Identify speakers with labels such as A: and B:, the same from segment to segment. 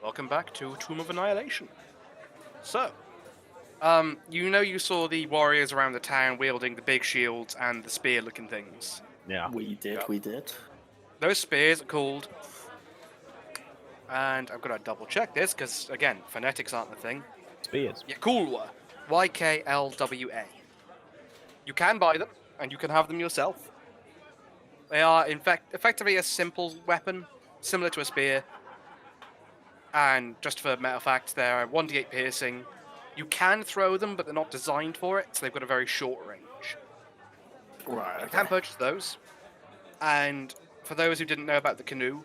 A: Welcome back to Tomb of Annihilation. So, you saw the warriors around the town wielding the big shields and the spear-looking things.
B: Yeah.
C: We did,
A: Yep.
C: we did.
A: Those spears are called, and I'm gonna double check this because again, phonetics aren't the thing.
B: Spears.
A: Yakulwa, YKLWA. You can buy them, and you can have them yourself. They are, in fact, effectively a simple weapon, similar to a spear. And just for matter of fact, they're 1d8 piercing. You can throw them, but they're not designed for it, so they've got a very short range.
C: Right.
A: You can purchase those. And for those who didn't know about the canoe,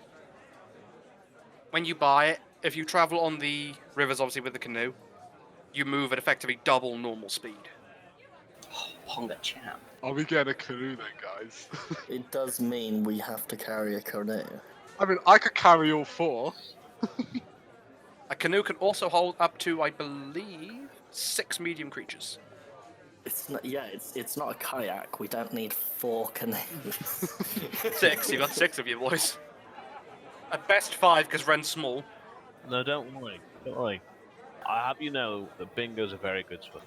A: when you buy it, if you travel on the rivers, obviously with the canoe, you move at effectively double normal speed.
D: Ponga champ.
E: Are we getting a canoe then, guys?
C: It does mean we have to carry a canoe.
E: I mean, I could carry all four.
A: A canoe can also hold up to, I believe, 6 medium creatures.
C: It's not. Yeah, it's not a kayak. We don't need 4 canoes.
A: 6, you got 6 of you boys. At best 5, because Wrenn's small.
B: No, don't worry. Don't worry. I have you know that Bingo's a very good swimmer.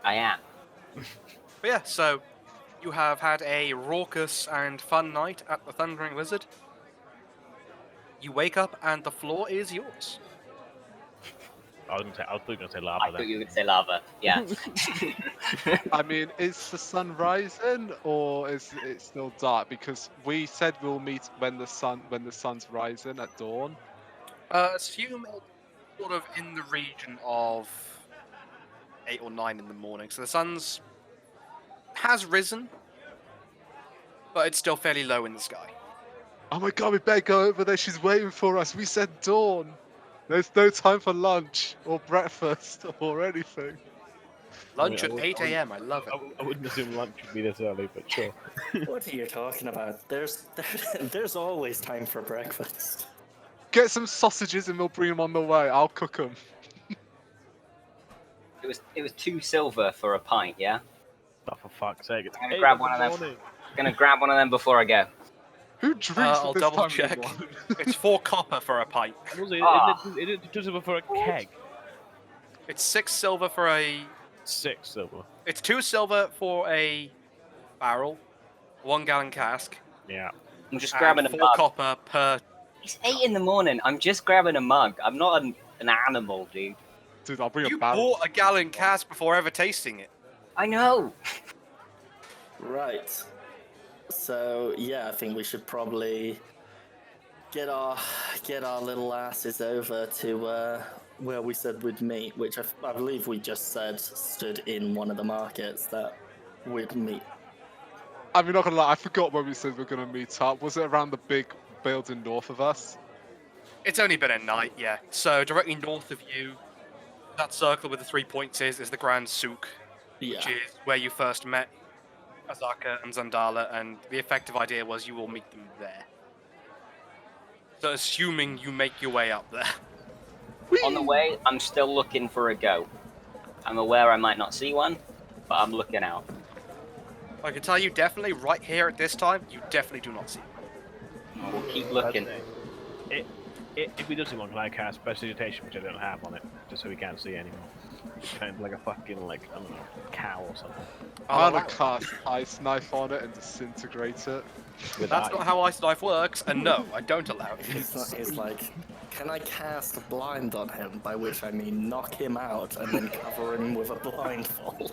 D: I am.
A: But yeah, so you have had a raucous and fun night at the Thundering Lizard. You wake up and the floor is yours.
B: I was going to say lava
D: I
B: then.
D: thought you were going to say lava. Yeah.
E: I mean, is the sun rising or is it still dark? Because we said we'll meet when the sun's rising at dawn.
A: Assume it's sort of in the region of 8 or 9 in the morning. So the sun's has risen, but it's still fairly low in the sky.
E: Oh my god, we better go over there. She's waiting for us. We said dawn. There's no time for lunch or breakfast or anything.
A: Lunch
B: I mean,
A: at 8 a.m. I love it.
B: I wouldn't assume lunch would be this early, but sure.
C: What are you talking about? There's always time for breakfast.
E: Get some sausages and we'll bring them on the way. I'll cook them.
D: It was 2 silver for a pint, yeah?
B: Oh, for fuck's sake. It's
D: I'm gonna
B: 8
D: grab
B: in
D: one
B: the
D: of them.
B: morning.
D: Gonna grab one of them before I go.
E: Who drinks
A: I'll
E: at this
A: double
E: time of
A: check.
E: the morning?
A: It's 4 copper for a pint.
B: Was it,
D: Ah.
B: isn't it just for a keg?
A: It's 6 silver for a...
B: 6 silver.
A: It's 2 silver for a barrel, 1 gallon cask,
B: Yeah.
D: I'm just grabbing a
A: and 4
D: mug.
A: copper per...
D: It's 8 in the morning. I'm just grabbing a mug. I'm not an animal, dude.
E: Dude, I'll bring
A: You
E: a barrel.
A: bought a gallon cask before ever tasting it.
D: I know.
C: Right. So yeah, I think we should probably get our little asses over to where we said we'd meet, which I believe we just said stood in one of the markets that we'd meet.
E: I mean, not gonna lie, I forgot when we said we're gonna meet up. Was it around the big building north of us?
A: It's only been a night, yeah. So directly north of you, that circle with the 3 points is the Grand Souk,
C: Yeah.
A: which is where you first met Azaka and Zandala, and the effective idea was you will meet them there. So assuming you make your way up there.
D: On the way, I'm still looking for a goat. I'm aware I might not see one, but I'm looking out.
A: I can tell you definitely right here at this time, you definitely do not see them.
D: We'll keep looking.
B: If we do see one, can I cast Prestidigitation, which I don't have on it, just so we can't see anymore? Just kind of like a fucking, like, I don't know, cow or something.
E: I'll
A: wow.
E: cast Ice Knife on it and disintegrate it.
B: With
A: That's
B: ice.
A: not how Ice Knife works, and no, I don't allow it.
C: He's like, can I cast a blind on him? By which I mean knock him out and then cover him with a blindfold.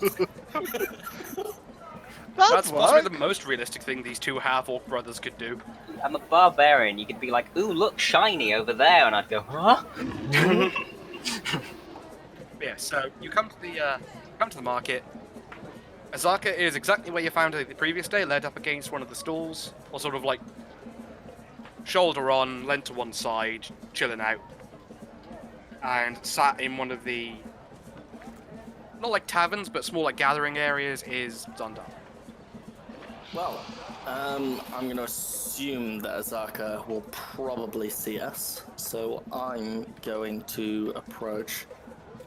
A: That's possibly the most realistic thing these 2 half-orc brothers could do.
D: I'm a barbarian. You could be like, ooh, look, shiny over there. And I'd go, huh?
A: Yeah, so you come to the market. Azaka is exactly where you found her the previous day, led up against one of the stalls, or sort of like shoulder on, leant to one side, chilling out, and sat in one of the not like taverns, but small like gathering areas is Zandal.
C: Well, I'm going to assume that Azaka will probably see us, so I'm going to approach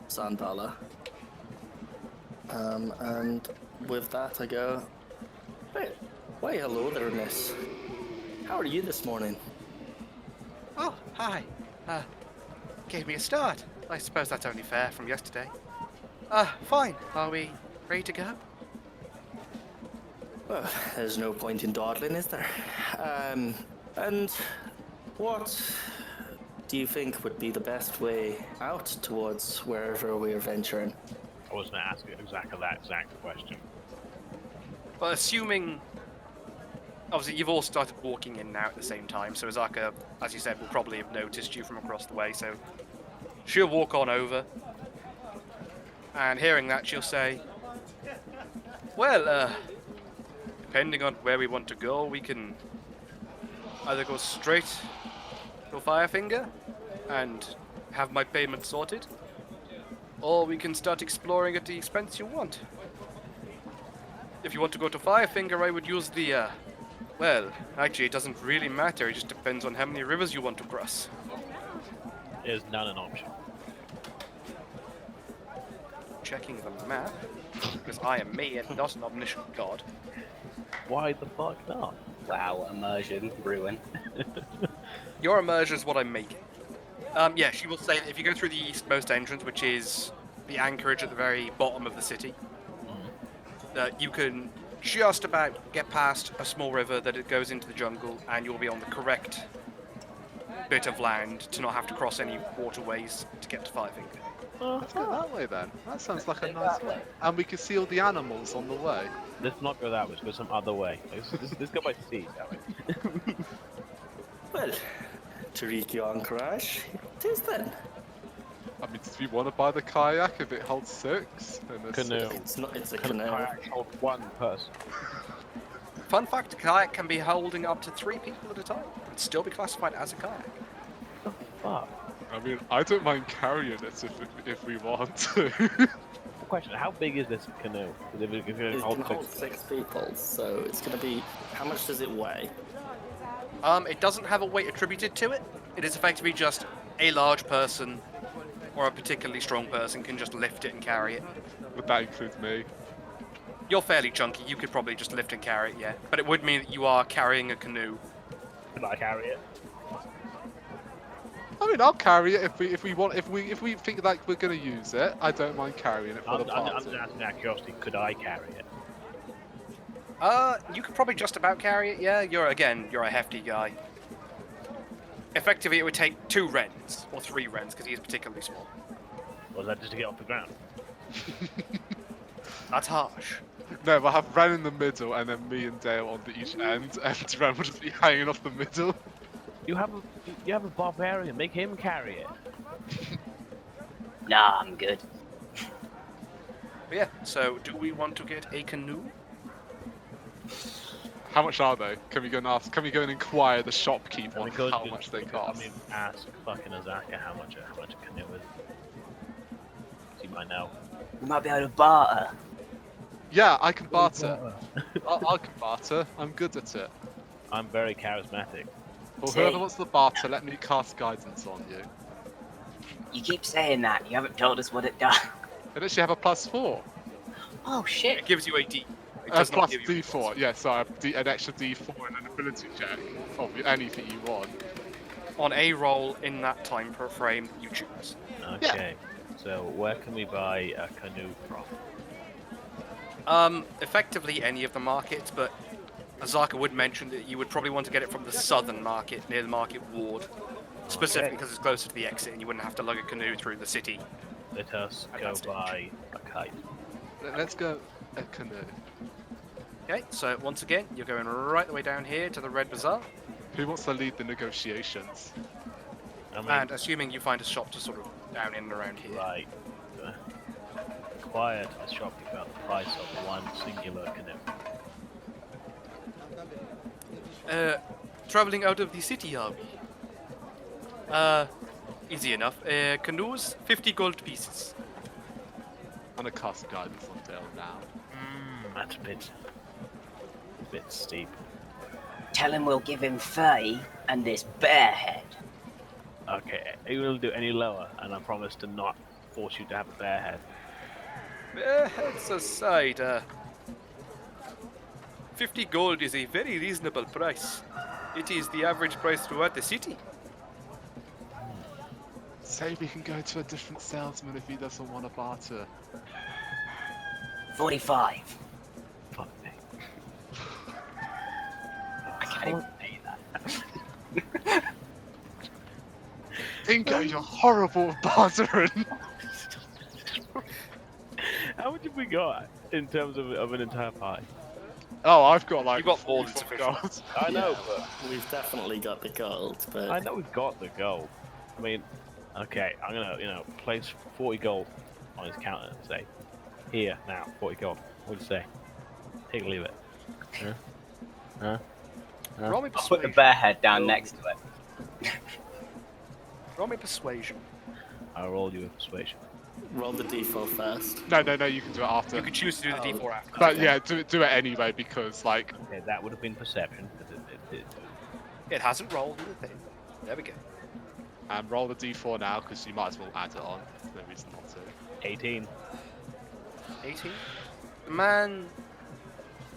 C: Zandala. And with that I go, wait, hello there, miss. How are you this morning?
A: Oh, hi. gave me a start. I suppose that's only fair from yesterday. Fine. Are we ready to go?
C: Well, there's no point in dawdling, is there? And what do you think would be the best way out towards wherever we're venturing?
B: I was going to ask you exactly that exact question.
A: But assuming, obviously, you've all started walking in now at the same time, so Azaka, as you said, will probably have noticed you from across the way, so she'll walk on over, and hearing that, she'll say, well, depending on where we want to go, we can either go straight to Firefinger and have my payment sorted, or we can start exploring at the expense you want. If you want to go to Firefinger, I would use the, well, actually, it doesn't really matter. It just depends on how many rivers you want to cross.
B: Is none an option?
A: Checking the map, because I am me and not an omniscient god.
B: Why the fuck not?
D: Wow, immersion, ruin.
A: Your immersion is what I'm making. Yeah, she will say that if you go through the eastmost entrance, which is the anchorage at the very bottom of the city, you can just about get past a small river that it goes into the jungle, and you'll be on the correct bit of land to not have to cross any waterways to get to Firefinger.
E: Let's go that way then. That sounds like a nice way. And we can see all the animals on the way.
B: Let's not go that way, let's go some other way. Let's go by sea, shall we?
C: Well, Tariki Anchorage, it is then.
E: I mean, do you want to buy the kayak if it holds 6? And
B: Canoe.
C: It's a canoe.
B: Kayak hold one person.
A: Fun fact, a kayak can be holding up to 3 people at a time. It'd still be classified as a kayak.
B: Fuck.
E: I mean, I don't mind carrying it if we want to.
B: Question, how big is this canoe? If it can
C: It
B: hold
C: can hold 6 people, so it's going to be... How much does it weigh?
A: It doesn't have a weight attributed to it. It is effectively just a large person or a particularly strong person can just lift it and carry it.
E: Would that include me?
A: You're fairly chunky, you could probably just lift and carry it, yeah. But it would mean that you are carrying a canoe.
B: Can I carry it?
E: I mean, I'll carry it if we think like we're gonna use it. I don't mind carrying it for the
B: I'm
E: party.
B: just asking out of curiosity, could I carry it?
A: You could probably just about carry it, yeah. You're a hefty guy. Effectively, it would take 2 Wrenns, or 3 Wrenns, because he is particularly small.
B: Or is that just to get off the ground?
A: That's harsh.
E: No, we'll have Wrenn in the middle, and then me and Dale on the each end, and Wrenn will just be hanging off the middle.
B: You have a barbarian, make him carry it.
D: Nah, I'm good.
A: But yeah, so do we want to get a canoe?
E: How much are they? Can we go and ask? Can we go and inquire the shopkeep on
B: go
E: how
B: to-
E: much they
B: I
E: cost?
B: mean, ask fucking Azaka how much a canoe is. She might know.
D: We might be able to barter.
E: Yeah, I can barter. I can barter. I'm good at it.
B: I'm very charismatic.
E: Well,
D: See?
E: whoever wants the barter, let me cast guidance on you.
D: You keep saying that. You haven't told us what it does.
E: It actually have a +4.
D: Oh shit.
A: It gives you a D. It does not
E: Plus
A: give you a
E: D4. Yeah, so an extra D4 and an ability check of anything you want.
A: on a roll in that time per frame that you choose.
B: Okay. So where can we buy a canoe from?
A: Effectively any of the markets, but Azaka would mention that you would probably want to get it from the southern market, near the market ward. Specifically because it's closer to the exit and you wouldn't have to lug a canoe through the city.
B: Let us
A: At
B: go
A: that stage.
B: buy a kite.
E: Let's go a canoe.
A: Okay, so once again, you're going right the way down here to the Red Bazaar,
E: Who wants to lead the negotiations?
B: I mean,
A: and assuming you find a shop to sort of down in and around here.
B: right. Inquire to the shopkeeper about the price of one singular canoe.
A: Traveling out of the city, are we? Easy enough. Canoes, 50 gold pieces.
E: I'm gonna cast guidance on Dale now.
B: That's a bit steep.
D: Tell him we'll give him 30 and this bear head.
B: Okay, you will do any lower, and I promise to not force you to have a bear head.
A: Heads aside, 50 gold is a very reasonable price. It is the average price throughout the city.
E: Say we can go to a different salesman if he doesn't want to barter.
D: 45.
B: Fuck me.
D: I can't even pay that.
E: Dingo, you're horrible at bartering.
B: How much have we got in terms of an entire party?
E: Oh, I've got like.
A: You got more than
E: 44
A: sufficient.
E: gold.
B: I know,
C: Yeah,
B: but
C: we've definitely got the gold, but
B: I know we've got the gold. I mean, okay, I'm gonna, place 40 gold on his counter and say, here, now, 40 gold. What do you say? Take it or leave it. Huh?
A: Roll me
D: I'll put the
A: persuasion.
D: bear head down next to it.
A: Roll me persuasion.
B: I'll roll you a persuasion.
C: roll the d4 first.
E: No, you can do it after.
A: You can choose to do the D4 after.
E: But yeah, do it anyway because like.
B: Okay, that would have been perception.
A: It hasn't rolled the thing. There we go.
E: Roll the d4 now because you might as well add it on. There's no reason not to.
B: 18.
A: 18. The man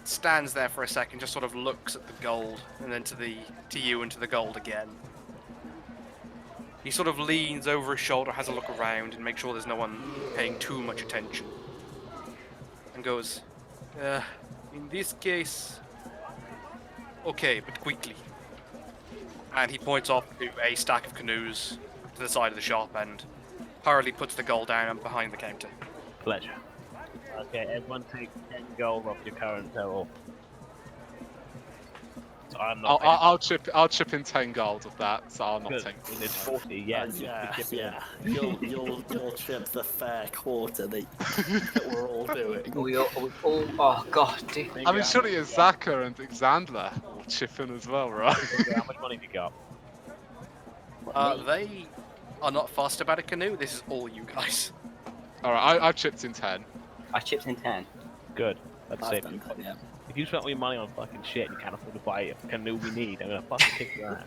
A: stands there for a second, just sort of looks at the gold, and then to you and to the gold again. He sort of leans over his shoulder, has a look around, and makes sure there's no one paying too much attention. And goes, in this case, okay, but quickly. And he points off to a stack of canoes to the side of the shop and hurriedly puts the gold down behind the counter.
B: Pleasure. Okay, everyone take 10 gold off your current total. So I'm not.
E: I'll chip in 10 gold of that, so I'll not
B: Good.
E: take.
B: It's 40. Yes.
C: Yeah. You'll chip the fair quarter that we're all doing.
D: Oh god, dude.
E: I mean, surely Azaka and Xandler will chip in as well, right?
B: How much money have you got?
A: They are not fussed about a canoe. This is all you guys.
E: All right, I chipped in 10.
D: I chipped in 10.
B: Good. That's
C: I've
B: safe.
C: done that, yeah.
B: If you spent all your money on fucking shit and you can't afford to buy a canoe we need, I'm gonna fucking kick your ass.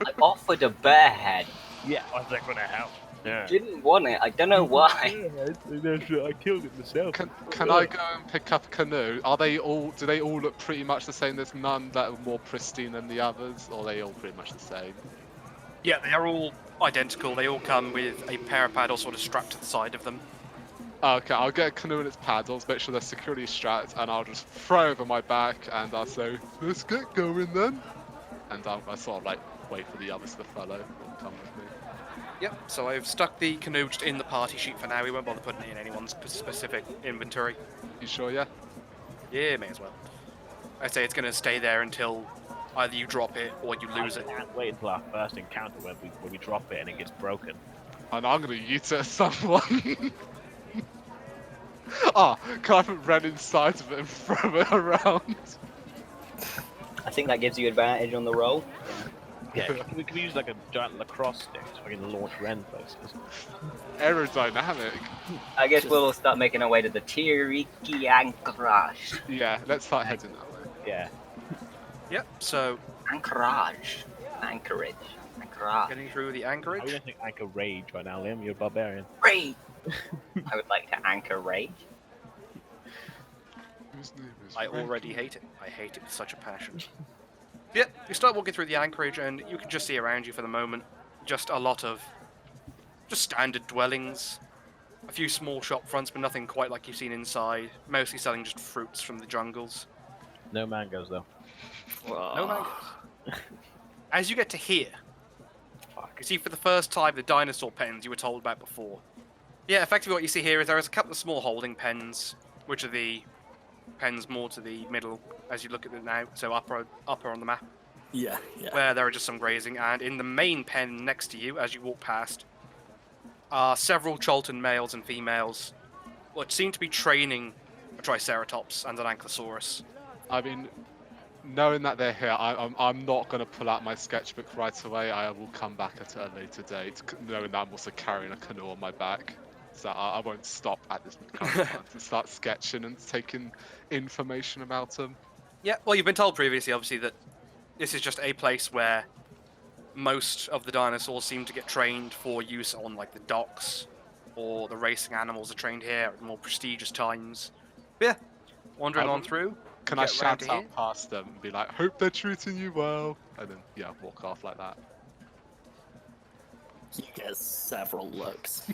D: I offered a bear head.
B: Yeah, I was like, gonna help. Yeah.
D: Didn't want it. I don't know why.
B: I killed it myself.
E: Can I go and pick up a canoe? Do they all look pretty much the same? There's none that are more pristine than the others, or are they all pretty much the same?
A: Yeah, they are all identical. They all come with a pair of paddles sort of strapped to the side of them.
E: Okay, I'll get a canoe and its paddles, make sure they're securely strapped, and I'll just throw over my back, and I'll say, let's get going then. And I'll sort of like wait for the others to follow and come with me.
A: Yep, so I've stuck the canoe just in the party sheet for now. We won't bother putting it in anyone's specific inventory.
E: You sure, yeah?
A: Yeah, may as well. I say it's going to stay there until either you drop it or you lose it.
B: I can't wait until our first encounter where we drop it and it gets broken.
E: And I'm going to use it at someone. Can I put Wrenn inside of it and throw it around?
D: I think that gives you advantage on the roll.
B: Yeah, can we use like a giant lacrosse stick so we can launch Wrenn places?
E: Aerodynamic.
D: I guess we'll start making our way to the Tiriki Anchorage.
E: Yeah, let's start heading that way.
B: Yeah.
A: Yep, so
D: Anchorage. Anchorage. Anchorage.
A: getting through the
B: I
A: anchorage.
B: don't think anchor rage right now, Liam. You're a barbarian.
D: Rage! I would like to anchor rage.
E: Whose name is
A: I
E: Wrenn?
A: already hate it. I hate it with such a passion. Yep, you start walking through the anchorage and you can just see around you for the moment just a lot of just standard dwellings. A few small shop fronts, but nothing quite like you've seen inside. Mostly selling just fruits from the jungles.
B: No mangoes though.
A: No mangoes. As you get to here, you see for the first time the dinosaur pens you were told about before. Yeah, effectively what you see here is there is a couple of small holding pens, which are the pens more to the middle as you look at it now, so upper on the map,
C: Yeah.
A: where there are just some grazing, and in the main pen next to you, as you walk past, are several Cholton males and females, which seem to be training a Triceratops and an Ankylosaurus.
E: I mean, knowing that they're here, I'm not going to pull out my sketchbook right away. I will come back at a later date, knowing that I'm also carrying a canoe on my back. So I won't stop at this current time to start sketching and taking information about them.
A: Yeah, well, you've been told previously, obviously, that this is just a place where most of the dinosaurs seem to get trained for use on, like, the docks, or the racing animals are trained here at more prestigious times. But yeah, wandering on through.
E: Can I
A: get round
E: shout
A: to
E: out
A: here.
E: past them and be like, hope they're treating you well? And then, yeah, walk off like that.
C: You get several looks.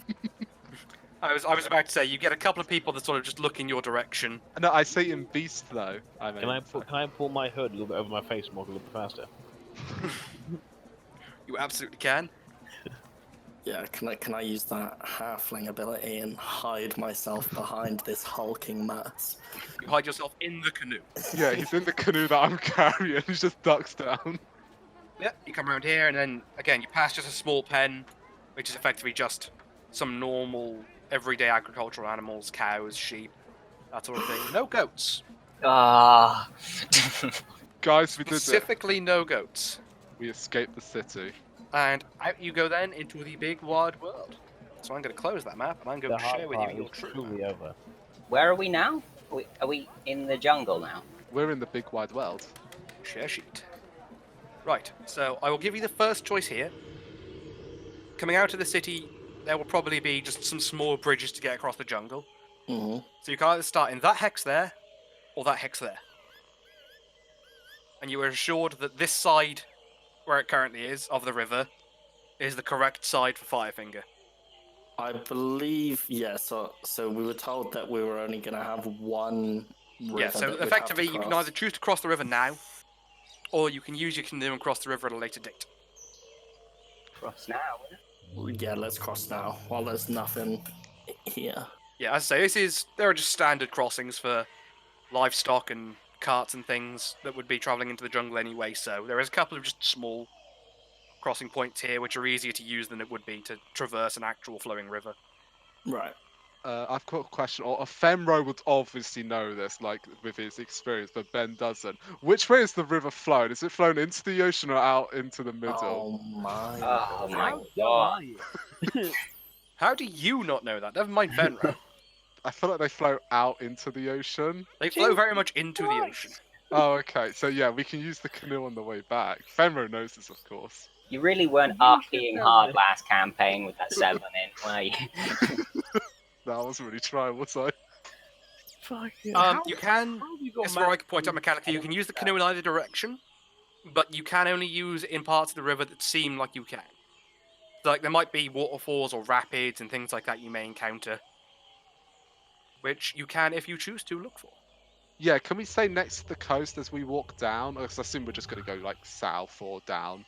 A: I was about to say, you get a couple of people that sort of just look in your direction.
E: No, I say in beast though. I mean,
B: Can I pull my hood a little bit over my face and walk a little bit faster?
A: You absolutely can.
C: Yeah, can I use that halfling ability and hide myself behind this hulking mass?
A: You hide yourself in the canoe.
E: yeah, he's in the canoe that I'm carrying. He just ducks down.
A: Yep, you come around here, and then again you pass just a small pen, which is effectively just some normal, everyday agricultural animals, cows, sheep, that sort of thing. No goats.
D: Ah.
E: Guys, we did it.
A: Specifically, no goats.
E: We escaped the city.
A: And out you go then into the big wide world. So I'm going to close that map, and I'm going
B: The
A: to
B: hard
A: share with you
B: part
A: your
B: is
A: true
B: truly
A: map.
B: over.
D: Where are we now? Are we in the jungle now?
E: We're in the big wide world.
A: Share sheet. Right, so I will give you the first choice here. Coming out of the city, there will probably be just some small bridges to get across the jungle.
C: Mm-hmm.
A: So you can either start in that hex there, or that hex there. And you are assured that this side, where it currently is, of the river, is the correct side for Firefinger.
C: I believe, yeah, so we were told that we were only going to have one river.
A: Yeah, so
C: that we'd have
A: effectively
C: to
A: you can
C: cross.
A: either choose to cross the river now, or you can use your canoe and cross the river at a later date.
D: Cross now.
C: Yeah, let's cross now, while there's nothing here.
A: Yeah, as I say, there are just standard crossings for livestock and carts and things that would be travelling into the jungle anyway, so there is a couple of just small crossing points here which are easier to use than it would be to traverse an actual flowing river.
C: Right.
E: I've got a question. Fenro would obviously know this, like with his experience, but Ben doesn't. Which way is the river flowing? Is it flowing into the ocean or out into the middle?
C: Oh my.
D: Oh my
B: How dumb
D: god.
B: are you?
A: How do you not know that? Never mind Fenro.
E: I feel like they flow out into the ocean.
A: They flow very much into the ocean.
E: Oh, okay. So yeah, we can use the canoe on the way back. Fenro knows this, of course.
D: You really weren't RPing hard last campaign with that 7 in, were you?
E: No, I wasn't really trying, was I?
B: Fucking
A: You can, as far as I can point out mechanically, you can use the canoe in either direction, but you can only use it in parts of the river that seem like you can. Like, there might be waterfalls or rapids and things like that you may encounter, which you can, if you choose to, look for.
E: Yeah, can we stay next to the coast as we walk down? Because I assume we're just going to go like south or down.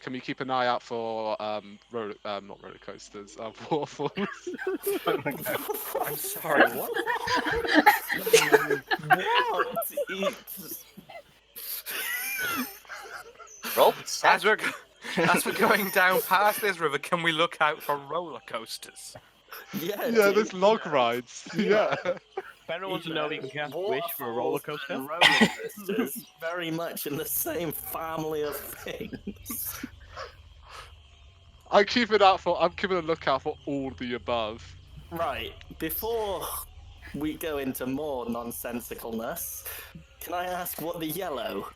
E: Can we keep an eye out for not roller coasters, waterfalls?
A: I'm sorry, what?
D: Roll
A: As we're going down past this river, can we look out for roller coasters?
C: Yeah,
E: Yeah, there's log rides. Yeah.
B: Fenro wants to know if he can cast Wish for a roller
C: Waterfalls
B: coaster.
C: and roller coasters very much in the same family of things.
E: I'm keeping a lookout for all the above.
C: Right, before we go into more nonsensicalness, can I ask what the yellow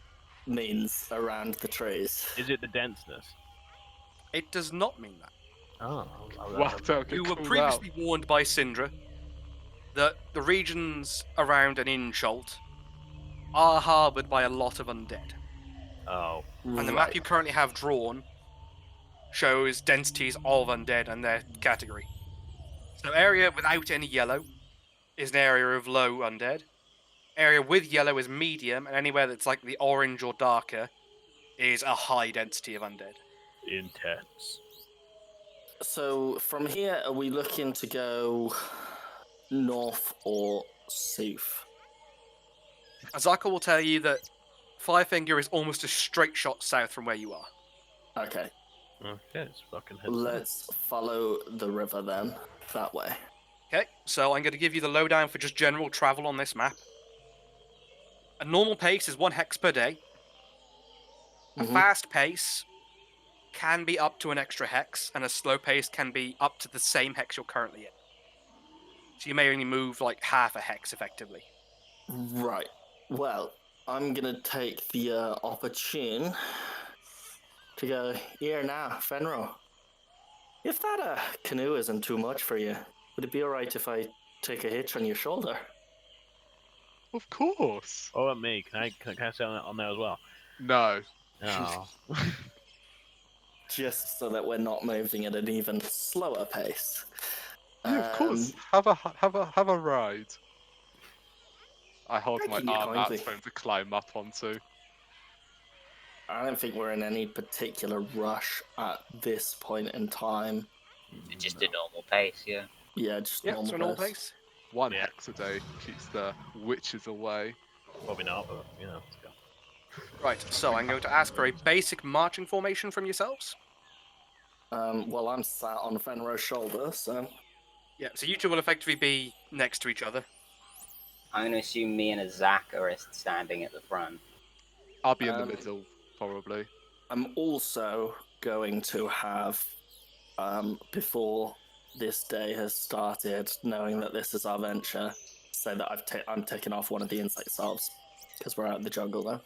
C: means around the trees?
B: Is it the denseness?
A: It does not mean that.
B: Oh,
E: Wow, don't get
A: You were
E: called
A: previously warned by Syndra that the regions around an Inchult are harboured by a lot of undead.
B: Oh,
A: And the map you currently have drawn shows densities of undead and their category. So area without any yellow is an area of low undead. Area with yellow is medium, and anywhere that's like the orange or darker is a high density of undead.
B: intense.
C: So from here, are we looking to go north or south?
A: Azaka will tell you that Firefinger is almost a straight shot south from where you are.
C: Okay,
B: Okay, it's fucking head.
C: let's follow the river then, that way.
A: Okay, so I'm going to give you the lowdown for just general travel on this map. A normal pace is 1 hex per day. A
C: Mhm.
A: fast pace can be up to an extra hex, and a slow pace can be up to the same hex you're currently in. So you may only move like half a hex effectively.
C: Right. Well, I'm gonna take the opportune to go here now, Fenro. If that canoe isn't too much for you, would it be alright if I take a hitch on your shoulder?
E: Of course.
B: Oh, and me. Can I sit on there as well?
E: No.
B: Oh.
C: just so that we're not moving at an even slower pace.
E: Yeah, of course. Have a ride. I hold my
C: Thank you,
E: arm out
C: kindly.
E: for him to climb up onto.
C: I don't think we're in any particular rush at this point in time.
D: Just a normal pace, yeah.
C: Yeah, just
A: Yeah,
C: normal
A: so normal
C: pace.
A: pace.
E: One
B: Yeah.
E: hex a day keeps the witches away.
B: Probably not, but let's go.
A: Right, so I'm going to ask for a basic marching formation from yourselves.
C: Well, I'm sat on Fenro's shoulder, so
A: Yeah, so you two will effectively be next to each other.
D: I'm going to assume me and Azaka are standing at the front.
E: I'll be in the
C: Um,
E: middle, probably.
C: I'm also going to have, before this day has started, knowing that this is our venture, say that I'm taking off one of the insect salves because we're out in the jungle now.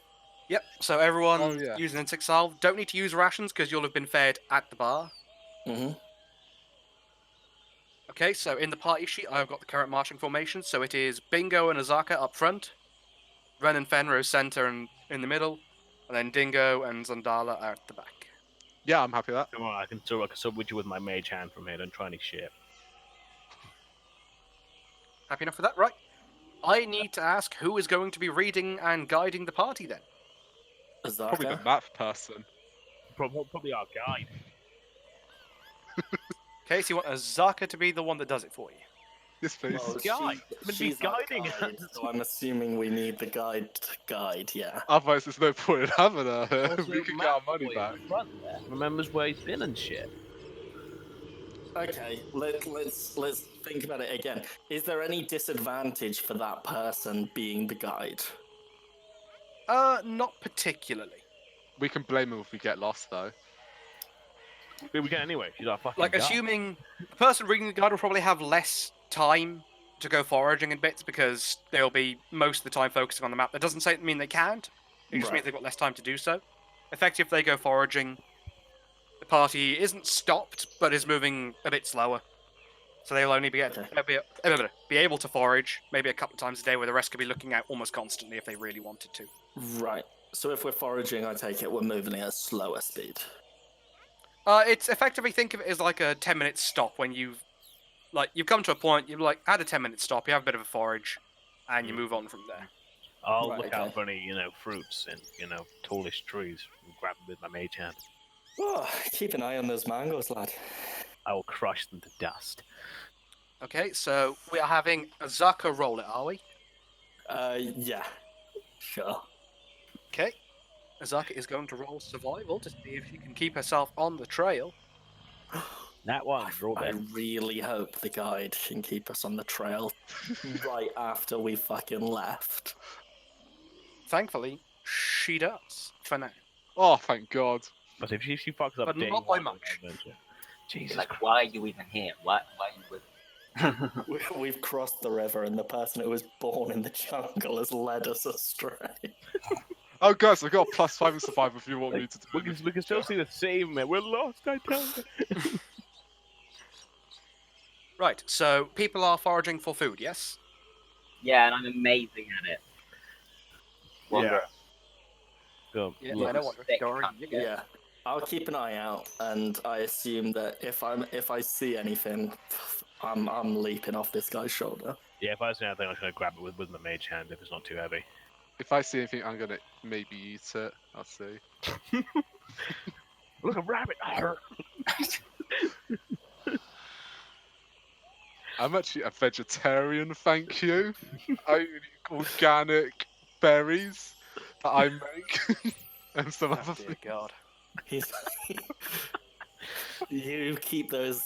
A: Yep, so everyone
E: Oh, yeah.
A: use an insect salve. Don't need to use rations because you'll have been fed at the bar.
C: Mm-hmm.
A: Okay, so in the party sheet, I've got the current marching formation. So it is Bingo and Azaka up front, Wrenn and Fenro center and in the middle, and then Dingo and Zandala are at the back.
E: Yeah, I'm happy with that.
B: Come on, I can sub with you with my mage hand from here. Don't try any shit.
A: Happy enough with that? Right. I need to ask who is going to be reading and guiding the party then.
C: Azaka?
E: Probably the map person.
B: Probably our guide.
A: Okay, so you want Azaka to be the one that does it for you.
E: Yes, please.
C: Well,
B: Guide.
C: she's our
B: guiding
C: guide, so I'm assuming we need the guide, yeah.
E: Otherwise, there's no point in having her.
B: Also,
E: We can get
B: Matt
E: our money
B: boy
E: back.
B: at the front there remembers where he's been and shit.
C: Okay, let's think about it again. Is there any disadvantage for that person being the guide?
A: Not particularly.
E: We can blame him if we get lost, though.
B: But we can anyway. She's our fucking
A: Like,
B: guide.
A: assuming the person reading the guide will probably have less time to go foraging in bits because they'll be most of the time focusing on the map. That doesn't mean they can't. It just
C: Right.
A: means they've got less time to do so. Effectively, if they go foraging, the party isn't stopped, but is moving a bit slower. So they'll only be able to forage maybe a couple of times a day, where the rest could be looking out almost constantly if they really wanted to.
C: Right. So if we're foraging, I take it we're moving at a slower speed.
A: It's effectively, think of it as like a 10-minute stop when you've come to a point, you've had a 10-minute stop, you have a bit of a forage, and you move on from there.
B: I'll
C: Right,
B: look
C: okay.
B: out for any, fruits and, tallish trees and grab them with my mage hand.
C: Oh, keep an eye on those mangoes, lad.
B: I will crush them to dust.
A: Okay, so we are having Azaka roll it, are we?
C: Yeah. Sure.
A: Okay. Azaka is going to roll survival to see if she can keep herself on the trail.
B: That one, roll
C: I
B: that.
C: really hope the guide can keep us on the trail right after we fucking left.
A: Thankfully, she does, for now.
E: Oh, thank God.
B: But if she fucks up
A: But
B: day
A: not by
B: one of
A: much.
B: the adventure- Jesus
D: Like,
B: Christ.
D: why are you even here? Why are you with...
C: We've crossed the river, and the person who was born in the jungle has led us astray.
E: Oh, guys, I got a +5 in survival if you want me to do it.
B: We can still see the same, man. We're lost, I tell you.
A: Right, so people are foraging for food, yes?
D: Yeah, and I'm amazing at it. Wanderer.
B: Go,
A: Yeah,
B: look.
A: I know what
D: Thick
A: you're
D: cunt.
C: Yeah, I'll keep an eye out, and I assume that if I see anything, I'm leaping off this guy's shoulder.
B: Yeah, if I see anything, I'm just going to grab it with my mage hand if it's not too heavy.
E: If I see anything, I'm gonna maybe eat it. I'll see.
B: Look, a rabbit!
E: I'm actually a vegetarian, thank you. I eat organic berries that I make and some other
A: Oh, dear
E: things.
A: God.
C: He's you keep those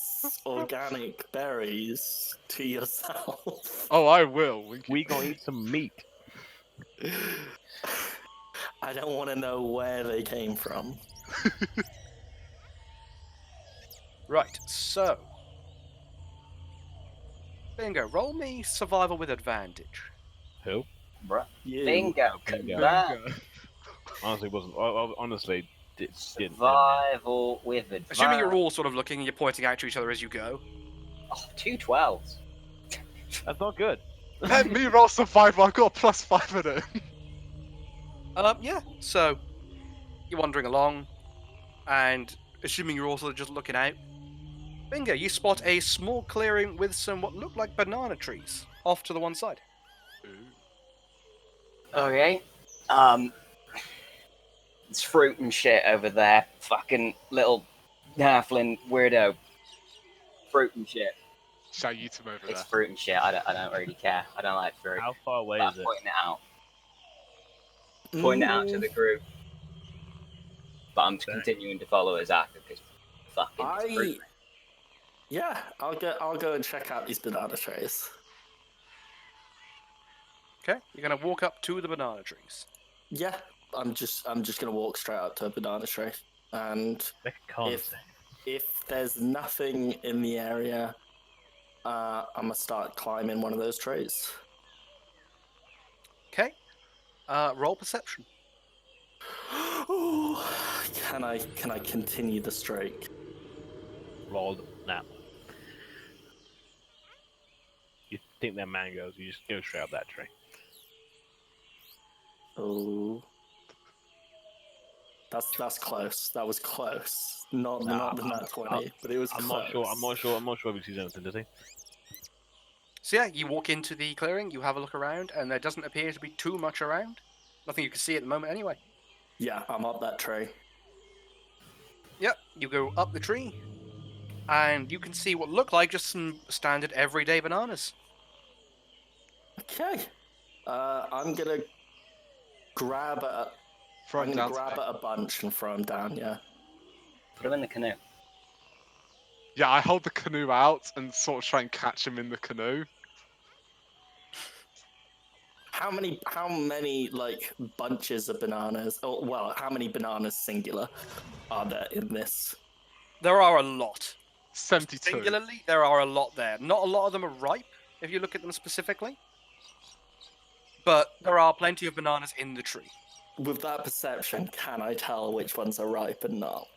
C: organic berries to yourself.
E: Oh, I will.
B: We gonna eat some meat.
C: I don't want to know where they came from.
A: Right, so. Bingo, roll me survival with advantage.
B: Who?
D: Bruh.
C: You.
D: Bingo.
B: Bingo.
D: That
B: Honestly, wasn't. Honestly, didn't.
D: survival with advantage.
A: Assuming you're all sort of looking and you're pointing out to each other as you go.
D: Oh, 2 12s.
B: That's not good.
E: Let me roll survival. I've got a +5 in it.
A: Yeah, so you're wandering along, and assuming you're also just looking out, Bingo, you spot a small clearing with some what look like banana trees off to the one side.
E: Ooh.
D: Okay. It's fruit and shit over there. Fucking little halfling weirdo. Fruit and shit.
E: Shall I eat him over
D: It's
E: there?
D: fruit and shit. I don't really care. I don't like fruit.
B: How far away
D: But
B: is
D: I'm
B: it?
D: pointing it out. Pointing it out to the group. But I'm continuing to follow Azaka because fucking it's fruit.
C: Yeah, I'll go and check out these banana trees.
A: Okay, you're gonna walk up to the banana trees.
C: Yeah, I'm just gonna walk straight up to a banana tree, and
B: Make a con
C: if
B: save.
C: if there's nothing in the area, I'm gonna start climbing one of those trees.
A: Okay, roll perception.
C: Ooh, can I continue the streak?
B: Rolled now. You think they're mangoes, you just go straight up that tree.
C: Oh, that's close. That was close. Not the nat 20, but it was
B: I'm
C: close.
B: not sure if he sees anything, does he?
A: So yeah, you walk into the clearing, you have a look around, and there doesn't appear to be too much around. Nothing you can see at the moment anyway.
C: Yeah, I'm up that tree.
A: Yep, you go up the tree, and you can see what look like just some standard everyday bananas.
C: Okay. I'm gonna grab a.
E: Throw
C: I'm
E: him
C: gonna
E: down to
C: grab
E: me.
C: a bunch and throw them down. Yeah.
D: Put him in the canoe.
E: Yeah, I hold the canoe out and sort of try and catch him in the canoe.
C: How many like bunches of bananas? Oh, well, how many bananas singular are there in this?
A: There are a lot.
E: 72.
A: Singularly, there are a lot there. Not a lot of them are ripe, if you look at them specifically. But there are plenty of bananas in the tree.
C: With that perception, can I tell which ones are ripe and not?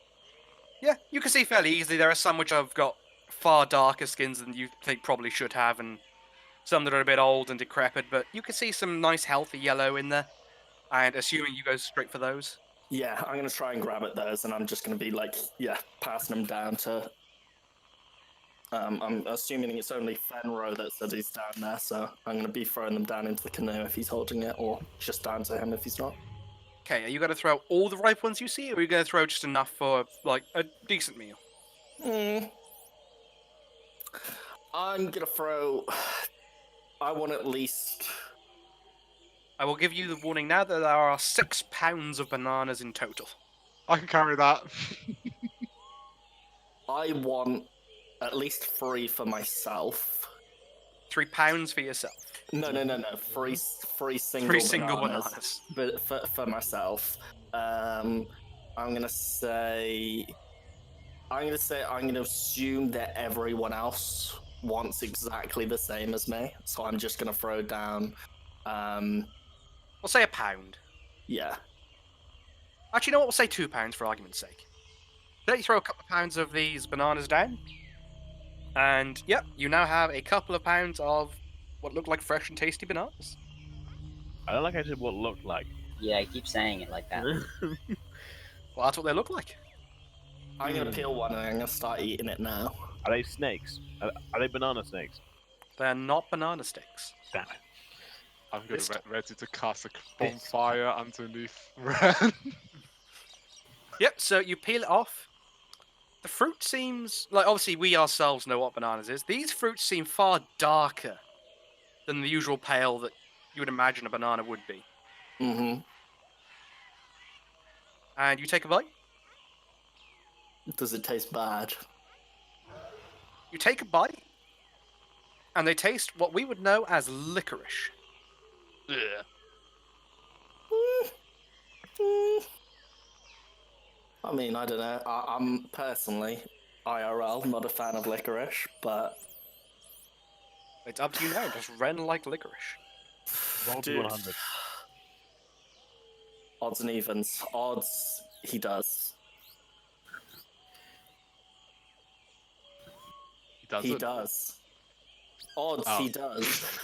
A: Yeah, you can see fairly easily. There are some which have got far darker skins than you think probably should have, and some that are a bit old and decrepit, but you can see some nice healthy yellow in there. And assuming you go straight for those.
C: Yeah, I'm gonna try and grab at those, and I'm just gonna be like, yeah, passing them down to. I'm assuming it's only Fenro that said he's down there, so I'm gonna be throwing them down into the canoe if he's holding it, or just down to him if he's not.
A: Okay, are you going to throw all the ripe ones you see, or are you going to throw just enough for, like, a decent meal?
C: I'm gonna throw. I want at least.
A: I will give you the warning now that there are 6 pounds of bananas in total.
E: I can carry that.
C: I want at least 3 for myself.
A: 3 pounds for yourself.
C: No. 3 single
A: 3 single
C: bananas.
A: bananas.
C: But for myself, I'm gonna assume that everyone else wants exactly the same as me. So I'm just gonna throw down.
A: We'll say a pound.
C: Yeah.
A: Actually, you know what? We'll say 2 pounds for argument's sake. Let you throw a couple of pounds of these bananas down. And, yep, you now have a couple of pounds of what look like fresh and tasty bananas.
B: I don't like I said what it looked like.
D: Yeah, I keep saying it like that.
A: Well, that's what they look like.
C: I'm gonna peel one and I'm gonna start eating it now.
B: Are they snakes? Are they banana snakes?
A: They're not banana sticks.
B: Damn it.
E: I'm gonna
A: This
E: ready to cast a bonfire underneath Wrenn.
A: Yep, so you peel it off. The fruit seems like, obviously we ourselves know what bananas is. These fruits seem far darker than the usual pale that you would imagine a banana would be.
C: Mm-hmm.
A: And you take a bite.
C: Does it taste bad?
A: You take a bite, and they taste what we would know as licorice. Ugh.
C: I mean, I don't know. I'm personally, IRL, not a fan of licorice, but
A: It's up to you now. Does Wrenn like licorice?
B: Roll to
C: Dude.
B: 100.
C: odds and evens. Odds, he does.
E: He doesn't.
C: He does. Odds,
E: Oh.
C: he does.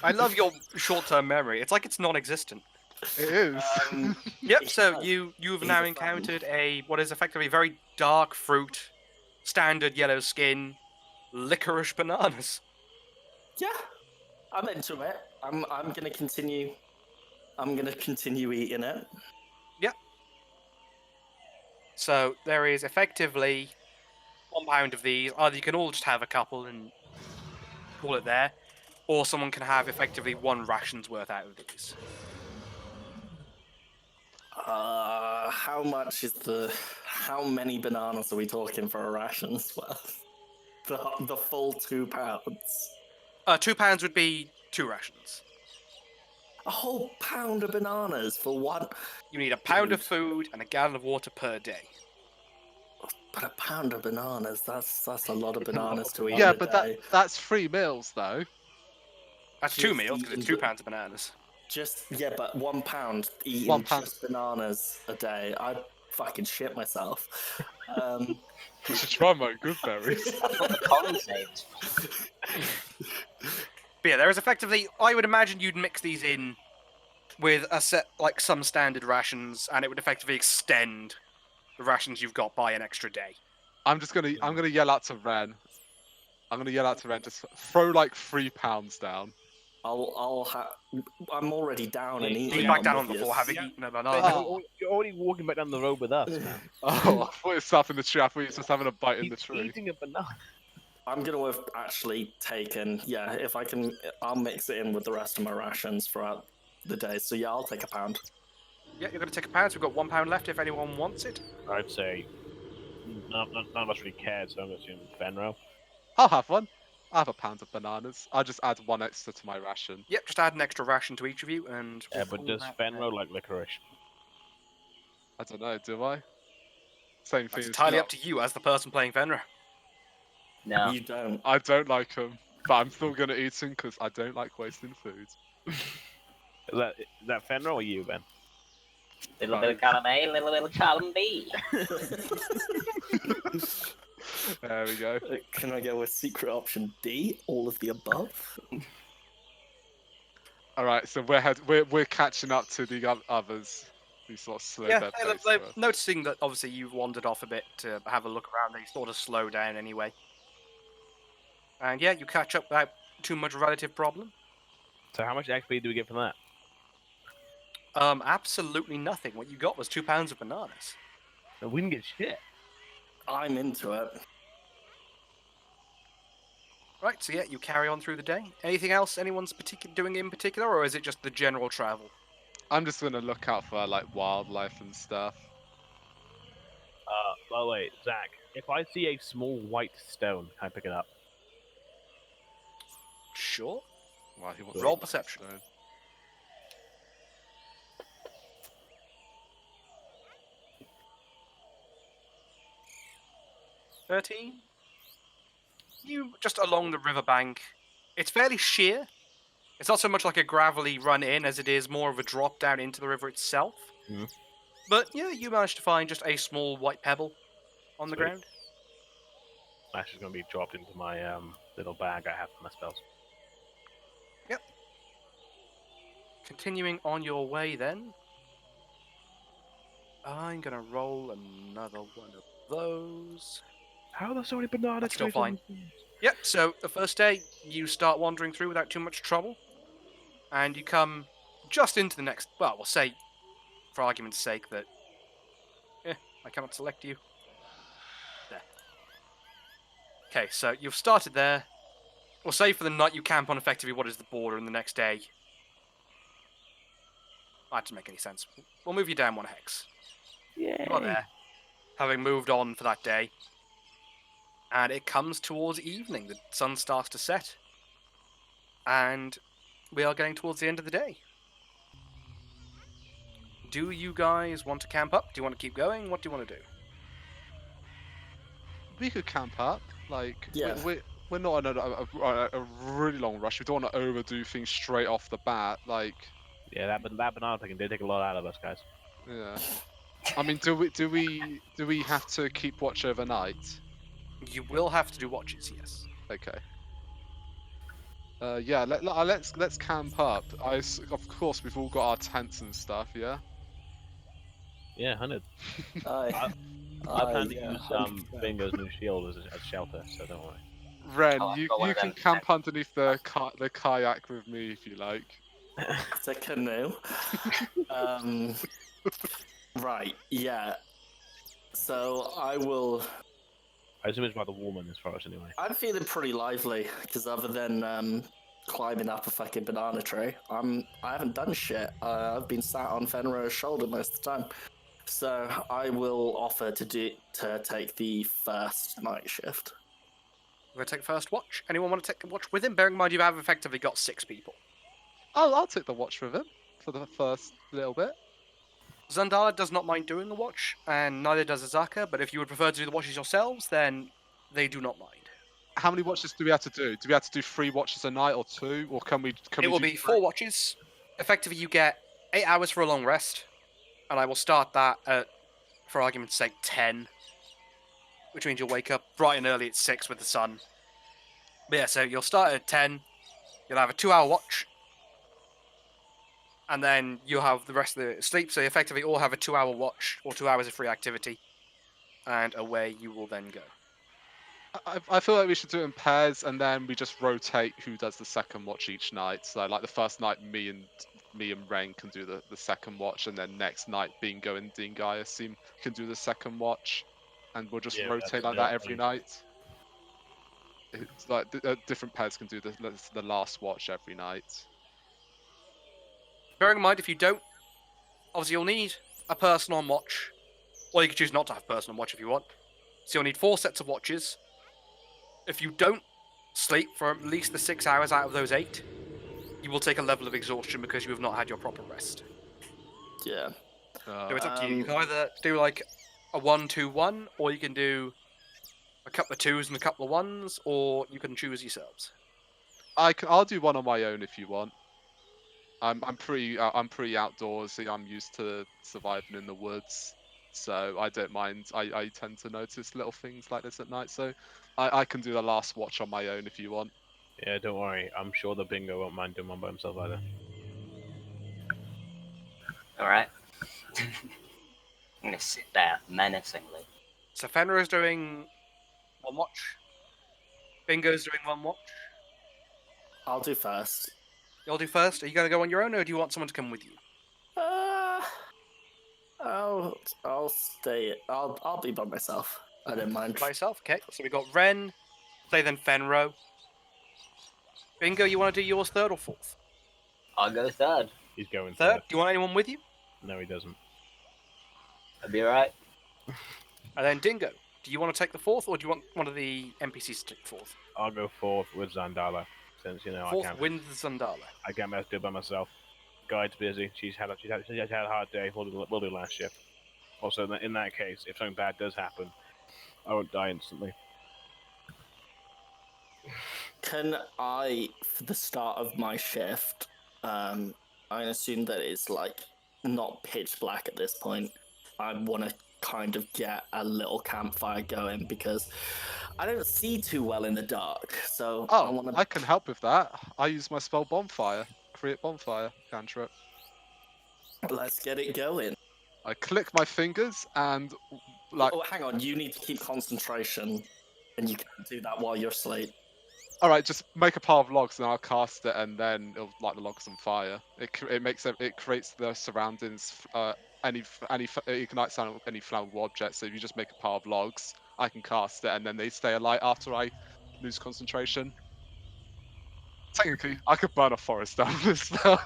A: I love your short-term memory. It's like it's non-existent.
E: It is.
A: Yep. So
C: does.
A: you've
C: He's
A: now
C: a fan.
A: encountered what is effectively very dark fruit, standard yellow skin, licorice bananas.
C: Yeah, I'm into it. I'm gonna continue. I'm gonna continue eating it.
A: Yep. So there is effectively 1 pound of these. Either you can all just have a couple and call it there, or someone can have effectively 1 ration's worth out of these.
C: How much is how many bananas are we talking for a ration's worth? The full £2.
A: 2 pounds would be 2 rations.
C: A whole pound of bananas for one.
A: You need a pound of food and a gallon of water per day.
C: But a pound of bananas, that's a lot of bananas to eat
E: Yeah,
C: in a
E: but
C: day.
E: that's 3 meals though.
A: That's
C: Just
A: 2 meals because it's
C: eating
A: 2 pounds of bananas.
C: But 1 pound eating
E: 1 pound.
C: just bananas a day, I'd fucking shit myself.
E: You should try my good berries.
D: That's what the con saves.
A: But yeah, there is effectively. I would imagine you'd mix these in with a set like some standard rations, and it would effectively extend the rations you've got by an extra day.
E: I'm gonna yell out to Wrenn. Just throw like £3 down.
C: I'm already down and eating.
A: You're back down
C: I'm
A: on the floor,
C: obvious.
A: having eaten a
B: Ben,
A: banana.
B: you're already walking back down the road with us, man.
E: Oh, I thought it was up in the tree. I thought he was just having a bite in the
B: He's
E: tree.
B: eating a banana.
C: I'm gonna have actually taken. Yeah, if I can, I'll mix it in with the rest of my rations throughout the day. So yeah, I'll take a pound.
A: Yeah, you're going to take a pound, so we've got 1 pound left if anyone wants it.
B: I'd say none of us really cared, so I'm going to assume Fenro.
E: I'll have one. I have a pound of bananas. I'll just add 1 extra to my ration.
A: Yep, just add an extra ration to each of you, and...
B: Yeah, but does Fenro like licorice?
E: I don't know, do I? Same thing.
A: That's
E: as
A: entirely
E: not-
A: up to you as the person playing Fenro.
D: No.
C: You don't.
E: I don't like them, but I'm still gonna eat them because I don't like wasting food.
B: Is that Fenro or you, Ben?
D: Little bit of column A, little bit of column B.
E: There we go.
C: Can I go with secret option D? All of the above.
E: All right, so we're catching up to the others who sort of slowed
A: Yeah,
E: their
A: they're
E: pace. to us.
A: noticing that obviously you've wandered off a bit to have a look around, they sort of slow down anyway. And yeah, you catch up without too much relative problem.
B: So how much XP do we get from that?
A: Absolutely nothing. What you got was 2 pounds of bananas.
B: No, we didn't get shit.
C: I'm into it.
A: Right, so yeah, you carry on through the day. Anything else anyone's doing in particular, or is it just the general travel?
E: I'm just gonna look out for like wildlife and stuff.
B: By the way, Zach, if I see a small white stone, can I pick it up?
A: Sure.
E: Well, he wants
A: Roll
E: to-
A: perception.
E: so-
A: 13. You just along the riverbank. It's fairly sheer. It's not so much like a gravelly run in as it is more of a drop down into the river itself.
B: Mhm.
A: But yeah, you managed to find just a small white pebble on the
B: Sweet.
A: ground.
B: That's just going to be dropped into my little bag I have for my spells.
A: Continuing on your way then. I'm gonna roll another one of those.
B: How are there so many banana
A: That's still
B: trees on
A: fine.
B: this thing?
A: Yep, so the first day, you start wandering through without too much trouble. And you come just into the next... Well, we'll say, for argument's sake, that... I cannot select you. There. Okay, so you've started there. We'll say for the night you camp on effectively what is the border, and the next day... That doesn't make any sense. We'll move you down 1 hex.
B: Yay.
A: You are there, having moved on for that day. And it comes towards evening. The sun starts to set. And we are getting towards the end of the day. Do you guys want to camp up? Do you want to keep going? What do you want to do?
E: We could camp up. Like,
C: Yeah.
E: we're not in a really long rush. We don't want to overdo things straight off the bat. Like,
B: Yeah, that banana thing did take a lot out of us, guys.
E: yeah. I mean, do we have to keep watch overnight?
A: You will have to do watches, yes.
E: Okay. Yeah, let's camp up. Of course, we've all got our tents and stuff. Yeah.
B: Yeah, 100.
C: Aye.
B: I plan to
C: yeah,
B: use
C: 100%.
B: Bingo's new shield as shelter, so don't worry.
E: Ren,
D: Oh, I've
E: you
D: got one
E: you
D: of
E: can
D: them.
E: camp underneath the kayak with me if you like.
C: It's a canoe. um, right, yeah. So I will.
B: I assume it's about the woman as far as anyway.
C: I'm feeling pretty lively because other than climbing up a fucking banana tree, I haven't done shit. I've been sat on Fenro's shoulder most of the time. So I will offer to take the first night shift.
A: We're going to take first watch. Anyone want to take the watch with him? Bearing in mind you have effectively got 6 people.
E: I'll take the watch with him for the first little bit.
A: Zandala does not mind doing the watch, and neither does Azaka, but if you would prefer to do the watches yourselves, then they do not mind.
E: How many watches do we have to do? Do we have to do 3 watches a night or 2, or can we?
A: It will be 4 watches. Effectively, you get 8 hours for a long rest, and I will start that at, for argument's sake, 10, which means you'll wake up bright and early at 6 with the sun. But yeah, so you'll start at 10, you'll have a 2-hour watch, and then you'll have the rest of the sleep, so you effectively all have a 2-hour watch, or 2 hours of free activity, and away you will then go.
E: I feel like we should do it in pairs, and then we just rotate who does the second watch each night. So like the first night, me and Wrenn can do the second watch, and then next night, Bingo and Dingo, I assume, can do the second watch, and we'll just
B: Yeah,
E: rotate
B: that's
E: like
B: the
E: that every
B: plan.
E: night. It's like different pairs can do the last watch every night.
A: Bearing in mind, if you don't, obviously you'll need a person on watch, or you can choose not to have a person on watch if you want. So you'll need 4 sets of watches. If you don't sleep for at least the 6 hours out of those 8, you will take a level of exhaustion because you have not had your proper rest.
C: Yeah.
A: So it's up to you. You can either do like a 1-2-1, or you can do a couple of 2s and a couple of 1s, or you can choose yourselves.
E: I'll do one on my own if you want. I'm pretty outdoorsy. I'm used to surviving in the woods, so I don't mind. I tend to notice little things like this at night, so I can do the last watch on my own if you want.
B: Yeah, don't worry. I'm sure the Bingo won't mind doing one by himself either.
D: Alright. I'm gonna sit there menacingly.
A: So Fenro's doing 1 watch. Bingo's doing 1 watch.
C: I'll do first.
A: You'll do first. Are you going to go on your own, or do you want someone to come with you?
C: I'll stay. I'll be by myself. I don't mind.
A: By yourself? Okay. So we got Wrenn, say then Fenro. Bingo, you want to do yours third or fourth?
D: I'll go third.
B: He's going
A: Third?
B: third.
A: Do you want anyone with you?
B: No, he doesn't.
D: I'll be alright.
A: And then Dingo, do you want to take the fourth, or do you want one of the NPCs to take the fourth?
B: I'll go fourth with Zandala, since
A: Fourth
B: I can't.
A: wins Zandala.
B: I can't best do it by myself. Guide's busy. She's had a hard day. We'll do last shift. Also, in that case, if something bad does happen, I won't die instantly.
C: Can I, for the start of my shift, I assume that it's like not pitch black at this point. I want to kind of get a little campfire going because I don't see too well in the dark. So I want to.
E: I can help with that. I use my spell Bonfire. Create Bonfire cantrip.
C: Let's get it going.
E: I click my fingers and like.
C: Oh, hang on. You need to keep concentration, and you can do that while you're asleep.
E: All right, just make a pile of logs and I'll cast it, and then it'll light the logs on fire. It creates the surroundings. It ignites any flammable objects. So if you just make a pile of logs, I can cast it, and then they stay alight after I lose concentration. Technically, I could burn a forest down with spell.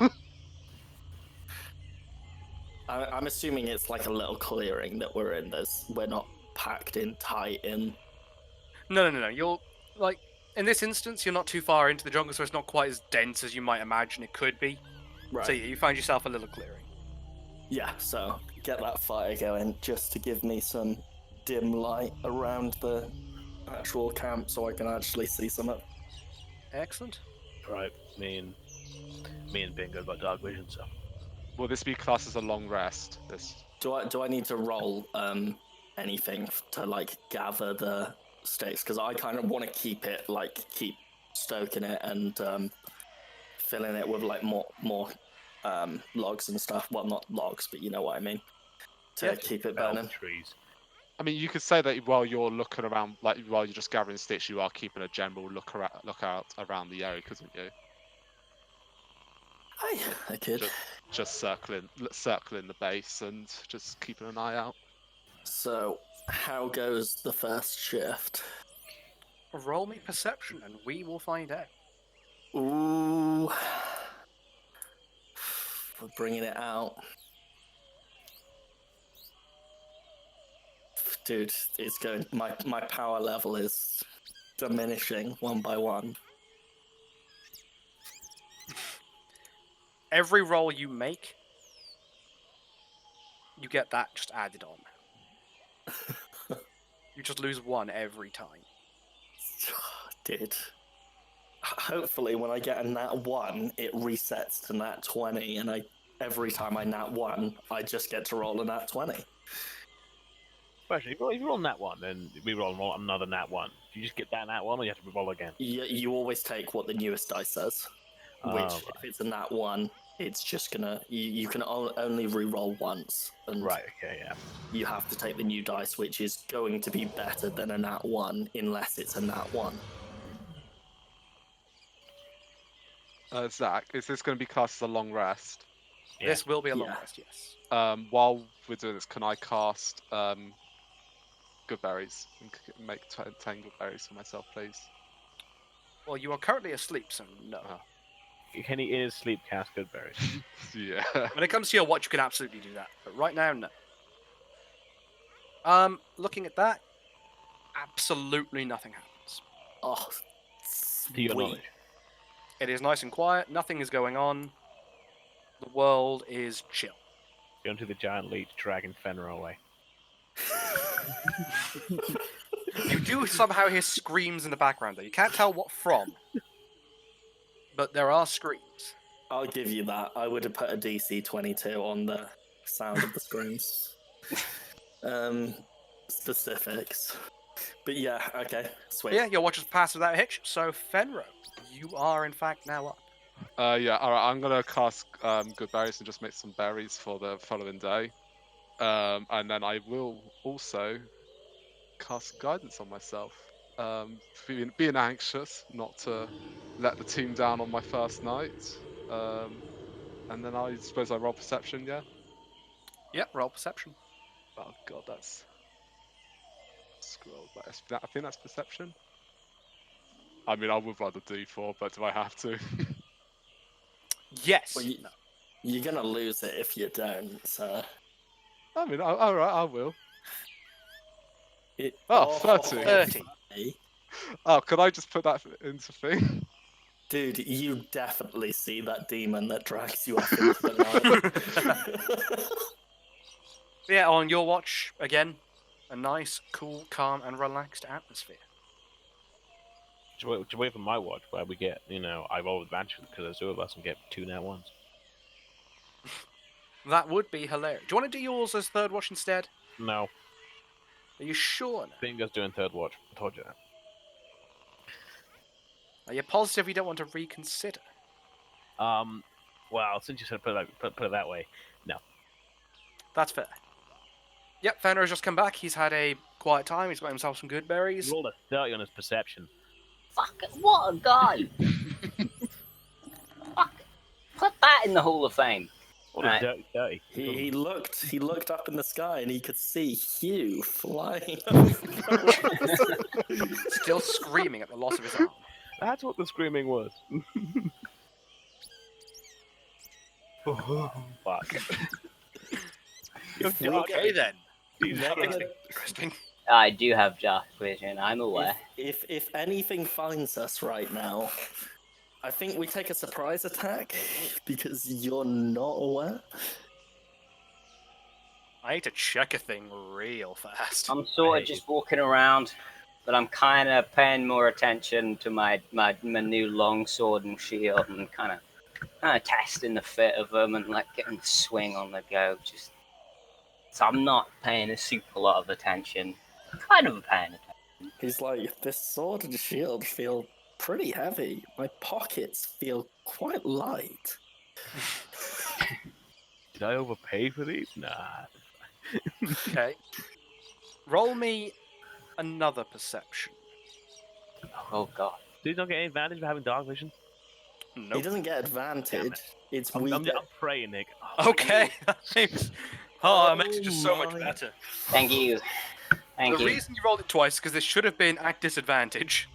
C: I'm assuming it's like a little clearing that we're in. We're not packed in tight in.
A: No. You're like in this instance, you're not too far into the jungle, so it's not quite as dense as you might imagine it could be.
C: Right.
A: So yeah, you find yourself a little clearing.
C: Yeah, so get that fire going just to give me some dim light around the actual camp so I can actually see some.
A: Excellent.
B: Right, me and Bingo got dark vision, so.
E: Will this be classed as a long rest?
C: Do I need to roll anything to like gather the stakes? Because I kind of want to keep stoking it and filling it with like more logs and stuff. Well, not logs, but you know what I mean. To
A: Yeah.
C: keep it
B: Fell
C: burning.
B: trees.
E: I mean, you could say that while you're looking around, like while you're just gathering sticks, you are keeping a general lookout around the area, couldn't you?
C: I could.
E: Just circling the base and just keeping an eye out.
C: So, how goes the first shift?
A: Roll me perception, and we will find out.
C: Ooh. We're bringing it out. Dude, it's going. My power level is diminishing one by one.
A: Every roll you make, you get that just added on. You just lose one every time.
C: Dude. Hopefully, when I get a nat 1, it resets to nat 20, and every time I nat 1, I just get to roll a nat 20.
B: Especially if you roll nat 1, then we roll another nat 1. Do you just get that nat 1, or you have to roll again?
C: You always take what the newest dice says. Which,
B: right.
C: if it's a nat 1, it's just gonna... You can only re-roll once. And
B: Right, okay, yeah.
C: you have to take the new dice, which is going to be better than a nat 1, unless it's a nat 1.
E: Zach, is this going to be classed as a long rest?
B: Yeah.
A: This will be a long
C: Yeah.
A: rest, yes.
E: While we're doing this, can I cast good berries and make 10 good berries for myself, please?
A: Well, you are currently asleep, so no.
E: Oh.
B: Can he in his sleep cast good berries?
E: Yeah.
A: When it comes to your watch, you can absolutely do that. But right now, no. Looking at that, absolutely nothing happens.
C: Oh,
B: To your
C: sweet.
B: knowledge.
A: It is nice and quiet. Nothing is going on. The world is chill.
B: Go into the giant leech, dragging Fenro away.
A: You do somehow hear screams in the background, though. You can't tell what from. But there are screams.
C: I'll give you that. I would have put a DC 22 on the sound of the screams. Specifics. But yeah, okay, sweet.
A: But yeah, your watch has passed without a hitch. So, Fenro, you are in fact now up.
E: Yeah, alright, I'm going to cast good berries and just make some berries for the following day. And then I will also cast guidance on myself. Being anxious not to let the team down on my first night. And then I suppose I roll perception, yeah?
A: Yep, roll perception.
E: Oh god, that's... Scroll back. I think that's perception. I mean, I would rather D4, but do I have to?
A: Yes.
C: Well, you're gonna lose it if you don't, so...
E: I mean, alright, I will.
C: It...
E: Oh, 30.
A: 30.
E: Oh, can I just put that into thing?
C: Dude, you definitely see that demon that drags you up into the night.
A: Yeah, on your watch, again, a nice, cool, calm, and relaxed atmosphere.
B: To wait for my watch, where we get, I roll advantage because there's two of us and get 2 nat 1s.
A: That would be hilarious. Do you want to do yours as third watch instead?
B: No,
A: Are you sure now?
B: Dingo's doing third watch. I told you that.
A: Are you positive you don't want to reconsider?
B: Well, since you said put it that way, no.
A: That's fair. Yep, Fenro's just come back. He's had a quiet time. He's got himself some good berries.
B: He rolled a 30 on his perception.
D: Fuck, what a guy! Fuck, put that in the Hall of Fame.
B: What
D: Right.
B: a dirty 30.
C: He looked up in the sky and he could see Hugh flying.
A: Still screaming at the loss of his arm.
B: That's what the screaming was. Fuck.
A: Okay then.
C: They're
A: Makes
C: gonna-
A: it interesting.
D: I do have dark vision, I'm aware.
C: if anything finds us right now, I think we take a surprise attack because you're not aware.
A: I need to check a thing real fast.
D: I'm sort of just walking around, but I'm kind of paying more attention to my new long sword and shield and kind of testing the fit of them and like getting the swing on the go. So I'm not paying a super lot of attention. Kind of paying attention.
C: He's like, this sword and shield feel pretty heavy. My pockets feel quite light.
B: Did I overpay for these? Nah.
A: Okay. Roll me another perception.
D: Oh god.
B: Did you not get any advantage for having dark vision?
C: He
A: Nope.
C: doesn't get advantage. It's
B: I'm,
C: we
B: I'm,
C: get...
B: I'm praying, Nick. Oh,
A: Okay. Thanks. Oh, it makes it just so much
C: my-
A: better.
D: Thank you. Thank
A: The
D: you.
A: reason you rolled it twice is because this should have been at disadvantage.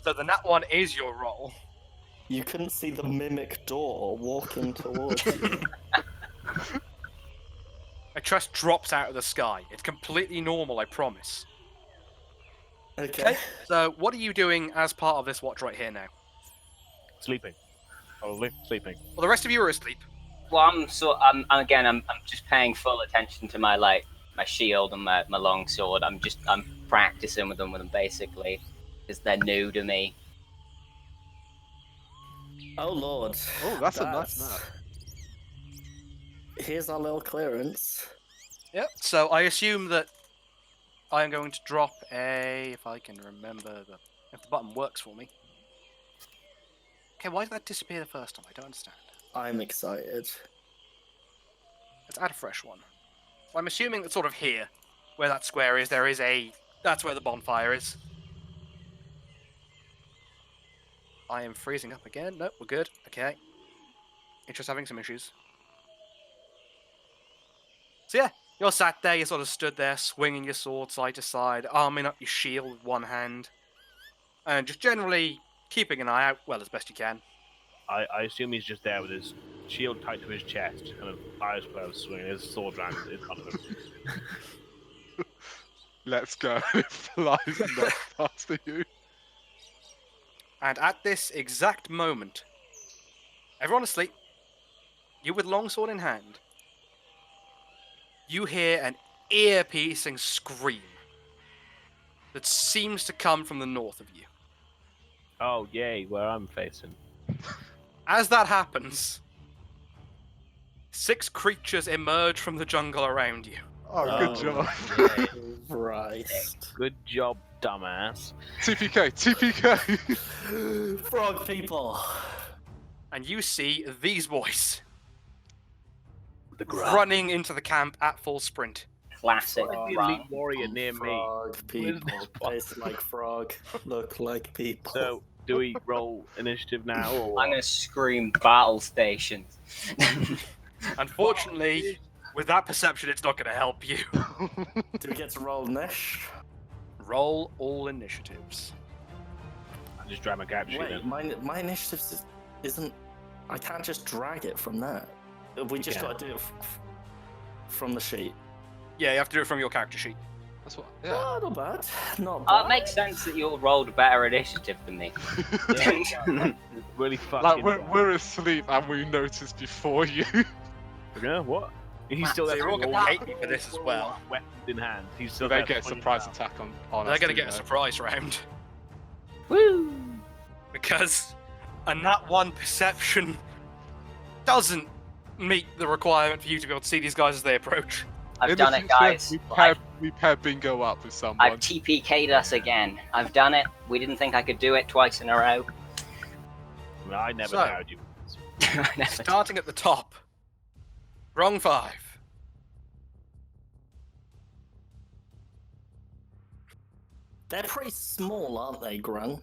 A: So the nat one is your roll.
C: You couldn't see the mimic door walking towards you.
A: A chest drops out of the sky. It's completely normal, I promise.
C: Okay.
A: So what are you doing as part of this watch right here now?
B: Sleeping. Probably sleeping.
A: Well, the rest of you are asleep.
D: Well, I'm just paying full attention to my shield and my long sword. I'm practicing with them basically, because they're new to me.
C: Oh lord.
E: Oh, that's a nice map.
C: Here's our little clearance.
A: Yep. So I assume that I am going to drop a, if I can remember if the button works for me. Okay, why did that disappear the first time? I don't understand.
C: I'm excited.
A: Let's add a fresh one. So I'm assuming that sort of here, where that square is, that's where the bonfire is. I am freezing up again. Nope, we're good. Okay. It's just having some issues. So yeah, you're sat there, you sort of stood there, swinging your sword side to side, arming up your shield with one hand, and just generally keeping an eye out, well, as best you can.
B: I assume he's just there with his shield tight to his chest, kind of eyes closed, swinging his sword around in front of him.
E: Let's go. It flies no faster you.
A: And at this exact moment, everyone asleep, you with longsword in hand, you hear an ear-piercing scream that seems to come from the north of you.
B: Oh, yay, where I'm facing.
A: As that happens, 6 creatures emerge from the jungle around you.
E: Oh, good job.
C: Christ.
B: Good job, dumbass.
E: TPK, TPK.
C: Frog people.
A: And you see these boys
B: The
A: running into the camp at full sprint.
D: Classic.
B: What is the
D: Grung.
B: elite warrior near me?
C: Frog people.
B: this spot?
C: Taste like frog. Look like people.
B: So, do we roll initiative now, or what?
D: I'm gonna scream battle stations.
A: Unfortunately, with that perception, it's not going to help you.
C: Do we get to roll Nish?
A: Roll all initiatives.
B: I just drag my gap sheet
C: Wait,
B: in.
C: my initiative isn't... I can't just drag it from there. We just
B: Yeah.
C: got to do it from the sheet.
A: Yeah, you have to do it from your character sheet.
E: That's what. Yeah.
C: Oh, not bad. Not
D: Oh,
C: bad.
D: it makes sense that you all rolled a better initiative than me.
B: Really fucking.
E: Like we're asleep and we notice before you.
B: Yeah, what? He's still
A: So
B: there.
A: you're all
B: with
A: going to hate me for this as well.
B: Weapons in hand. He's
E: So
B: still
E: they
B: there
E: get a
B: swinging
E: surprise
B: around.
E: attack on
A: They're
E: us.
A: going to
E: do
A: get a
E: they?
A: surprise round.
D: Woo!
A: Because a nat 1 perception doesn't meet the requirement for you to be able to see these guys as they approach.
D: I've
E: In
D: done
E: the
D: it,
E: future,
D: guys.
E: We pair Bingo up with someone.
D: I've TPK'd us again. I've done it. We didn't think I could do it twice in a row.
B: I mean, I never
A: So-
B: doubted you.
A: Starting at the top. Wrong 5.
C: They're pretty small, aren't they, Grung?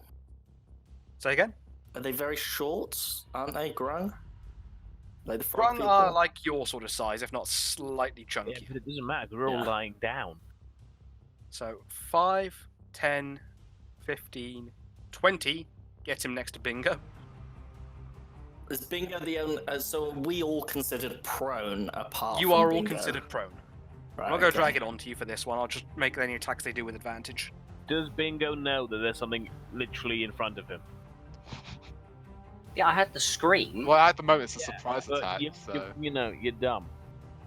A: Say again?
C: Are they very short, aren't they, Grung? Like the frog
A: Wrong
C: people?
A: are like your sort of size, if not slightly
B: Yeah,
A: chunky.
B: but it doesn't matter. 'Cause we're all
C: Yeah.
B: lying down.
A: So 5, 10, 15, 20 gets him next to Bingo.
C: Is Bingo the only... so are we all considered prone apart
A: You
C: from
A: are all
C: Bingo?
A: considered prone.
C: Right,
A: I'm not going to
C: okay.
A: drag it onto you for this one. I'll just make any attacks they do with advantage.
B: Does Bingo know that there's something literally in front of him?
D: Yeah, I had the scream.
E: Well, at the moment it's a
B: Yeah,
E: surprise
B: But
E: attack.
B: you, you know, you're dumb.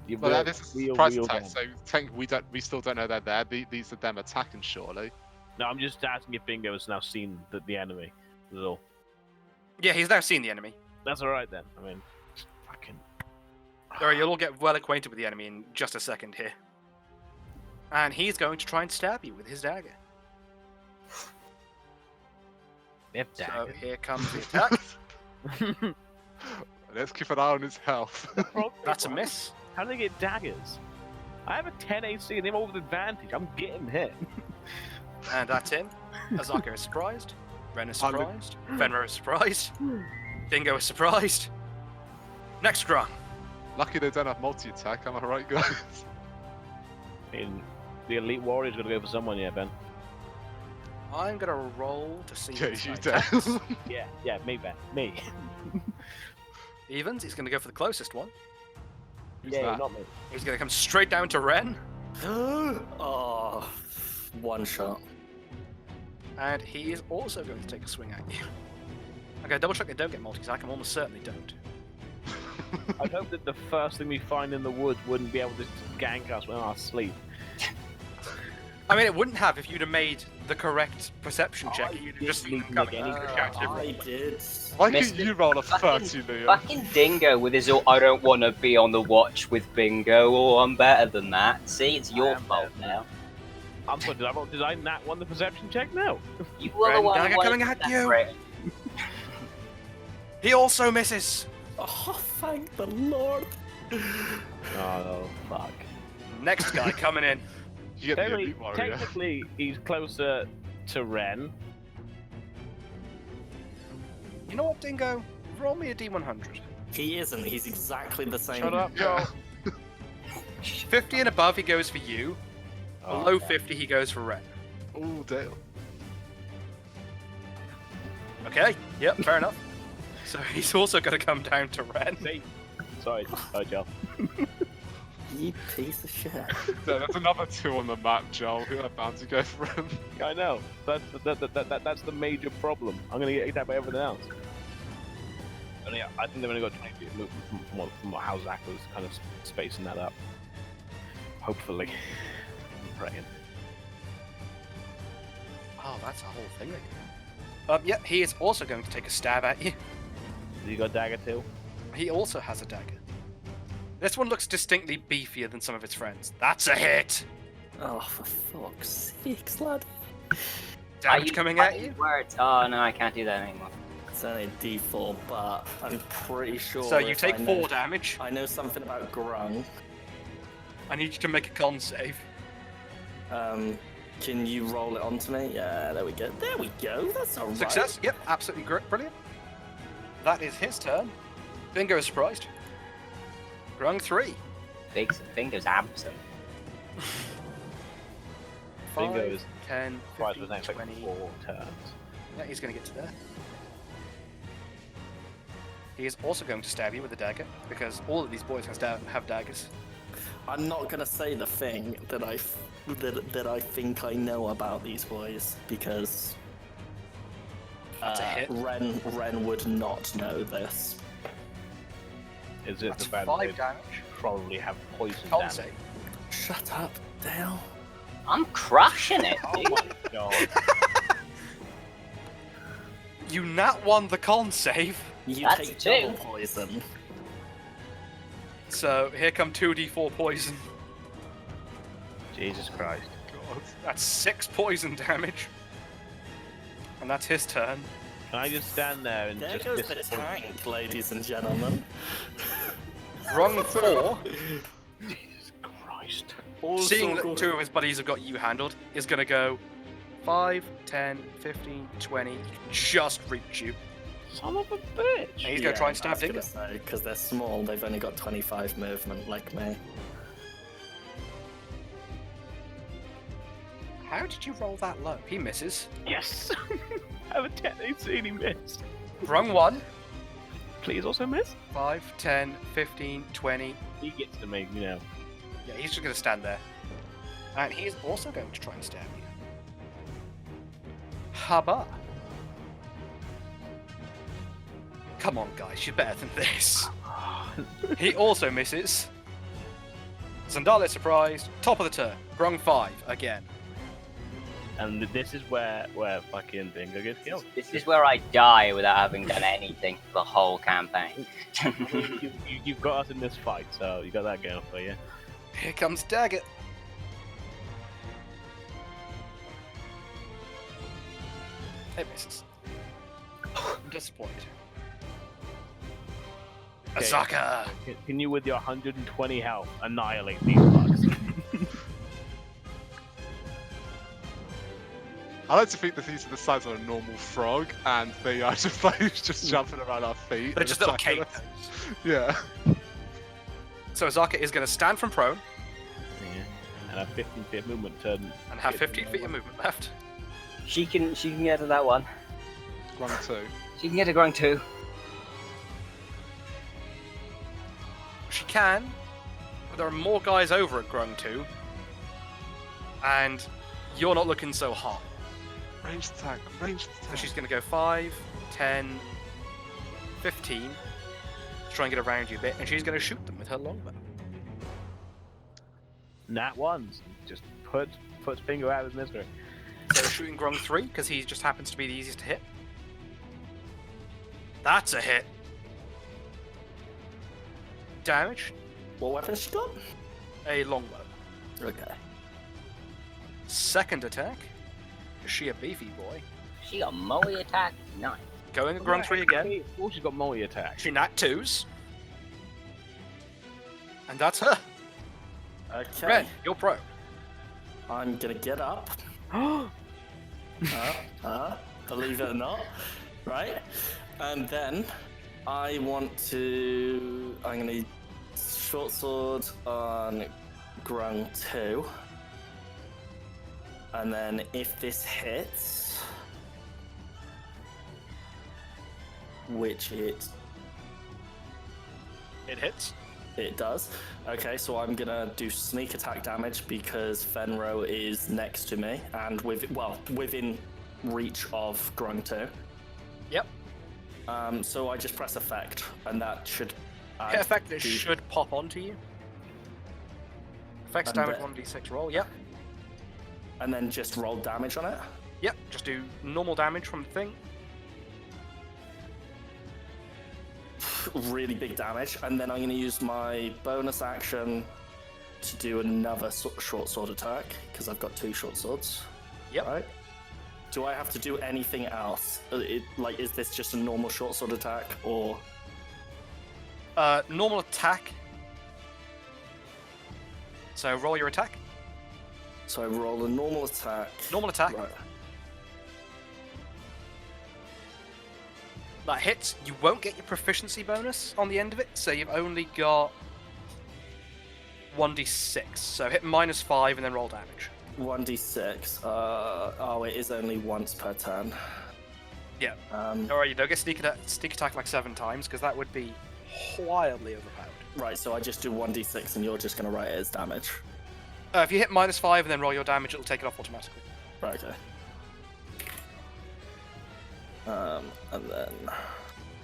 B: You're
E: Well,
B: real-
E: this is a
B: real,
E: surprise
B: real
E: attack,
B: dumb.
E: so technically we still don't know they're there. These are them attacking, surely.
B: No, I'm just asking if Bingo has now seen the enemy. That's all.
A: Yeah, he's now seen the enemy.
B: That's all right then. I mean, fucking.
A: Alright, you'll all get well acquainted with the enemy in just a second here. And he's going to try and stab you with his dagger.
B: They have
A: So
B: daggers.
A: here comes the attack.
E: Let's keep an eye on his health.
A: That's a miss.
B: How do they get daggers? I have a 10 AC and they're all with advantage. I'm getting hit.
A: And that's him. Azaka is surprised. Wrenn is
E: I'm the-
A: surprised. Fenro is surprised. Dingo is surprised. Next Grung.
E: Lucky they don't have multi-attack, am I right, guys?
B: I mean, the elite warrior's gonna go for someone, yeah, Ben.
A: I'm gonna roll to see.
E: Yeah,
A: if
E: you
A: this
E: do.
A: guy attacks.
B: Yeah, me, Ben. Me.
A: Evens, he's gonna go for the closest one.
E: Who's
B: Yeah,
E: that?
B: not me.
A: He's gonna come straight down to Wrenn,
C: Oh, one shot.
A: and he is also going to take a swing at you. Okay, double check they don't get multi-attack. I'm almost certain they don't.
B: I hope that the first thing we find in the woods wouldn't be able to gank us when we're asleep.
A: I mean, it wouldn't have if you'd have made the correct perception check.
B: I
A: You'd have
B: didn't
A: just seen
B: make
A: them coming.
B: any
A: You
B: perception
A: could've shouted.
C: I did.
E: Why
D: Missed
E: couldn't
D: it.
E: you roll a
D: Fucking-
E: 30, Liam?
D: Fucking Dingo with his I don't want to be on the watch with Bingo, or I'm better than that. See, it's your
B: am
D: fault
B: better than
D: now.
B: I'm sorry, did I not won the perception check? No.
D: You were the
A: Wrenn,
D: one
A: dagger
D: who
A: coming
D: wanted
A: at
D: to
A: you.
D: separate.
A: He also misses.
C: Oh, thank the Lord.
B: Oh, fuck.
A: Next guy coming in.
E: You get the
B: Technically,
E: elite warrior.
B: technically, he's closer to Wrenn.
A: You know what, Dingo? Roll me a D100.
C: He isn't. He's exactly the same.
B: Shut up,
E: Yeah.
B: Joel.
A: 50 and above, he goes for you.
B: Oh,
A: Below 50, he goes for Wrenn.
E: Oh, Dale.
A: Okay, yep, fair enough. So he's also going to come down to Wrenn.
B: See? Sorry, Joel.
C: You piece of shit.
E: There's another 2 on the map, Joel. Who are bound to go for him?
B: I know. That's the major problem. I'm gonna get attacked by everything else. And yeah, I think they've only got 20 feet of movement from what how Zach was kind of spacing that up. Hopefully. I'm praying.
A: Oh, that's a whole thing. Yeah, he is also going to take a stab at you.
B: You got dagger too?
A: He also has a dagger. This one looks distinctly beefier than some of its friends. That's a hit!
C: Oh, for fuck's sakes, lad.
A: Damage coming at you.
D: Words. Oh no, I can't do that anymore.
C: It's only D4, but I'm pretty sure.
A: So you
C: if
A: take
C: I
A: 4
C: know-
A: damage.
C: I know something about Grung.
A: I need you to make a con save.
C: Can you roll it onto me? Yeah, there we go. There we go. That's alright.
A: Success? Yep, absolutely great. Brilliant. That is his turn. Dingo is surprised. Grung 3.
D: Bingo's absent.
B: Bingo
A: 5,
B: is
A: 10,
B: Right for
A: 15,
B: the next like
A: 20.
B: 4 turns.
A: Yeah, he's going to get to there. He is also going to stab you with a dagger, because all of these boys have daggers.
C: I'm not gonna say the thing that that I think I know about these boys because
A: That's a hit.
C: Wrenn would not know this.
B: Is it
A: That's
B: the fact
A: 5
B: that they
A: damage.
B: probably have poison
A: Con
B: damage?
A: save.
C: Shut up, Dale.
D: I'm crushing it,
B: Oh
D: dude.
B: my god.
A: You nat 1 the con save,
C: You
D: That's
C: take
D: two.
C: double poison.
A: so here come 2d4 poison.
B: Jesus Christ.
E: God.
A: That's 6 poison damage. And that's his turn.
B: Can I just stand there and
C: There
B: just
C: goes the
B: disappoint?
C: tank, ladies and gentlemen.
A: Rung 4,
B: Jesus Christ.
A: seeing that 2 of his buddies have got you handled, is going to go 5, 10, 15, 20. He can just reach you.
B: Son of a bitch.
A: And he's going to try and stab Dingo.
C: Because they're small, they've only got 25 movement like me.
A: How did you roll that low? He misses.
B: Yes. I have a 10 AC and he missed.
A: Rung 1,
B: Please also miss.
A: 5, 10, 15, 20.
B: He gets to me, you know.
A: Yeah, he's just going to stand there. And he's also going to try and stab you. Haba. Come on, guys, you're better than this. He also misses. Zandala is surprised. Top of the turn. Grung 5 again.
B: And this is where fucking Dingo gets killed.
D: This is where I die without having done anything for the whole campaign.
B: You've got us in this fight, so you got that going for you.
A: Here comes Daggett. It misses. disappointed. Azaka!
B: Continue with your 120 health. Annihilate these bugs.
E: I like to think that these are the size of a normal frog, and they are just like just jumping around our feet.
A: They're
E: and
A: just little
E: attacking
A: cake.
E: us. Yeah.
A: So Azaka is going to stand from prone
B: Yeah. And have 15 feet of movement turn.
A: and have 15 feet of movement left.
D: She can get to that one.
E: Run 2.
D: She can get to Grung too.
A: She can, but there are more guys over at Grung 2, and you're not looking so hot.
E: Ranged attack. Ranged attack.
A: So she's going to go 5, 10, 15 to try and get around you a bit, and she's going to shoot them with her longbow.
B: Nat ones. Just puts Bingo out of his misery.
A: So shooting Grung 3, because he just happens to be the easiest to hit. That's a hit. Damage,
C: What weapon has she got?
A: a longbow.
C: Okay.
A: Second attack, is she a beefy boy?
D: She got Moe attack 9.
A: Going at Grung 3 again.
B: Oh, she's got multi attack.
A: She nat 2s. And that's her.
C: Okay.
A: Wrenn, you're pro.
C: I'm gonna get up. Believe it or not. Right? And then I'm gonna short sword on Grung 2. And then if this hits, which it
A: hits.
C: It does. Okay, so I'm gonna do sneak attack damage because Fenro is next to me and within reach of Grung 2.
A: Yep.
C: So I just press effect, and that should
A: Hit effect, it should pop onto you. Effects
C: And
A: damage,
C: then-
A: 1d6 roll, yep.
C: and then just roll damage on it.
A: Yep, just do normal damage from the thing.
C: Really big damage, and then I'm gonna use my bonus action to do another short sword attack because I've got 2 short swords.
A: Yep.
C: Right. Do I have to do anything else? Is this just a normal short sword attack, or?
A: Normal attack. So roll your attack.
C: So I roll a normal attack.
A: Normal attack.
C: Right.
A: That hits. You won't get your proficiency bonus on the end of it, so you've only got 1d6. So hit -5 and then roll damage.
C: 1d6. It is only once per turn.
A: Yeah.
C: Um,
A: Alright, you don't get sneak attack like 7 times, because that would be wildly overpowered.
C: right, so I just do 1d6 and you're just going to write it as damage.
A: If you hit -5 and then roll your damage, it'll take it off automatically.
C: Right, okay. And then...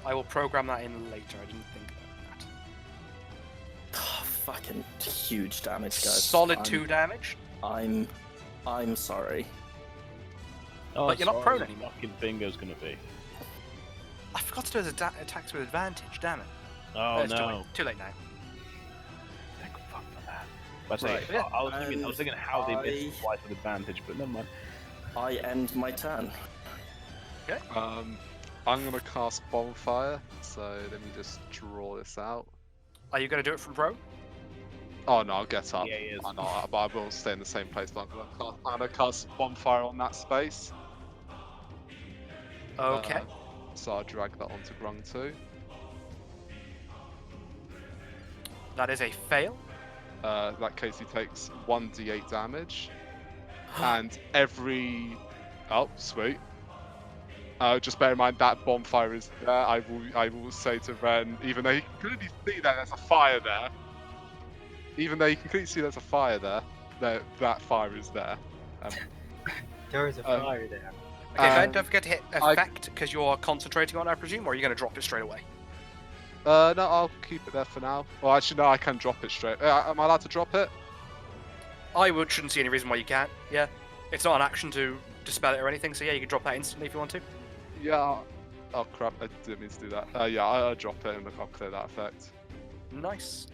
A: I will program that in later, I didn't think about that.
C: fucking huge damage, guys.
A: Solid 2 damage.
C: I'm sorry.
B: Oh,
A: But you're not
B: sorry,
A: prone anymore.
B: Fucking Bingo's gonna be.
A: I forgot to do his attacks with advantage, damn it.
B: Oh
A: It's
B: no.
A: Too late now.
B: Thank fuck for that. But I,
C: Right.
B: say, I was thinking how they
C: I-
B: missed twice with advantage, but never mind.
C: I end my turn.
E: I'm gonna cast Bonfire, so let me just draw this out.
A: Are you going to do it from pro?
E: Oh no, I'll get up.
B: Yeah, he is.
E: I know, but I will stay in the same place. But I'm gonna cast Bonfire on that space.
A: Okay.
E: So I'll drag that onto Grung 2.
A: That is a fail.
E: In that case, he takes 1d8 damage, and every... Oh, sweet. Just bear in mind that bonfire is there. I will say to Wrenn, even though you can clearly see that there's a fire there, that fire is there.
D: There is a fire there.
A: Okay, Ben, don't forget to hit effect, because you're concentrating on it, I presume, or are you going to drop it straight away?
E: No, I'll keep it there for now. Well, actually, no, I can drop it straight. Am I allowed to drop it?
A: Shouldn't see any reason why you can't. Yeah. It's not an action to dispel it or anything, so yeah, you can drop that instantly if you want to.
E: Yeah. Oh crap, I didn't mean to do that. Yeah, I'll drop it and I'll clear that effect.
A: Nice.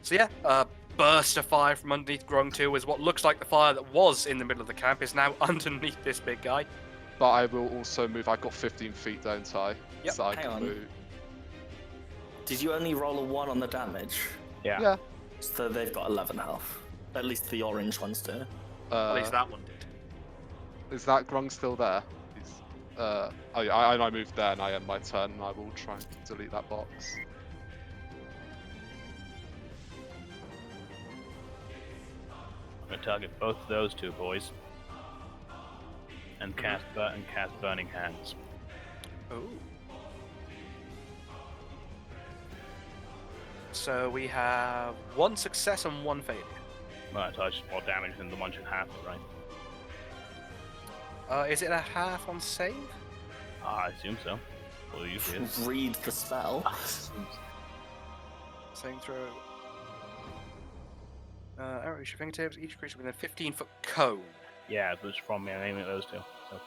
A: So yeah, a burst of fire from underneath Grung 2 is what looks like the fire that was in the middle of the camp is now underneath this big guy.
E: but I will also move. I've got 15 feet, don't I?
A: Yep,
E: So I
C: hang
E: can
C: on.
E: move.
C: Did you only roll a 1 on the damage?
B: Yeah.
E: Yeah.
C: So they've got 11 health. At least the orange ones do.
A: At least that one did.
E: Is that Grung still there? I moved there and I end my turn and I will try and delete that box.
B: I'm gonna target both of those two boys. And cast Burning Hands.
A: Ooh. So we have 1 success and 1 failure.
B: Right, so I just more damage than the one should have, right?
A: Is it a half on save?
B: I assume so. Well, it usually is.
C: Read the spell.
A: Saving throw. Arrow reach your fingertips. Each creature within a 15-foot cone.
B: Yeah, it was from me. I'm aiming at those two. So.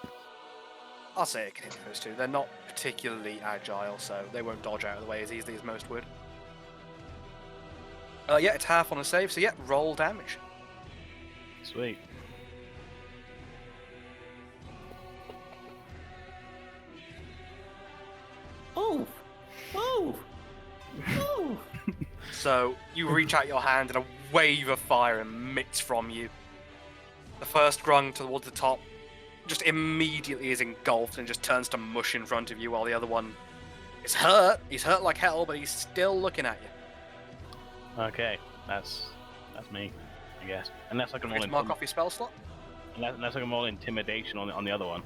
A: I'll say it can hit those two. They're not particularly agile, so they won't dodge out of the way as easily as most would. Yeah, it's half on a save, so yeah, roll damage.
B: Sweet.
C: Oh! Oh! Oh!
A: So you reach out your hand and a wave of fire emits from you. The first grung towards the top just immediately is engulfed and just turns to mush in front of you, while the other one is hurt. He's hurt like hell, but he's still looking at you.
B: Okay, that's me, I guess. Unless I can roll
A: Mark off your spell slot.
B: unless I can roll intimidation on the other one.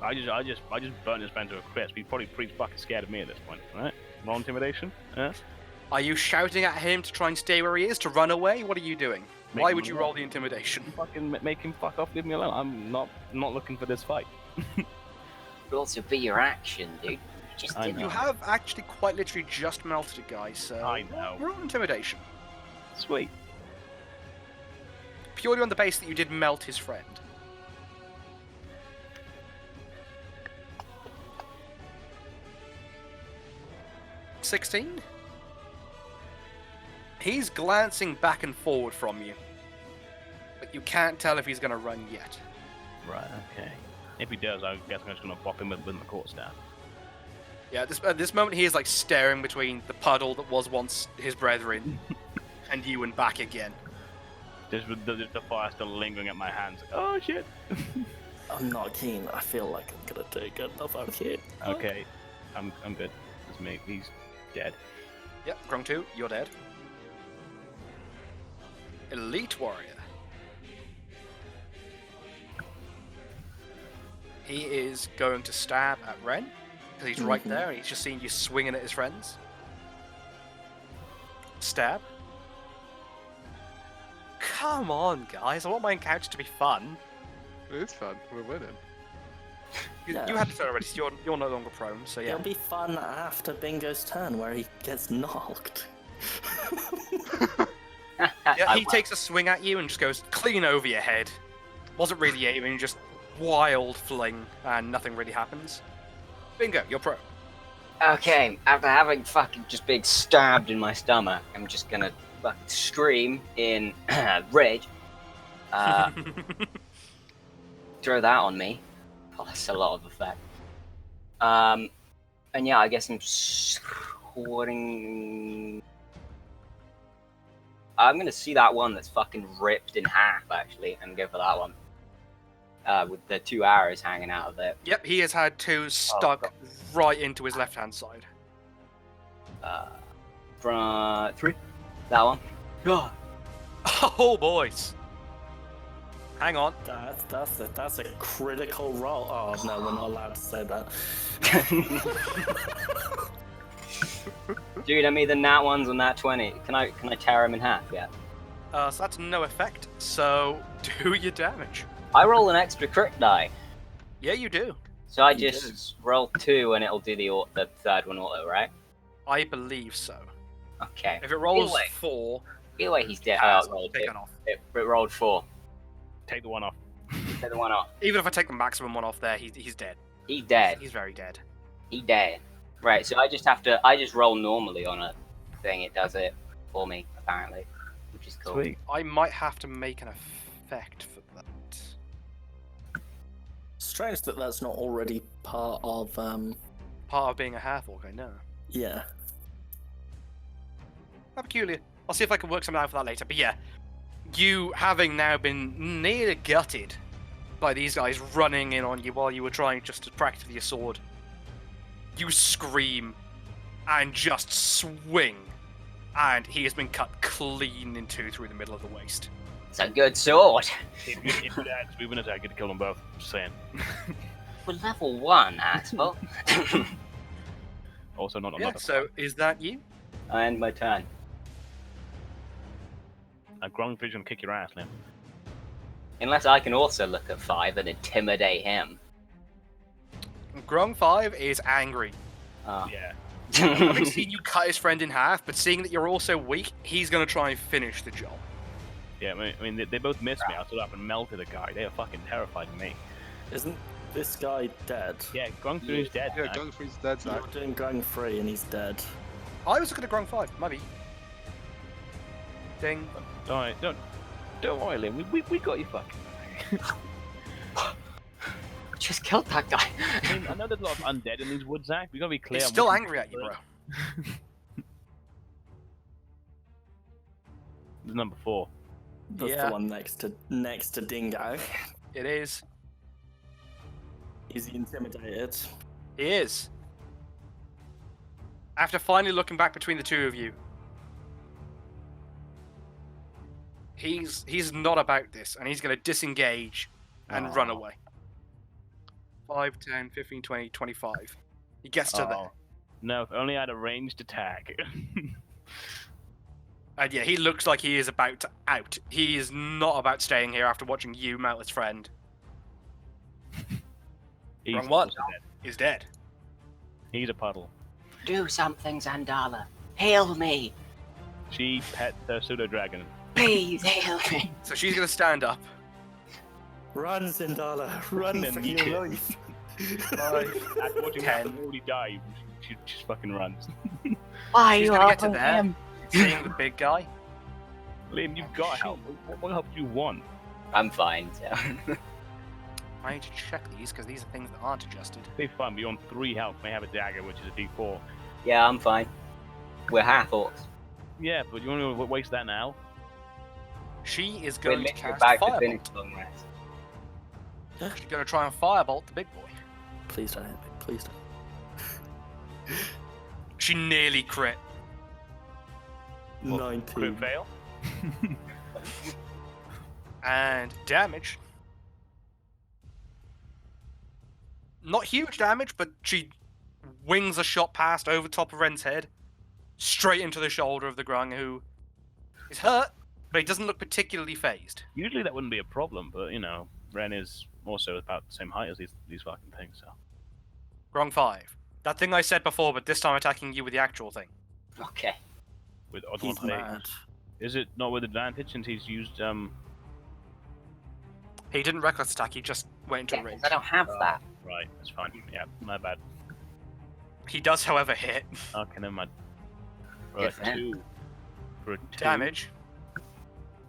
B: I just burnt his friend to a crisp. He's probably pretty fucking scared of me at this point, right? Roll intimidation? Yeah?
A: Are you shouting at him to try and stay where he is, to run away? What are you doing?
B: Make
A: Why
B: him
A: would you
B: run.
A: roll the intimidation?
B: Fucking make him fuck off, leave me alone. I'm not looking for this fight.
D: Could also be your action, dude. Just
B: I
D: did
B: know.
A: You have actually quite literally just melted a guy, so
B: I know.
A: roll intimidation.
B: Sweet.
A: Purely on the base that you did melt his friend. $16? He's glancing back and forward from you, but you can't tell if he's going to run yet.
B: Right, okay. If he does, I guess I'm just gonna bop him with my court staff.
A: Yeah, at this moment he is like staring between the puddle that was once his brethren and you and back again.
B: Just with the fire still lingering at my hands. Oh shit!
C: I'm not keen. I feel like I'm gonna take another hit.
B: Okay, I'm good. It's me. He's dead.
A: Yep, Grung 2, you're dead. Elite Warrior. He is going to stab at Wrenn, because he's right there, and he's just seen you swinging at his friends. Stab. Come on, guys, I want my encounter to be fun.
E: It is fun. We're winning.
C: Yeah.
A: You had to turn already, so you're no longer prone, so yeah.
C: It'll be fun after Bingo's turn where he gets knocked.
A: Yeah, he takes a swing at you and just goes clean over your head. Wasn't really aiming, just wild fling, and nothing really happens. Bingo, you're pro.
D: Okay, after having fucking just been stabbed in my stomach, I'm just gonna fucking scream in rage. Throw that on me. Oh, that's a lot of effect. And yeah, I guess I'm squatting. I'm gonna see that one that's fucking ripped in half, actually, and go for that one. With the 2 arrows hanging out of it.
A: Yep, he has had 2 stuck right into his left-hand side.
D: Front 3. That one. God.
A: Oh, boys. Hang on.
C: That's a critical roll. Oh no, we're not allowed to say that.
D: Dude, I mean the nat ones on that 20. Can I tear him in half? Yeah.
A: So that's no effect, so do your damage.
D: I roll an extra crit die.
A: Yeah, you do.
D: So I just roll 2 and it'll do the third one auto, right?
A: I believe so.
D: Okay.
A: If it rolls
D: Either way.
A: 4,
D: Either way, he's dead.
A: it's
D: Oh, rolled
A: taken off.
D: it rolled 4.
B: Take the one off.
D: Take the one off.
A: Even if I take the maximum one off there, he's dead.
D: He's dead.
A: He's very dead.
D: He dead. Right, so I just roll normally on a thing. It does it for me, apparently. Which is Cool.
B: Sweet.
A: I might have to make an effect for that.
C: Strange that that's not already part of,
A: Part of being a half-orc, I know.
C: yeah.
A: How peculiar. I'll see if I can work something out for that later. But yeah, you having now been nearly gutted by these guys running in on you while you were trying just to practice your sword, you scream and just swing, and he has been cut clean in two through the middle of the waist.
D: It's a good sword.
B: If you'd had moving attack, you'd kill them both. Just saying.
D: We're level 1, asshole.
B: Also, not
A: Yeah, so is that you?
D: I end my turn.
B: A Grung Vision kick your ass, Liam.
D: Unless I can also look at 5 and intimidate him.
A: Grung 5 is angry.
B: Yeah.
A: Having seen you cut his friend in half, but seeing that you're also weak, he's going to try and finish the job.
B: Yeah, I mean, they both missed me. I stood up and melted a guy. They are fucking terrified of me.
C: Isn't this guy dead?
B: Yeah, Grung Vision's dead.
E: Yeah,
B: now.
E: Genfir's dead, Zach.
C: You're doing Grung 3 and he's dead.
A: I was looking at Grung 5, maybe. Ding.
B: Don't worry, Liam. We got you fucking.
D: Just killed that guy.
B: I mean, I know there's a lot of undead in these woods, Zach. We gotta be clear.
A: He's
B: on
A: still
B: what-
A: angry at you, bro.
B: This is number 4.
C: That's
A: Yeah.
C: the one next to Dingo.
A: It is.
C: Is he intimidated?
A: He is. After finally looking back between the two of you, he's not about this, and he's going to disengage and run away. 5, 10, 15, 20, 25. He gets to there.
B: No, if only I had a ranged attack.
A: And yeah, he looks like he is about to out. He is not about staying here after watching you melt his friend.
B: He's
A: Wrong one.
B: also dead.
A: He's dead.
B: He's a puddle.
D: Do something, Zandala. Heal me.
B: She pet the pseudo dragon.
D: Please heal me.
A: So she's going to stand up.
C: Run, Zindala! Run
B: Then
C: for
B: you
C: your
B: did.
C: life!
A: 5,
B: After watching
A: 10.
B: him already die, she just fucking runs.
D: Why
A: She's
D: you
A: going to get to
D: helping
A: there,
D: him?
A: seeing the big guy.
B: Liam, you've got help. What help do you want?
D: I'm fine. So.
A: I need to check these because these are things that aren't adjusted.
B: Be fun, be on 3 health, may have a dagger, which is a d4.
D: Yeah, I'm fine. We're half orcs.
B: Yeah, but you want to waste that now?
A: She is
D: We're
A: going to
D: literally
A: cast
D: back to finish
A: Firebolt.
D: long rest.
A: She's going to try and Firebolt the big boy.
C: Please don't hit me, please don't.
A: She nearly crit.
B: Crit
C: 19.
B: fail?
A: And damage. Not huge damage, but she wings a shot past over top of Wrenn's head, straight into the shoulder of the Grung, who is hurt, but he doesn't look particularly phased.
B: Usually that wouldn't be a problem, but you know, Wrenn is also about the same height as these fucking things, so.
A: Grung 5. That thing I said before, but this time attacking you with the actual thing.
D: Okay.
B: With odd
C: He's
B: one
C: mad.
B: Is it not with advantage since he's used
A: He didn't reckless attack, he just went into
D: Yeah,
A: range.
D: 'cause I don't have that.
B: right, that's fine. Yeah, my bad.
A: He does, however, hit.
B: Okay, never mind.
D: Good
B: Right,
D: for him.
B: 2. For a 2.
A: Damage.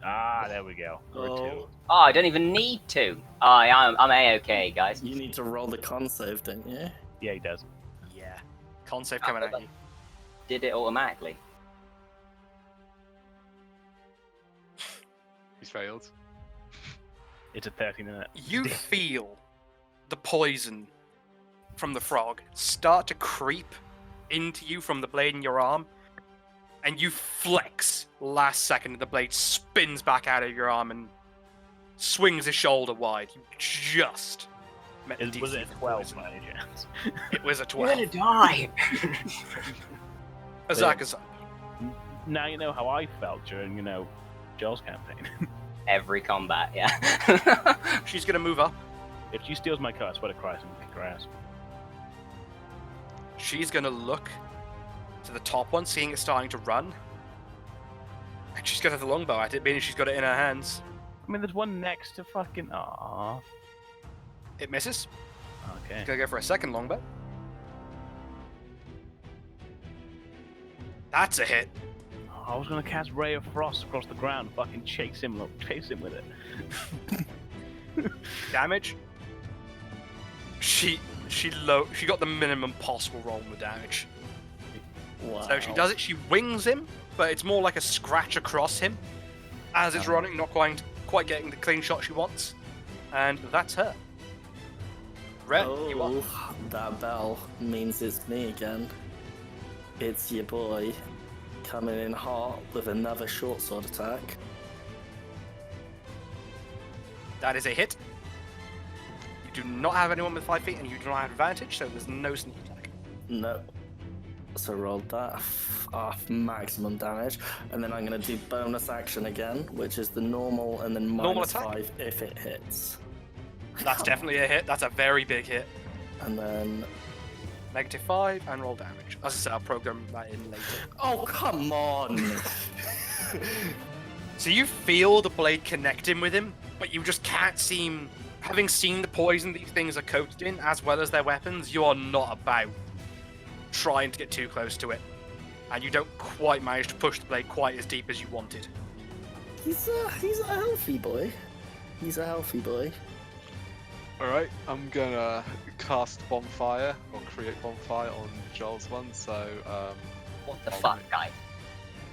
B: Ah, there we go. For a 2.
C: Oh,
D: Oh, I don't even need to. Oh, I'm A-okay, guys.
C: you need to roll the con save, don't you?
B: Yeah, he does.
A: Yeah. Con save coming at you.
D: Did it automatically.
E: He's failed.
B: It's a 13, isn't it?
A: You feel the poison from the frog start to creep into you from the blade in your arm, and you flex last second, and the blade spins back out of your arm and swings his shoulder wide. You just met the
B: Was
A: DC
B: it
A: for
B: a 12
A: poison.
B: by any chance?
A: It was a
D: You're gonna
A: 12.
D: die.
A: Azaka's up.
B: Now you know how I felt during, you know, Joel's campaign.
D: Every combat, yeah.
A: She's gonna move up.
B: If she steals my car, I swear to Christ, I'm gonna kick her ass.
A: She's gonna look to the top one, seeing it starting to run. And she's gonna have the longbow at it, being she's got it in her hands.
B: I mean, there's one next to fucking. Aww.
A: It misses.
B: Okay.
A: Gonna go for a second longbow. That's a hit.
B: I was gonna cast Ray of Frost across the ground, fucking chase him with it.
A: Damage. She got the minimum possible roll on the damage.
C: Wow.
A: So she does it. She wings him, but it's more like a scratch across him as it's running, not quite getting the clean shot she wants. And that's her. Wrenn, you are.
C: Oh, that bell means it's me again. It's your boy coming in hot with another short sword attack.
A: That is a hit. You do not have anyone with 5 feet, and you do not have advantage, so there's no sneak attack.
C: No. So rolled that maximum damage, and then I'm gonna do bonus action again, which is the normal, and then
A: Normal
C: minus
A: attack?
C: 5 if it hits.
A: That's definitely a hit. That's a very big hit.
C: And then
A: -5 and roll damage. As I said, I'll program that in later.
C: oh come on!
A: So you feel the blade connecting with him, but you just can't seem. Having seen the poison these things are coated in, as well as their weapons, you are not about trying to get too close to it. And you don't quite manage to push the blade quite as deep as you wanted.
C: He's a healthy boy. He's a healthy boy.
E: Alright, I'm gonna cast Bonfire, or create Bonfire on Joel's one, so,
D: What the fuck, guy?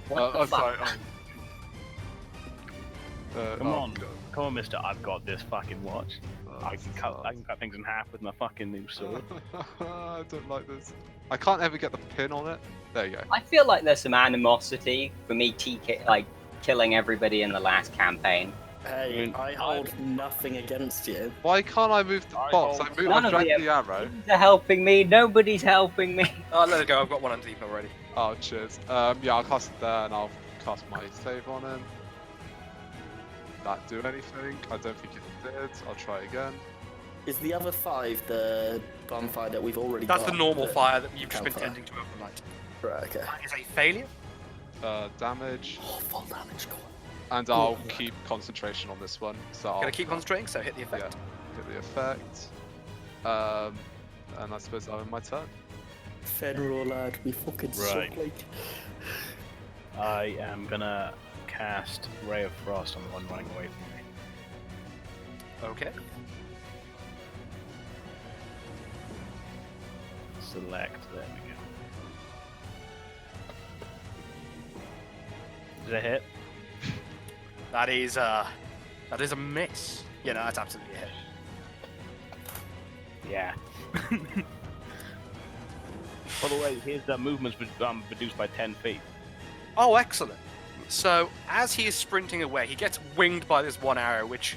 D: What the
E: I'm
D: fuck?
E: sorry,
B: Come on, mister, I've got this fucking watch. I
E: this
B: can
E: is
B: cut
E: hard.
B: things in half with my fucking new sword.
E: I don't like this. I can't ever get the pin on it. There you go.
D: I feel like there's some animosity for me killing everybody in the last campaign.
C: Hey, I hold nothing against you.
E: Why can't I move the box? I
D: None of
E: dragged
D: the-
E: the arrow.
D: They're helping me. Nobody's helping me.
A: Oh, let it go. I've got one underneath already.
E: Oh, cheers. Yeah, I'll cast it there, and I'll cast my save on him. That do anything? I don't think it did. I'll try again.
C: Is the other 5 the bonfire that we've already
A: That's
C: got?
A: the normal fire that you've just been
C: Hellfire.
A: tending to overnight.
C: Right, okay.
A: That is a failure.
E: Damage,
C: Oh, full damage, go on.
E: and I'll keep concentration on this one. So I'll
A: Gonna keep concentrating, so hit the effect.
E: hit the effect. And I suppose I'm in my turn.
C: Fenro lad, we fucking
B: Right.
C: suck like.
B: I am gonna cast Ray of Frost on the one running away from me.
A: Okay.
B: Select, there we go. Did it hit?
A: That is a miss. Yeah, no, that's absolutely a hit.
B: Yeah. By the way, his movement's reduced by 10 feet.
A: Oh, excellent. So, as he is sprinting away, he gets winged by this one arrow, which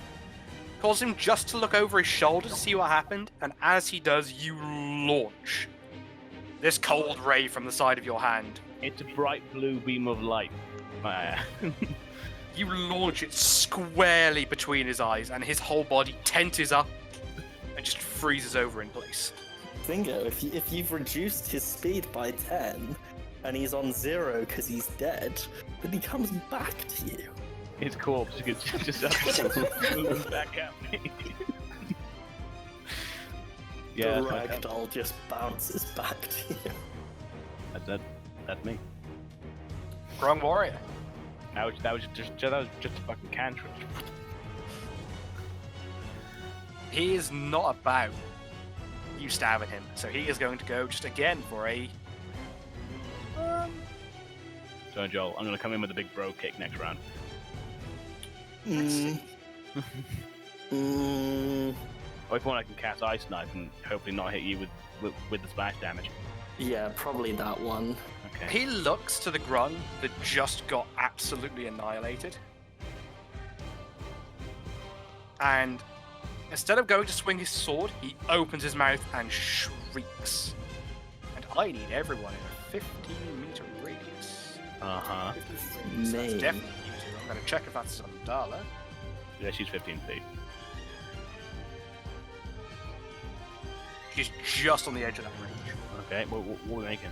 A: causes him just to look over his shoulder to see what happened, and as he does, you launch this cold ray from the side of your hand.
B: It's a bright blue beam of light.
A: You launch it squarely between his eyes, and his whole body tenses up and just freezes over in place.
C: Dingo, if you've reduced his speed by 10, and he's on 0 because he's dead, then he comes back to you.
B: His corpse gets just moves back at me. Yeah,
C: the
B: that's my turn.
C: ragdoll just bounces back to you.
B: That's me.
A: Wrong warrior.
B: That was just a fucking cantrip.
A: He is not about you stabbing him, so he is going to go just again for a.
B: So Joel, I'm gonna come in with a big bro kick next round.
C: Mm.
B: Or if you want, I can cast Ice Knife and hopefully not hit you with the splash damage.
C: Yeah, probably that one.
B: Okay.
A: He looks to the grun that just got absolutely annihilated. And instead of going to swing his sword, he opens his mouth and shrieks. And I need everyone in a 15-meter radius.
B: Uh-huh.
A: So that's
C: Me.
A: definitely you two. I'm going to check if that's Sundala.
B: Yeah, she's 15 feet.
A: She's just on the edge of that range.
B: Okay, what are we making?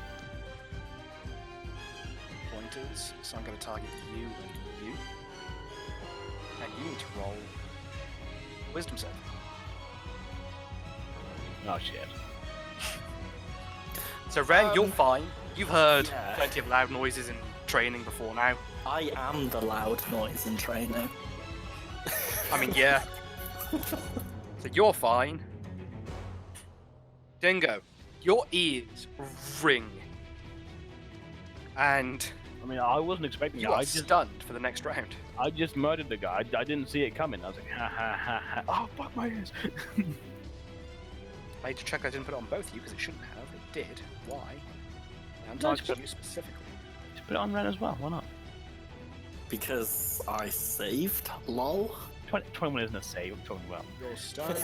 A: Pointers. So I'm going to target you and you. And you need to roll Wisdom save.
B: Oh shit.
A: So Wrenn, you're fine. You've heard
C: yeah.
A: plenty of loud noises and training before now.
C: I am the loud noise in training.
A: I mean, yeah. So you're fine. Dingo, your ears ring. And
B: I mean, I wasn't expecting it.
A: you are stunned for the next round.
B: I just murdered the guy. I didn't see it coming. I was like, ha ha ha ha. Oh, fuck my ears.
A: I need to check I didn't put it on both of you because it shouldn't have. It did. Why? I'm
B: No,
A: talking to you specifically.
B: Just put it on Wrenn as well. Why not?
C: Because I saved, lol.
B: 21 isn't a save. I'm talking about.
A: You're stunned.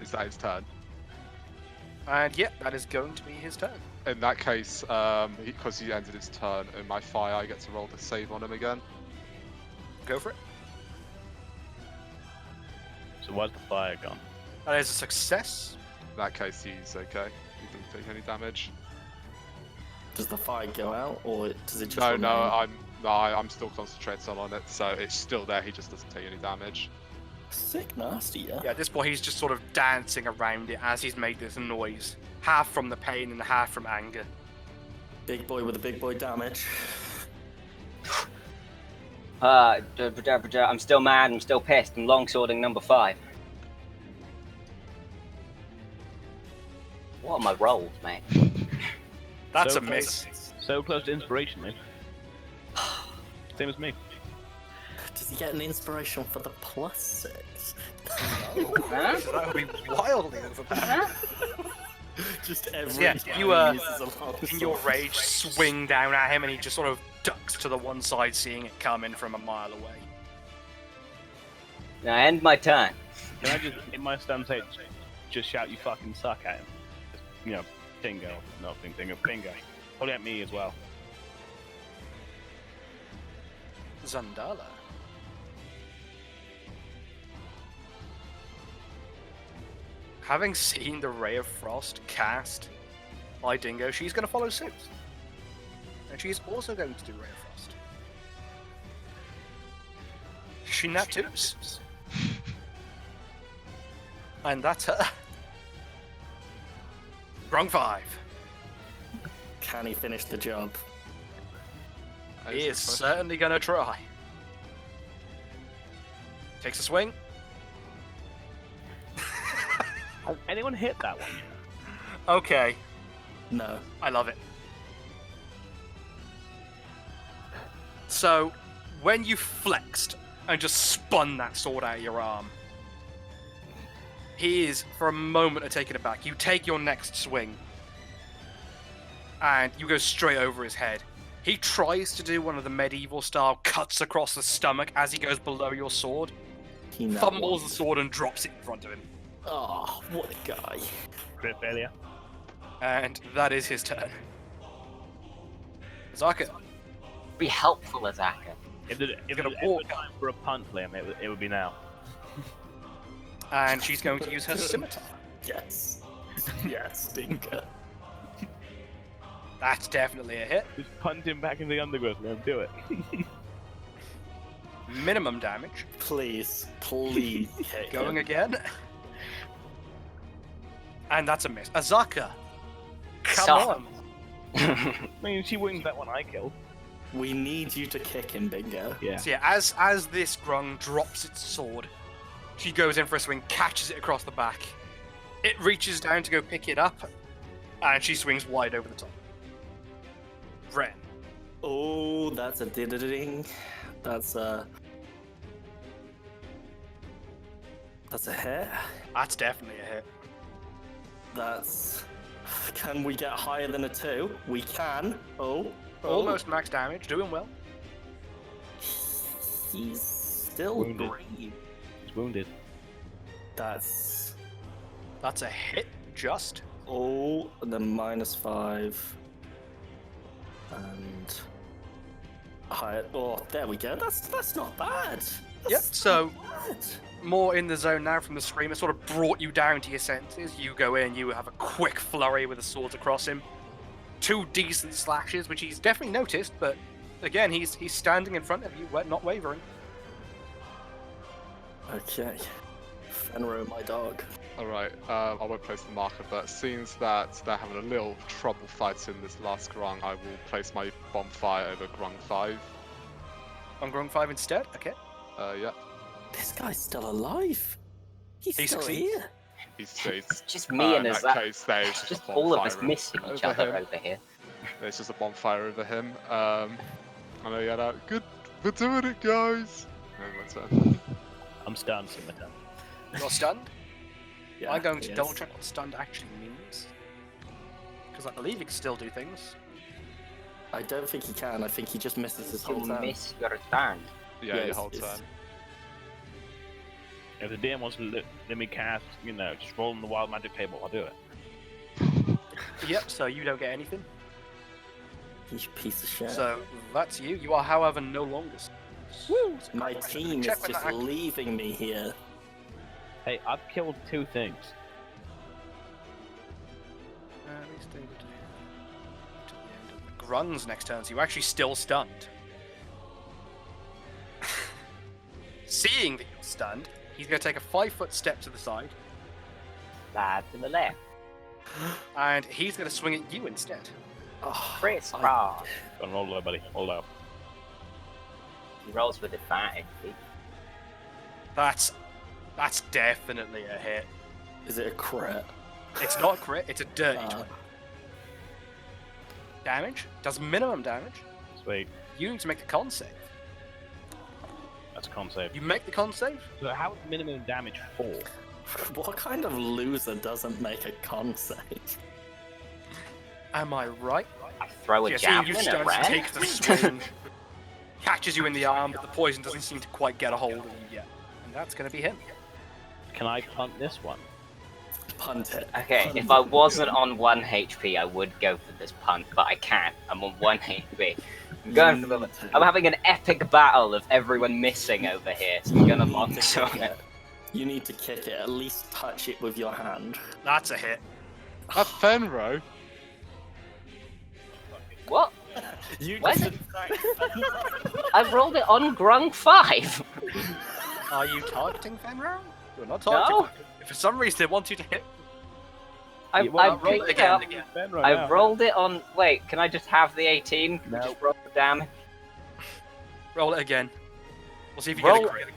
E: Is that his turn?
A: And yeah, that is going to be his turn.
E: In that case, because he ended his turn in my fire, I get to roll the save on him again.
A: Go for it.
B: So where's the fire gone?
A: That is a success.
E: In that case, he's okay. He doesn't take any damage.
C: Does the fire go out, or does it just
E: No,
C: remain?
E: I'm still concentrated on it, so it's still there. He just doesn't take any damage.
C: Sick nasty, yeah?
A: Yeah, at this point he's just sort of dancing around it as he's made this noise. Half from the pain and half from anger.
C: Big boy with a big boy damage.
D: I'm still mad, I'm still pissed, I'm longswording number 5. What are my rolls, mate?
A: That's
B: So
A: a miss.
B: So close to inspiration, man. Same as me.
C: Does he get an inspiration for the +6?
D: Huh?
A: That would be wildly overpowered.
C: Just every
A: Yeah,
C: time
A: you,
C: he uses a lot of
A: In your
C: swords.
A: rage, swing down at him and he just sort of ducks to the one side, seeing it coming from a mile away.
D: Now end my turn.
B: Can I just, in my stance, say, just shout you fucking suck at him? Just, you know, Dingo. No, Dingo. Bingo. Probably at me as well.
A: Zandala. Having seen the Ray of Frost cast by Dingo, she's going to follow suit. And she's also going to do Ray of Frost. She nat twos. And that's her. Wrong 5.
C: Can he finish the job?
A: He is certainly going to try. Takes a swing.
B: Has anyone hit that one?
A: Okay,
C: No.
A: I love it. So, when you flexed and just spun that sword out of your arm, he is, for a moment, taken aback. You take your next swing, and you go straight over his head. He tries to do one of the medieval style cuts across the stomach as he goes below your sword,
C: He nat
A: fumbles
C: one.
A: the sword and drops it in front of him.
C: Oh, what a guy.
B: Crit failure.
A: And that is his turn. Zaka.
D: Be helpful, Azaka.
B: If there's
A: gonna
B: ever
A: walk.
B: time for a punt flame, it would be now.
A: And she's going to use her scimitar.
C: Yes. Yes, Dingo.
A: That's definitely a hit.
B: Just punt him back in the undergrowth, man. Do it.
A: Minimum damage.
C: Please, please hit
A: Going
C: him.
A: again. And that's a miss. Azaka. Come
D: Stop.
A: on.
B: I mean, she wins that one I killed.
C: We need you to kick him, Dingo.
B: Yeah.
A: So yeah, as this grung drops its sword, she goes in for a swing, catches it across the back. It reaches down to go pick it up, and she swings wide over the top. Wrenn.
C: Oh, that's a ding. That's a hit.
A: That's definitely a hit.
C: That's. Can we get higher than a 2? We can. Oh.
A: Almost max damage, doing well.
C: He's still
B: Wounded.
C: green.
B: He's wounded.
C: That's.
A: That's a hit, just.
C: Oh, and then -5. And. Higher. Oh, there we go. That's not bad.
A: Yep,
C: That's
A: so
C: not bad.
A: more in the zone now from the scream. It sort of brought you down to your senses. You go in, you have a quick flurry with the swords across him. 2 decent slashes, which he's definitely noticed, but again, he's standing in front of you, not wavering.
C: Okay. Fenro, my dog.
E: Alright, I won't place the marker, but seems that they're having a little trouble fighting this last grung, I will place my bonfire over grung 5.
A: On Grung 5 instead? Okay.
E: Yeah.
C: This guy's still alive. He's
A: He
C: still
A: succeeds.
C: here.
E: It's
D: It's just me and
E: in
D: his
E: that case, there's
D: It's
E: just
D: just
E: a
D: all of us
E: bonfire
D: missing each
E: over
D: other
E: him.
D: over here.
E: There's just a bonfire over him. And I yell out, "Good, we're doing it, guys!" And my turn.
B: I'm stunned, so my turn.
A: You're stunned?
C: Yeah,
A: I'm going to
C: he
A: double
C: is.
A: check what stunned actually means. Because I believe he can still do things.
C: I don't think he can. I think he just misses his whole
D: You
C: turn.
D: miss your turn.
E: Yeah, your
C: Yes,
E: whole
C: yes.
E: turn.
B: If the DM wants to let me cast, just roll on the wild magic table, I'll do it.
A: Yep, so you don't get anything.
C: You piece of shit.
A: So that's you. You are, however, no longer. Woo!
C: My team is
A: Check when
C: just
A: that
C: leaving me here.
B: Hey, I've killed 2 things.
A: At least they would do to the end of the Grung's next turn, so you're actually still stunned. Seeing that you're stunned, he's going to take a 5-foot step to the side,
D: Lad to the left.
A: and he's going to swing at you instead.
C: Oh,
D: Chris
C: I-
D: Cross.
B: Go on, roll low, buddy. Roll low.
D: He rolls with advantage. See?
A: That's definitely a hit.
C: Is it a crit?
A: It's not a crit, it's a dirty
C: Uh,
A: 20. Damage, does minimum damage.
B: Sweet.
A: You need to make the con save.
B: That's a con save.
A: You make the con save,
B: So how is minimum damage 4?
C: what kind of loser doesn't make a con save?
A: am I right?
D: I throw a
A: Yeah, seeing you
D: javelin at
A: stunned,
D: Wrenn.
A: takes the swing, catches you in the arm, but the poison doesn't seem to quite get a hold of you yet. And that's going to be him.
B: Can I punt this one?
C: Punt it.
D: Okay,
C: Punt
D: if I
C: it.
D: wasn't on 1 HP, I would go for this punt, but I can't. I'm on 1 HP. I'm going for the. I'm having an epic battle of everyone missing over here, so I'm gonna
C: You need
D: lock
C: to
D: some.
C: kick it. You need to kick it. At least touch it with your hand.
A: That's a hit.
E: That's Fenro.
D: What?
C: You
D: What?
C: just
D: I rolled it on Grung 5.
A: Are you targeting Fenro? You're not targeting.
D: No.
A: If for some reason they want you to hit,
D: I
A: roll it
D: picked it
A: again.
D: up.
B: Ben right
D: I
B: now.
D: rolled it on. Wait, can I just have the 18?
B: No.
D: Just roll the damage.
A: roll it again. We'll see if you
D: Roll-
A: get a crit.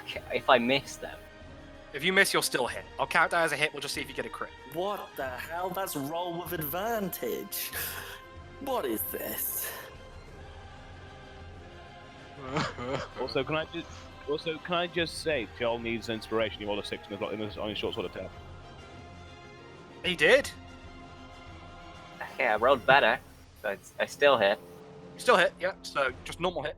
D: Okay, if I miss them.
A: If you miss, you'll still hit. I'll count that as a hit. We'll just see if you get a crit.
C: What the hell? That's roll with advantage. What is this?
B: Also, can I just say, Joel needs inspiration. He rolled a 6 on his short sword attack.
A: He did.
D: Okay, I rolled better, so I still hit.
A: Still hit. Yeah. So just normal hit.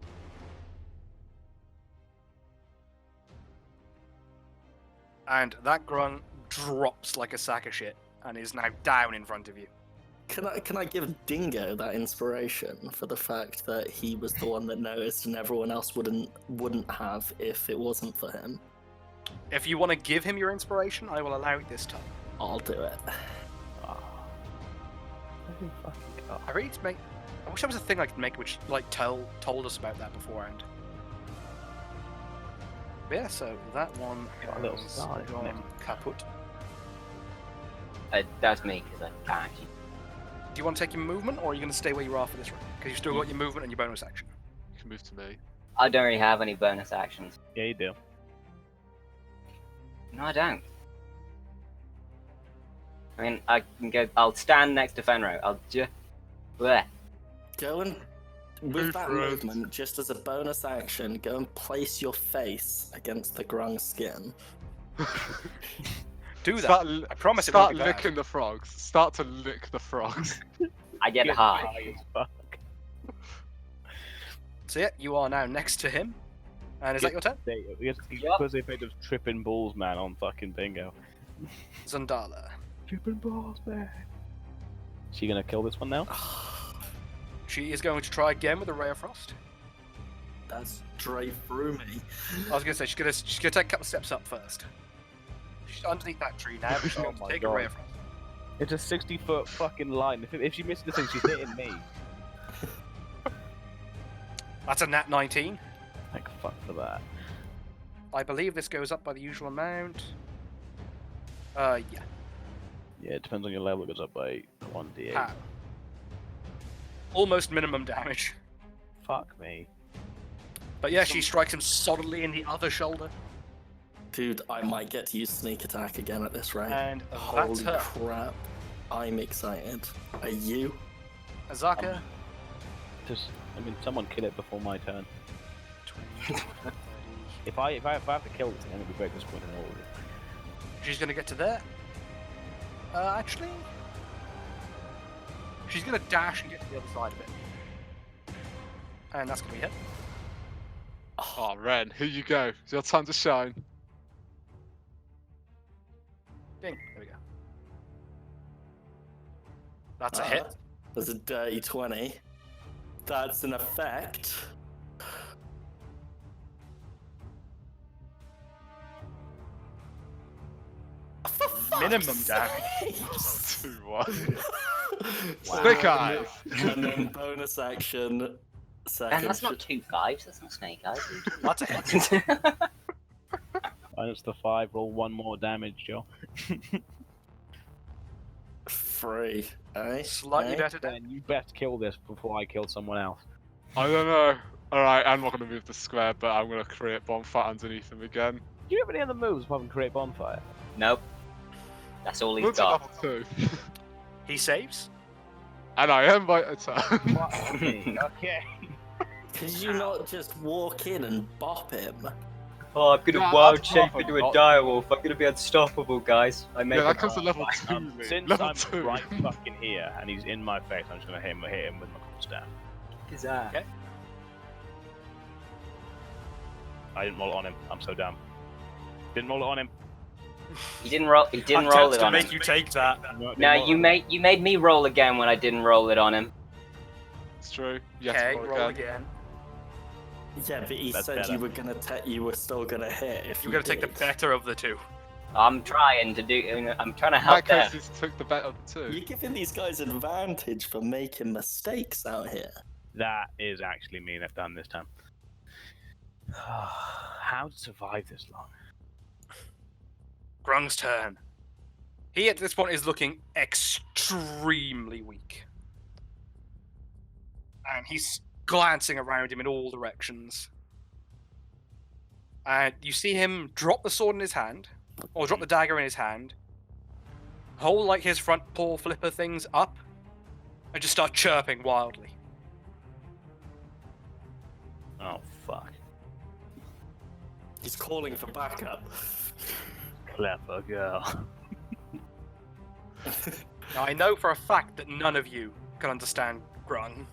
A: And that grunt drops like a sack of shit and is now down in front of you.
C: Can I give Dingo that inspiration for the fact that he was the one that noticed and everyone else wouldn't have if it wasn't for him?
A: If you want to give him your inspiration, I will allow it this time.
C: I'll do it.
A: I really need to make. I wish there was a thing I could make which told us about that beforehand. But yeah, so that one
B: Got a little
A: has
B: star, isn't it?
A: gone kaput.
D: That's me, because I can't actually.
A: Do you want to take your movement, or are you going to stay where you are for this round? Because you've still got your movement and your bonus action.
E: You can move to me.
D: I don't really have any bonus actions.
B: Yeah, you do.
D: No, I don't. I mean, I can go. I'll stand next to Fenro. I'll just. Bleh.
C: Go and with that movement, just as a bonus action, go and place your face against the grung skin.
A: Do that.
E: Start,
A: I promise it
E: start
A: won't be bad.
E: licking the frogs. Start to lick the frogs.
D: I get
B: Get
D: high.
B: as fuck.
A: So yeah, you are now next to him. And is that your turn?
B: We have to
D: Yep.
B: the effect of tripping balls, man, on fucking bingo.
A: Zandala.
B: Tripping balls, man. She gonna kill this one now?
A: She is going to try again with a Ray of Frost.
C: That's straight through me.
A: I was going to say, she's going to take a couple steps up first. She's underneath that tree now, but she's
B: Oh
A: going to
B: my
A: take
B: God.
A: a Ray of Frost.
B: It's a 60-foot fucking line. If she misses the thing, she's hitting me.
A: That's a nat 19.
B: Like, fuck for that.
A: I believe this goes up by the usual amount. Yeah.
B: Yeah, it depends on your level. It goes up by 1d8.
A: How? Almost minimum damage.
B: Fuck me.
A: But yeah, she strikes him solidly in the other shoulder.
C: Dude, I might get to use sneak attack again at this rate.
A: And that's
C: Holy
A: her.
C: crap. I'm excited. Are you?
A: Azaka.
B: Someone kill it before my turn. If I have to kill this, then it'll be break this point in order.
A: She's gonna get to there. Actually, she's gonna dash and get to the other side of it, and that's gonna be it.
E: Oh, Wrenn, here you go. It's your time to shine.
A: Ding. There we go. That's a hit.
C: There's a dirty 20. That's an effect.
A: Minimum damage.
E: 2-1.
C: Wow.
E: Snake eyes.
C: And then bonus action. Second.
D: And that's not 2 5s, that's not snake eyes.
A: That's a hit.
B: Minus the 5, roll 1 more damage, Joe.
C: 3. Eh?
A: Slightly
C: Eh?
A: better
B: Then
A: damage.
B: you best kill this before I kill someone else.
E: I don't know. Alright, I'm not going to move the square, but I'm going to create bonfire underneath him again.
B: Do you have any other moves apart from create bonfire?
D: Nope. That's all he's
E: Let's
D: got.
E: level 2.
A: He saves.
E: And I am by a turn.
B: Fuck me. Okay.
C: Could you not just walk in and bop him?
D: Oh, I'm gonna
E: Yeah,
D: wild
E: that's
D: shape
E: proper
D: into a
E: not-
D: direwolf. I'm gonna be unstoppable, guys. I make
E: Yeah, that
D: it.
E: comes to level 2. mate.
B: Since
E: Level
B: I'm
E: 2.
B: right fucking here and he's in my face, I'm just gonna hit him with my cool staff.
A: Okay.
B: I didn't roll it on him. I'm so dumb. Didn't roll it on him.
D: He didn't roll. He didn't roll it
A: to
D: on
A: make
D: him.
A: you take that.
D: No, you made me roll again when I didn't roll it on him.
E: It's true. Yes,
A: Okay,
E: roll
A: roll
E: again.
A: again.
C: Yeah, but he
B: That's
C: said
B: better.
C: you were gonna you were still gonna hit if
A: You're gonna take the
C: did.
A: better of the two.
D: I'm trying to do. I'm trying to
E: In
D: help
E: that
D: them.
E: case, he's took the better of the 2.
C: You're giving these guys advantage for making mistakes out here.
B: That is actually me left done this time. How to survive this long?
A: Grung's turn. He at this point is looking extremely weak. And he's glancing around him in all directions. And you see him drop the sword in his hand, or drop the dagger in his hand, hold like his front paw flipper things up, and just start chirping wildly.
B: Oh fuck.
C: He's calling for backup.
B: Clever girl.
A: Now I know for a fact that none of you can understand Grung.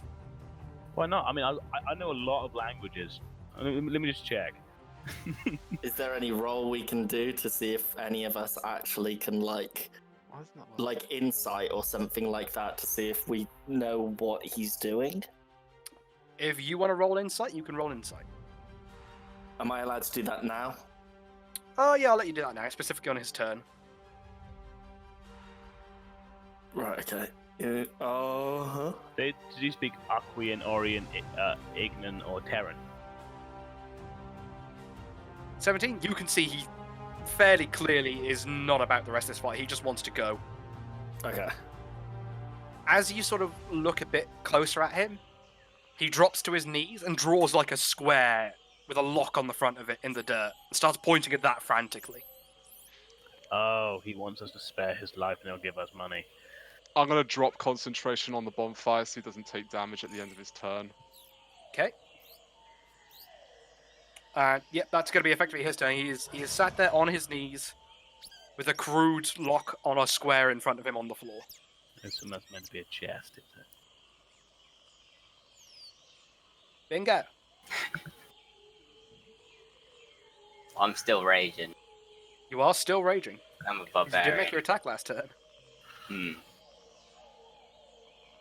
B: Why not? I mean, I know a lot of languages. Let me just check.
C: Is there any roll we can do to see if any of us actually can
E: Why isn't that working?
C: like insight or something like that to see if we know what he's doing?
A: If you want to roll insight, you can roll insight.
C: Am I allowed to do that now?
A: Oh yeah, I'll let you do that now, specifically on his turn.
C: Right, okay. Uh-huh.
B: Did you speak Aquian, Orient, Ignan, or Terran?
A: 17, you can see he fairly clearly is not about the rest of this fight. He just wants to go.
C: Okay.
A: As you sort of look a bit closer at him, he drops to his knees and draws like a square with a lock on the front of it in the dirt and starts pointing at that frantically.
B: Oh, he wants us to spare his life and he'll give us money.
E: I'm going to drop concentration on the bonfire so he doesn't take damage at the end of his turn.
A: Okay. Yep, that's going to be effectively his turn. He is sat there on his knees with a crude lock on a square in front of him on the floor.
B: This one that's meant to be a chest, is it?
A: Bingo.
D: I'm still raging.
A: You are still raging.
D: I'm a
A: You did
D: barbarian.
A: make your attack last turn.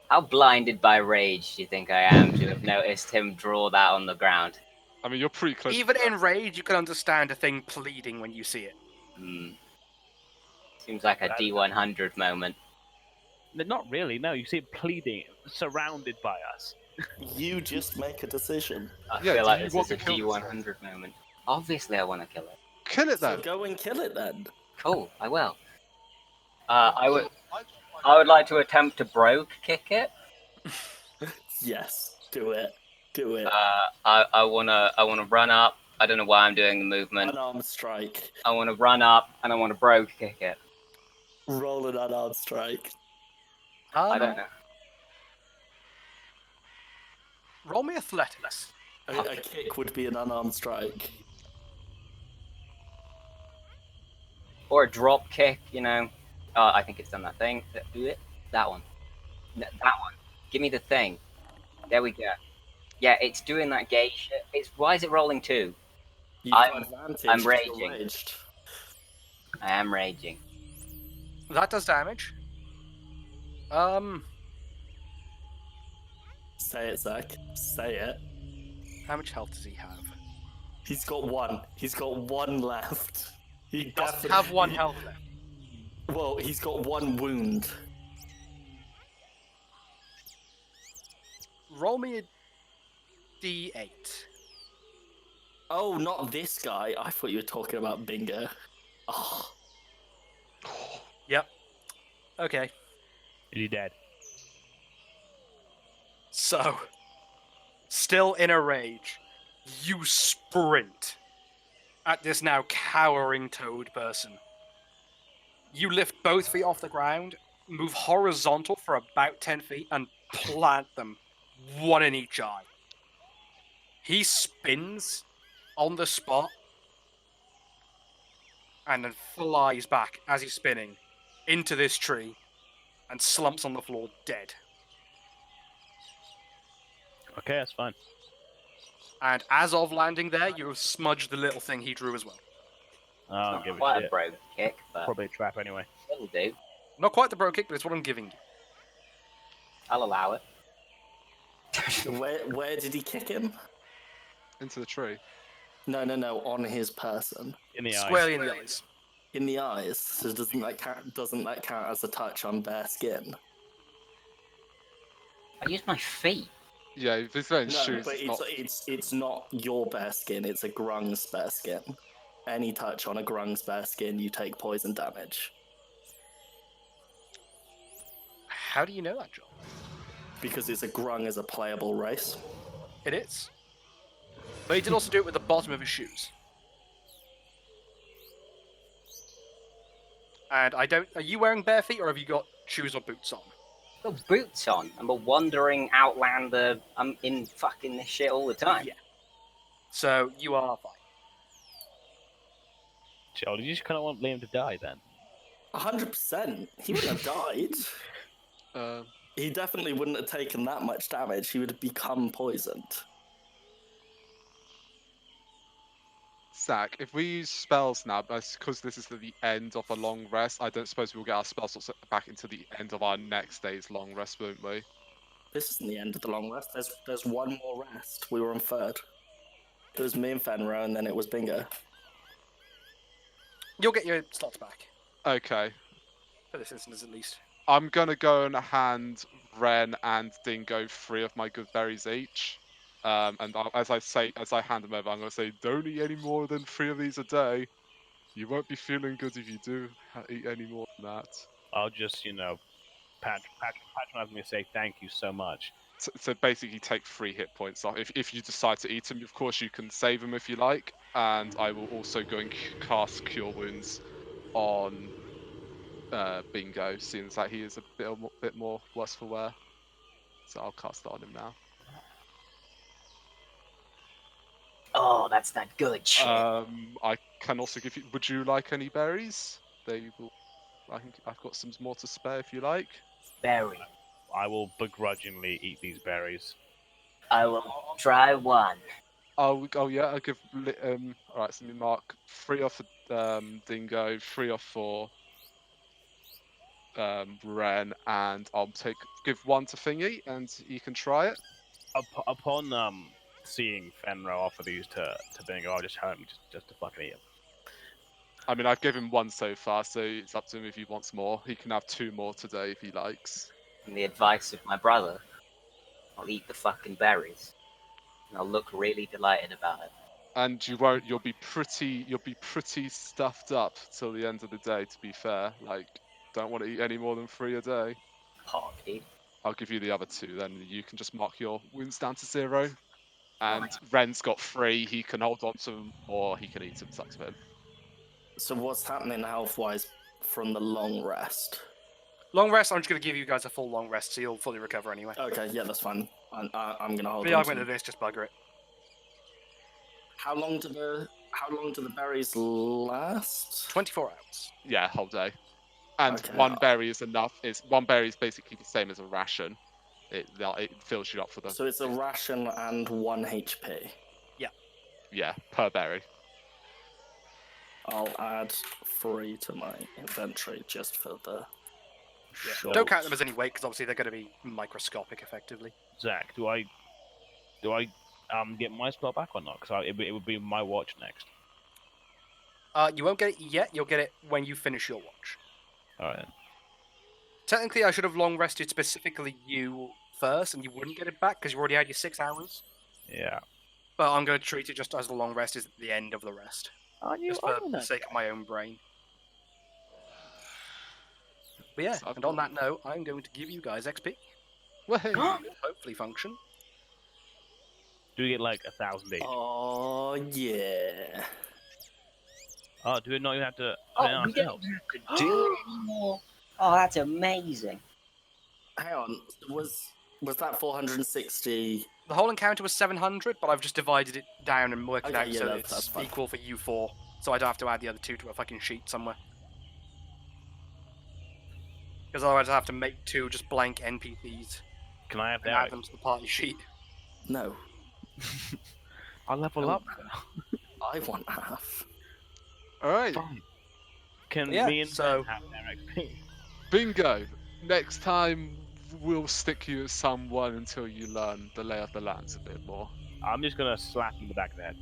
D: How blinded by rage do you think I am to have noticed him draw that on the ground?
E: I mean, you're pretty close.
A: Even in rage, you can understand a thing pleading when you see it.
D: Seems like a D100 moment.
B: Not really, no. You see it pleading, surrounded by us.
C: You just make a decision.
D: I
E: Yeah,
D: feel
E: do
D: like
E: you
D: this
E: want
D: is a
E: to kill this
D: D100 moment. Obviously, I want to kill it.
E: Kill it
C: So
E: then.
C: go and kill it then.
D: Cool, I will. I would like to attempt to broke kick it.
C: Yes, do it. Do it.
D: I wanna run up. I don't know why I'm doing the movement.
C: Unarmed strike.
D: I wanna run up and I wanna broke kick it.
C: Roll an unarmed strike.
D: I don't know.
A: Roll me athletics.
C: A kick would be an unarmed strike.
D: Or a drop kick, you know. I think it's done that thing. That one. That one. Give me the thing. There we go. Yeah, it's doing that gay shit. Why is it rolling 2?
C: You've got
D: I'm
C: advantage 'cause you're
D: raging.
C: raged.
D: I am raging.
A: That does damage.
C: Say it, Zach. Say it.
A: How much health does he have?
C: He's got 1. He's got 1 left. He
A: Doesn't
C: definitely
A: have 1 health left.
C: Well, he's got 1 wound.
A: Roll me a d8.
C: Oh, not this guy. I thought you were talking about Dingo. Oh,
A: Yep. Okay.
B: Is he dead?
A: So, still in a rage, you sprint at this now cowering toad person. You lift both feet off the ground, move horizontal for about 10 feet, and plant them, one in each eye. He spins on the spot and then flies back as he's spinning into this tree and slumps on the floor dead.
B: Okay, that's fine.
A: And as of landing there, you have smudged the little thing he drew as well.
B: I don't
D: Not
B: give a
D: quite
B: shit.
D: a broke kick, but
B: Probably a trap anyway.
D: it'll do.
A: Not quite the bro kick, but it's what I'm giving you.
D: I'll allow it.
C: where did he kick him?
E: Into the tree.
C: No, on his person.
B: In the eye.
A: Squarely in the eyes.
C: In the eyes. So doesn't that count as a touch on bare skin?
D: I use my feet.
E: Yeah, if he's wearing
C: No,
E: shoes,
C: but it's not your bare skin, it's a grung's bare skin. Any touch on a grung's bare skin, you take poison damage.
A: How do you know that, John?
C: Because it's a grung as a playable race.
A: It is. But he did also do it with the bottom of his shoes. And I don't... Are you wearing bare feet, or have you got shoes or boots on?
D: I've got boots on. I'm a wandering outlander. I'm in fucking this shit all the time.
A: Yeah. So, you are fine.
B: Joe, did you just kind of want Liam to die then?
C: 100%. He wouldn't have died. He definitely wouldn't have taken that much damage. He would have become poisoned.
E: Zach, if we use spells now, because this is the end of a long rest, I don't suppose we'll get our spell slots back into the end of our next day's long rest, won't we?
C: This isn't the end of the long rest. There's 1 more rest. We were on 3rd. It was me and Fenro, and then it was Bingo.
A: You'll get your slots back.
E: Okay.
A: For this instance, at least.
E: I'm gonna go and hand Wrenn and Dingo 3 of my good berries each. As I hand them over, I'm gonna say, don't eat any more than 3 of these a day. You won't be feeling good if you do eat any more than that.
B: I'll just, patronize me and say thank you so much.
E: So basically, take 3 hit points off. If you decide to eat them, of course you can save them if you like. And I will also go and cast Cure Wounds on Bingo, seeing as that he is a bit more worse for wear. So I'll cast that on him now.
D: Oh, that's that good shit.
E: I can also give you. Would you like any berries? They will. I've got some more to spare if you like.
D: Berry.
B: I will begrudgingly eat these berries.
D: I will try one.
E: Oh yeah, I'll give. Alright, so let me mark 3 off for Dingo, 3 off for Wrenn, and I'll give 1 to Thingy, and you can try it.
B: Upon seeing Fenro offer these to Bingo, I'll just have him just to fucking eat them.
E: I mean, I've given 1 so far, so it's up to him if he wants more. He can have 2 more today if he likes.
D: And the advice of my brother, I'll eat the fucking berries. And I'll look really delighted about it.
E: And you won't. You'll be pretty stuffed up till the end of the day. To be fair, like, don't want to eat any more than 3 a day.
D: Party.
E: I'll give you the other 2 then. You can just mark your wounds down to 0. And Wren's got 3. He can hold on to them or he can eat them. It's up to him.
C: So what's happening health-wise from the long rest?
A: Long rest, I'm just going to give you guys a full long rest, so you'll fully recover anyway.
C: Okay, yeah, that's fine. I'm gonna hold
A: For the
C: on
A: argument
C: to
A: of this, just bugger it.
C: How long do the berries last?
A: 24 hours.
E: Yeah, whole day. And
C: Okay.
E: 1 berry is enough. One berry is basically the same as a ration. It fills you up for the...
C: So it's a ration and 1 HP.
E: Yeah, per berry.
C: I'll add 3 to my inventory just for the.
A: Yeah.
C: Sure.
A: Don't count them as any weight, because obviously they're going to be microscopic, effectively.
B: Zach, do I get my spell back or not? Because it would be my watch next.
A: You won't get it yet. You'll get it when you finish your watch.
B: All right. Then.
A: Technically, I should have long rested specifically you first, and you wouldn't get it back because you already had your 6 hours.
B: Yeah.
A: But I'm going to treat it just as the long rest is at the end of the rest,
B: Aren't you?
A: just for the sake of my own brain. But yeah, and on that note, I'm going to give you guys XP.
E: Well, hey.
A: Hopefully function.
B: Do we get like 1,000 each?
C: Oh yeah.
B: Oh, do we not even have to?
D: Oh, we don't have to do it anymore. Oh, that's amazing.
C: Hang on, was that 460?
A: The whole encounter was 700, but I've just divided it down and worked it
C: Okay,
A: out
C: yeah,
A: so
C: that's
A: it's
C: fine.
A: equal for you 4. So I don't have to add the other 2 to a fucking sheet somewhere. Because otherwise I have to make 2 just blank NPCs
B: Can I have
A: and
B: that?
A: add them to the party sheet.
C: No,
B: I'll level up.
C: I want half.
E: All right.
B: Fine. Can
A: Yeah,
B: me and
A: so-
B: Ben have their XP?
E: Bingo. Next time, we'll stick you as someone until you learn the lay of the lands a bit more.
B: I'm just gonna slap him in the back of the head.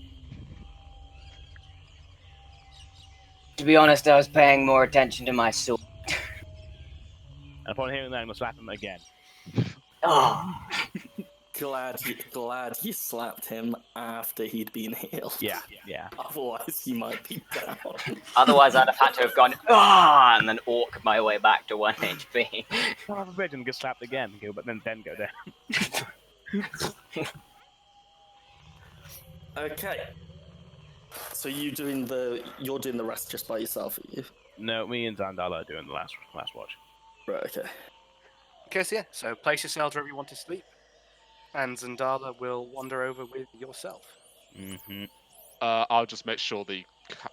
D: To be honest, I was paying more attention to my sword.
B: And upon hearing that, I'm gonna slap him again.
D: Oh,
C: Glad you slapped him after he'd been healed.
B: Yeah, yeah.
C: Otherwise, he might be down.
D: otherwise I'd have had to have gone, and then orc my way back to 1 HP.
B: Son of a bitch, and get slapped again, but then go down.
C: Okay. So you're doing the rest just by yourself, are you?
B: No, me and Zandala are doing the last watch.
C: Right. Okay.
A: Okay, so yeah, so place yourselves wherever you want to sleep. And Zandala will wander over with yourself.
B: Mm-hmm.
E: I'll just make sure the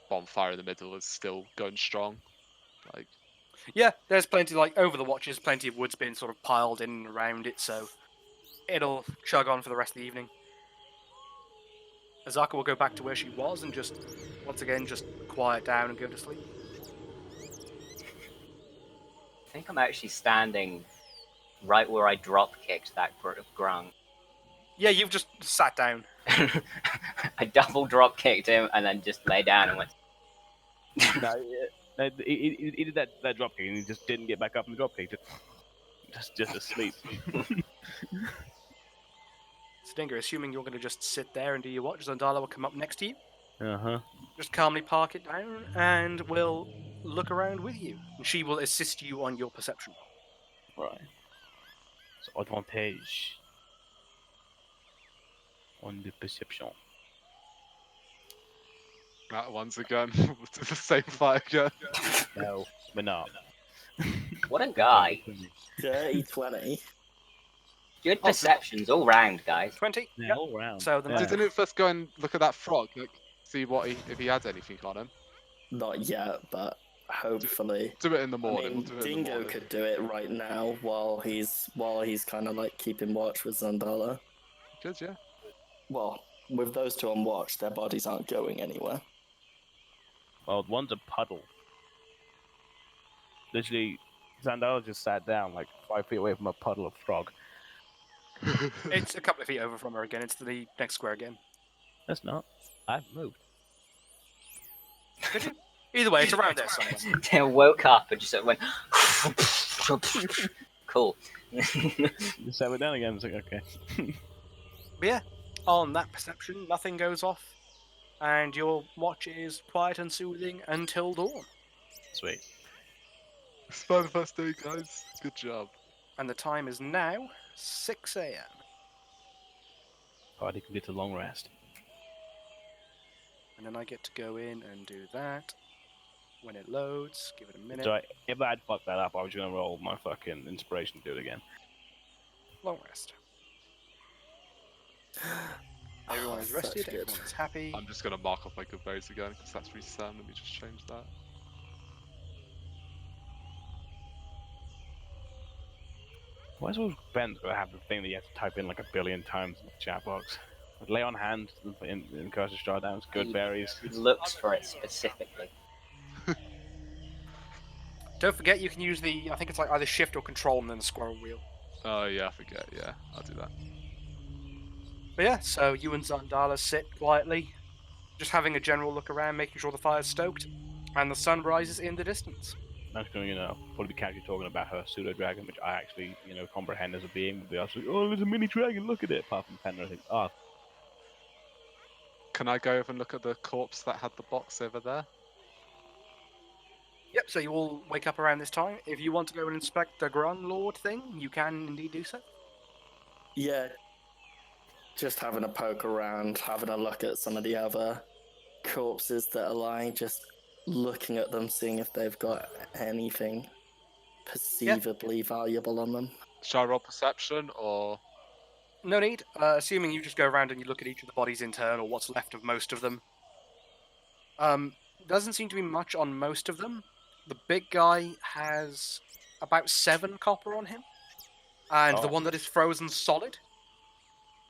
E: bonfire in the middle is still going strong. Like,
A: Yeah, there's plenty, like, over the watches, plenty of wood's been sort of piled in and around it, so it'll chug on for the rest of the evening. Azaka will go back to where she was and just, once again, just quiet down and go to sleep.
D: I think I'm actually standing right where I drop kicked that grung.
A: Yeah, you've just sat down.
D: I double drop kicked him and then just lay down and went.
B: No, he did that drop kick and he just didn't get back up and drop kick. Just asleep.
A: Stinger, assuming you're going to just sit there and do your watch, Zandala will come up next to you.
B: Uh-huh.
A: Just calmly park it down and will look around with you. And she will assist you on your perception roll.
B: Right. So advantage on the perception.
E: that once again. We'll do the same fight again.
B: No, we're not.
D: What a guy.
C: Dirty 20.
D: Good perceptions all round, guys.
A: 20?
B: Yeah,
A: Yep.
B: all round.
A: So the
B: Yeah.
E: Didn't it first go and look at that frog? Like, see if he had anything on him.
C: Not yet, but hopefully.
E: Do it in the
C: I
E: morning.
C: mean,
E: We'll do it in the
C: Dingo
E: morning.
C: could do it right now while he's kind of like keeping watch with Zandala.
E: Good, yeah.
C: Well, with those two on watch, their bodies aren't going anywhere.
B: Well, one's a puddle. Literally, Zandala just sat down like 5 feet away from a puddle of frog.
A: It's a couple of feet over from her again. It's the next square again.
B: That's not. I've moved.
A: Did you? Either way, it's around there somewhere.
D: I woke up and just sort of went. Cool.
B: Just sat it down again. It's like, okay.
A: But yeah, on that perception, nothing goes off. And your watch is quiet and soothing until dawn.
B: Sweet.
E: It's fun first day, guys. Good job.
A: And the time is now 6 a.m.
B: Party can get a long rest.
A: And then I get to go in and do that. When it loads, give it a minute.
B: So if I had fucked that up, I was gonna roll my fucking inspiration to do it again.
A: Long rest. Everyone is
C: such
A: rested,
C: good.
A: everyone is happy.
E: I'm just gonna mark off my good berries again because that's reset. Let me just change that.
B: Why is always Ben's gonna have the thing that you have to type in like a billion times in the chat box? Lay on hand in Curse of Stardowns, good berries.
D: He looks for it specifically.
A: Don't forget you can use the, I think it's like either shift or control and then the squirrel wheel.
E: Oh yeah, I forget. Yeah, I'll do that.
A: But yeah, so you and Zandala sit quietly, just having a general look around, making sure the fire's stoked, and the sun rises in the distance.
B: I'm just gonna, probably be casually talking about her pseudo dragon, which I actually, comprehend as a being. But be actually, oh, there's a mini dragon. Look at it. Apart from Fenro, I think, oh,
E: Can I go over and look at the corpse that had the box over there?
A: Yep, so you all wake up around this time. If you want to go and inspect the Grun Lord thing, you can indeed do so.
C: Yeah. Just having a poke around, having a look at some of the other corpses that are lying, just looking at them, seeing if they've got anything perceivably valuable on them.
E: Shall I roll perception or?
A: No need, assuming you just go around and you look at each of the bodies in turn, or what's left of most of them. Doesn't seem to be much on most of them. The big guy has about 7 copper on him. And the
B: Oh.
A: one that is frozen solid,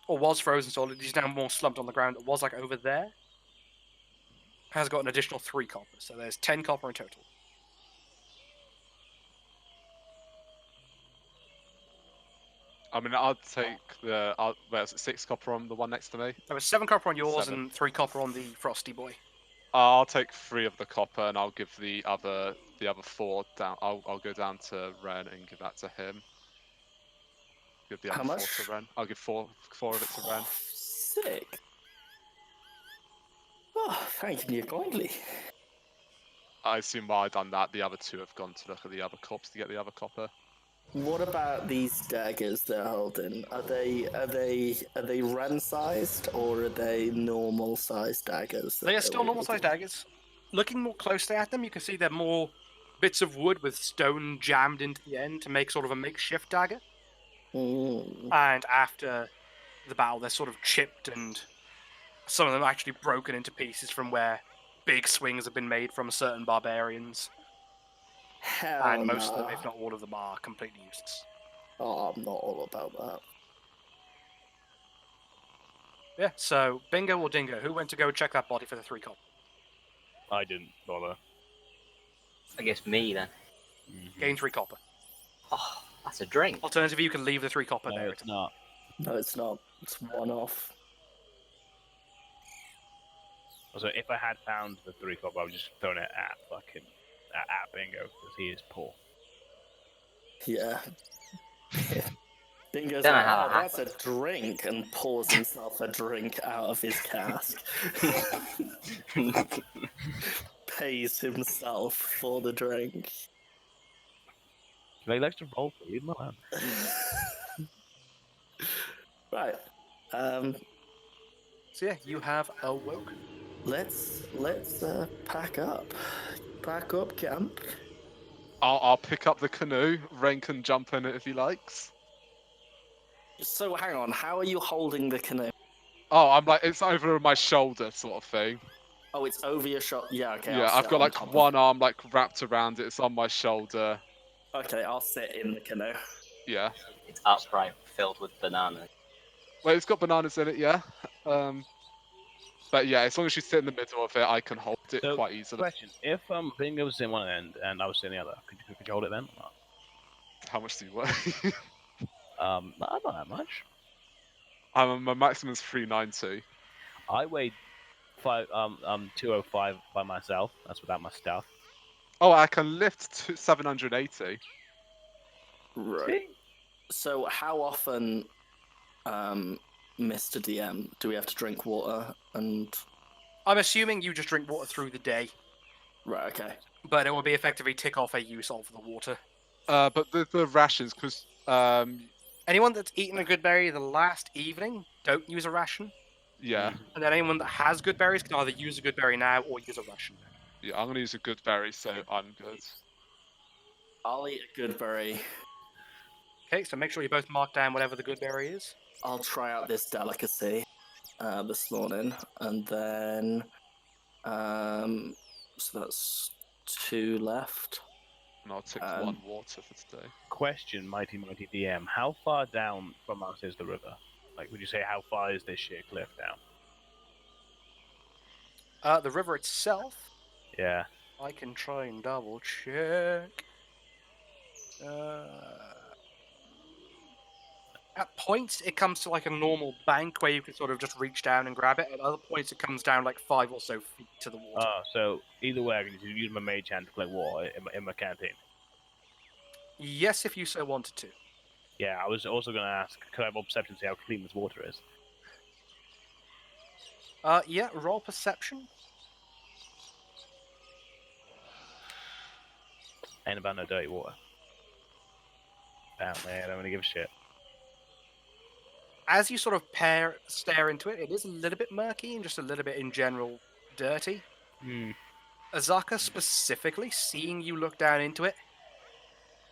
A: or was frozen solid, he's now more slumped on the ground, it was like over there, has got an additional 3 copper. So there's 10 copper in total.
E: I mean, I'll take the. Where's it? 6 copper on the one next to me.
A: There was 7 copper on yours
E: 7.
A: and 3 copper on the Frosty Boy.
E: I'll take 3 of the copper and I'll give the other 4 down. I'll go down to Wrenn and give that to him. Give the
C: How
E: other 4
C: much?
E: to Wrenn. I'll give 4 of it to Wrenn.
C: Sick. Oh, thank you kindly.
E: I assume while I've done that, the other 2 have gone to look at the other corpse to get the other copper.
C: What about these daggers they're holding? Are they Wrenn sized or are they normal sized daggers?
A: They are still normal sized daggers. Looking more closely at them, you can see they're more bits of wood with stone jammed into the end to make sort of a makeshift dagger. And after the battle, they're sort of chipped and some of them actually broken into pieces from where big swings have been made from certain barbarians.
C: Hell
A: And most of them,
C: nah.
A: if not all of them, are completely useless.
C: Oh, I'm not all about that.
A: Yeah, so Bingo or Dingo, who went to go check that body for the 3 copper?
B: I didn't bother.
D: I guess me then.
A: Gain 3 copper.
D: Oh, that's a drink.
A: Alternatively, you can leave the 3 copper
B: No,
A: there.
B: it's not.
C: No, it's not. It's one off.
B: So if I had found the 3 copper, I would just thrown it at Bingo because he is poor.
C: Yeah. Bingo's
D: Don't know
C: like,
D: how
C: oh,
D: that
C: that's a drink, and pours himself a drink out of his cask. Pays himself for the drink.
B: He likes to roll for you, man.
C: Right.
A: So yeah, you have awoken.
C: Let's pack up. Pack up camp.
E: I'll pick up the canoe. Wrenn can jump in it if he likes.
C: So hang on, how are you holding the canoe?
E: Oh, I'm like, it's over my shoulder sort of thing.
C: Oh, it's over your shoulder. Yeah, okay.
E: Yeah,
C: I'll
E: I've
C: sit
E: got
C: on
E: like
C: top of
E: one arm like wrapped around it. It's on my shoulder.
C: Okay, I'll sit in the canoe.
E: Yeah.
D: It's upright, filled with bananas.
E: Well, it's got bananas in it, yeah. But yeah, as long as you sit in the middle of it, I can hold it
B: So,
E: quite easily.
B: question: if Bingo was in one end and I was in the other, could you hold it then? Or
E: How much do you weigh?
B: not? Not that much.
E: My maximum is 390.
B: I weighed 205 by myself. That's without my stuff.
E: Oh, I can lift to 780.
C: Right.
B: See?
C: So how often, Mr. DM, do we have to drink water and...
A: I'm assuming you just drink water through the day.
C: Right, okay.
A: but it will be effectively tick off a use of the water.
E: But the rations, because
A: Anyone that's eaten a good berry the last evening, don't use a ration.
E: yeah,
A: And then anyone that has good berries can either use a good berry now or use a ration now.
E: yeah, I'm gonna use a good berry, so I'm good.
C: I'll eat a good berry.
A: Okay, so make sure you both mark down whatever the good berry is.
C: I'll try out this delicacy this morning, and then so that's 2 left.
E: And I'll take
C: Um,
E: 1 water for today.
B: Question, mighty DM. How far down from us is the river? Like, would you say how far is this sheer cliff down?
A: The river itself,
B: Yeah.
A: I can try and double check. At points, it comes to like a normal bank where you can sort of just reach down and grab it. At other points, it comes down like 5 or so feet to the water.
B: So either way, I can just use my mage hand to collect water in my canteen.
A: Yes, if you so wanted to.
B: Yeah, I was also going to ask, could I roll perception to see how clean this water is?
A: Yeah, roll perception.
B: Ain't about no dirty water. Apparently, I don't really give a shit.
A: As you sort of stare into it, it is a little bit murky and just a little bit in general dirty. Azaka specifically, seeing you look down into it,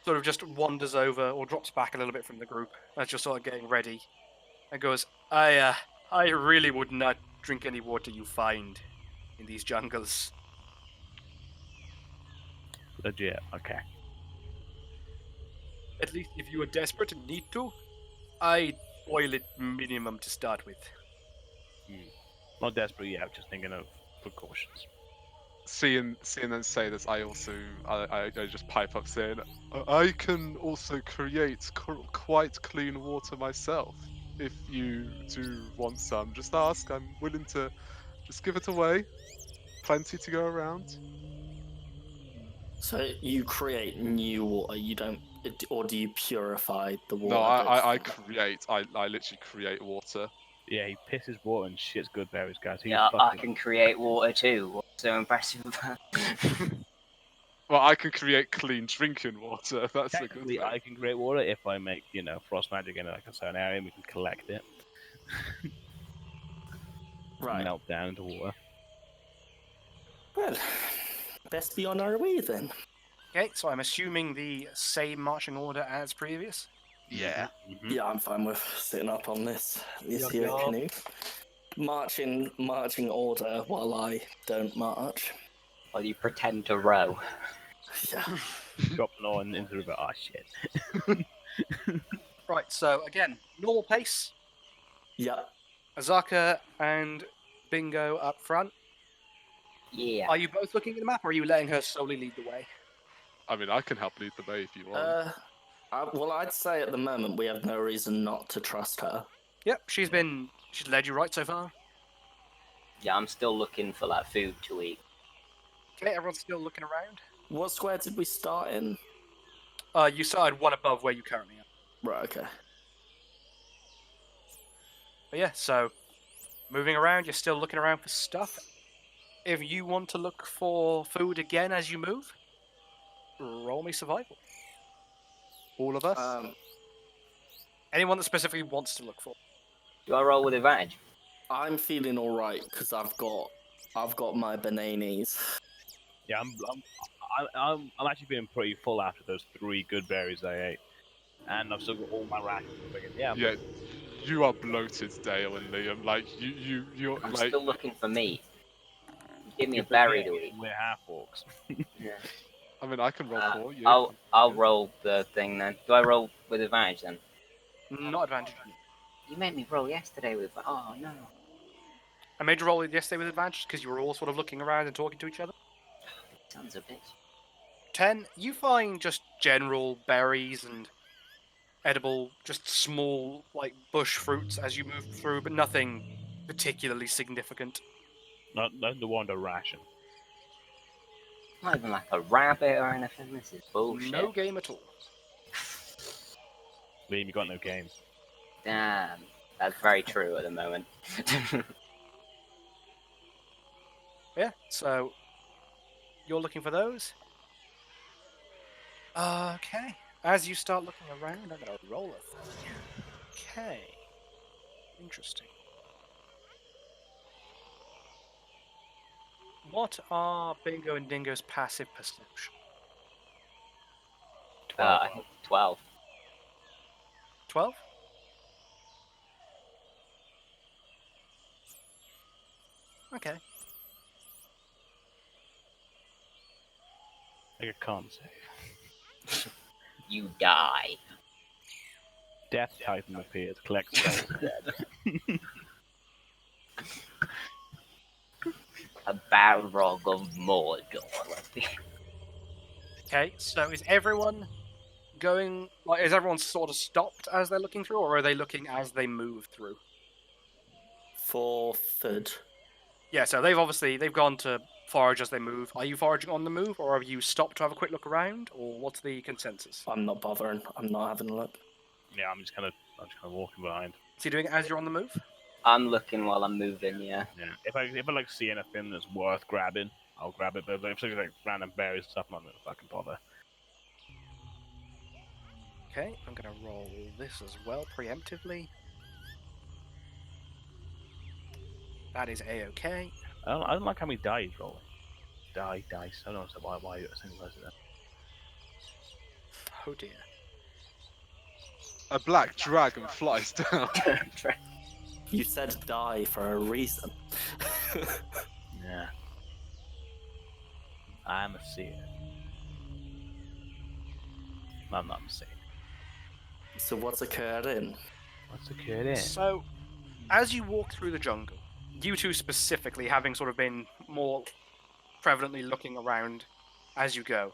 A: sort of just wanders over or drops back a little bit from the group as you're sort of getting ready, and goes, I really would not drink any water you find in these jungles.
B: Legit, okay.
A: At least if you are desperate and need to, I boil it minimum to start with.
B: Not desperate yet, just thinking of precautions.
E: Seeing them say this, I just pipe up saying, I can also create quite clean water myself. If you do want some, just ask. I'm willing to just give it away. Plenty to go around.
C: So you create new water. You don't, or do you purify the water?
E: No, I create. I literally create water.
B: Yeah, he pisses water and shits good berries, guys.
D: Yeah, I can create water too. What's so impressive about
E: Well, I can create clean drinking water. That's a good
B: Technically,
E: thing.
B: I can create water if I make, frost magic in like a certain area and we can collect it.
C: Right.
B: Melt down into water.
C: Well, best be on our way then.
A: Okay, so I'm assuming the same marching order as previous.
E: Yeah.
B: Mm-hmm.
C: Yeah, I'm fine with sitting up on this
A: Yeah,
C: here
A: yeah.
C: canoe. Marching order while I don't march.
D: while you pretend to row?
C: Yeah.
B: Drop an oar into the river. Ah, shit.
A: Right, so again, normal pace.
C: Yeah.
A: Azaka and Bingo up front.
D: Yeah.
A: Are you both looking at the map, or are you letting her solely lead the way?
E: I mean, I can help lead the way if you want.
C: Well, I'd say at the moment we have no reason not to trust her.
A: Yep, she's led you right so far.
D: Yeah, I'm still looking for like food to eat.
A: Okay, everyone's still looking around.
C: What square did we start in?
A: You started one above where you currently are.
C: Right, okay.
A: But yeah, so moving around, you're still looking around for stuff. If you want to look for food again as you move, roll me survival. All of us. Anyone that specifically wants to look for.
D: Do I roll with advantage?
C: I'm feeling all right because I've got my bananas.
B: Yeah, I'm actually feeling pretty full after those 3 good berries I ate, and I've still got all my rations. Yeah.
E: Yeah, you are bloated, Dale and Liam. Like you're
D: I'm
E: like.
D: still looking for meat. Give me a
B: But
D: berry
B: yeah,
D: to eat.
B: We're half orcs.
D: Yeah.
E: I mean, I can roll for you.
D: I'll roll the thing then. Do I roll with advantage then?
A: Not advantage.
D: You made me roll yesterday with. Oh no.
A: I made you roll yesterday with advantage because you were all sort of looking around and talking to each other.
D: Sons of bitch.
A: 10, you find just general berries and edible, just small, like, bush fruits as you move through, but nothing particularly significant.
B: Not the one to ration.
D: Not even like a rabbit or anything. This is bullshit.
A: No game at all.
B: Liam, you got no games.
D: Damn. That's very true at the moment.
A: Yeah, so you're looking for those. Okay. As you start looking around, I'm gonna roll it. Okay. Interesting. What are Bingo and Dingo's passive perception?
D: I think 12.
A: 12? Okay.
B: Like a con save.
D: You die.
B: Death Titan appears, collects souls dead.
D: A Balrog of Mordor.
A: Okay, so is everyone going, like, is everyone sort of stopped as they're looking through, or are they looking as they move through?
C: For third.
A: Yeah, so they've gone to forage as they move. Are you foraging on the move, or have you stopped to have a quick look around, or what's the consensus?
C: I'm not bothering. I'm not having a look.
B: Yeah, I'm just kind of walking behind.
A: Is he doing it as you're on the move?
D: I'm looking while I'm moving, yeah.
B: Yeah. If I like see anything that's worth grabbing, I'll grab it. But if there's like random berries and stuff, I'm not gonna fucking bother.
A: Okay, I'm gonna roll this as well preemptively. That is A-okay.
B: I don't like how many die he's rolling. Dice. I don't know why you're a single person.
A: Oh dear.
E: A black dragon flies down.
C: You said die for a reason.
B: Yeah. I'm a seer. I'm not a seer.
C: So what's occurring?
B: What's the kid in?
A: So, as you walk through the jungle, you two specifically having sort of been more prevalently looking around as you go,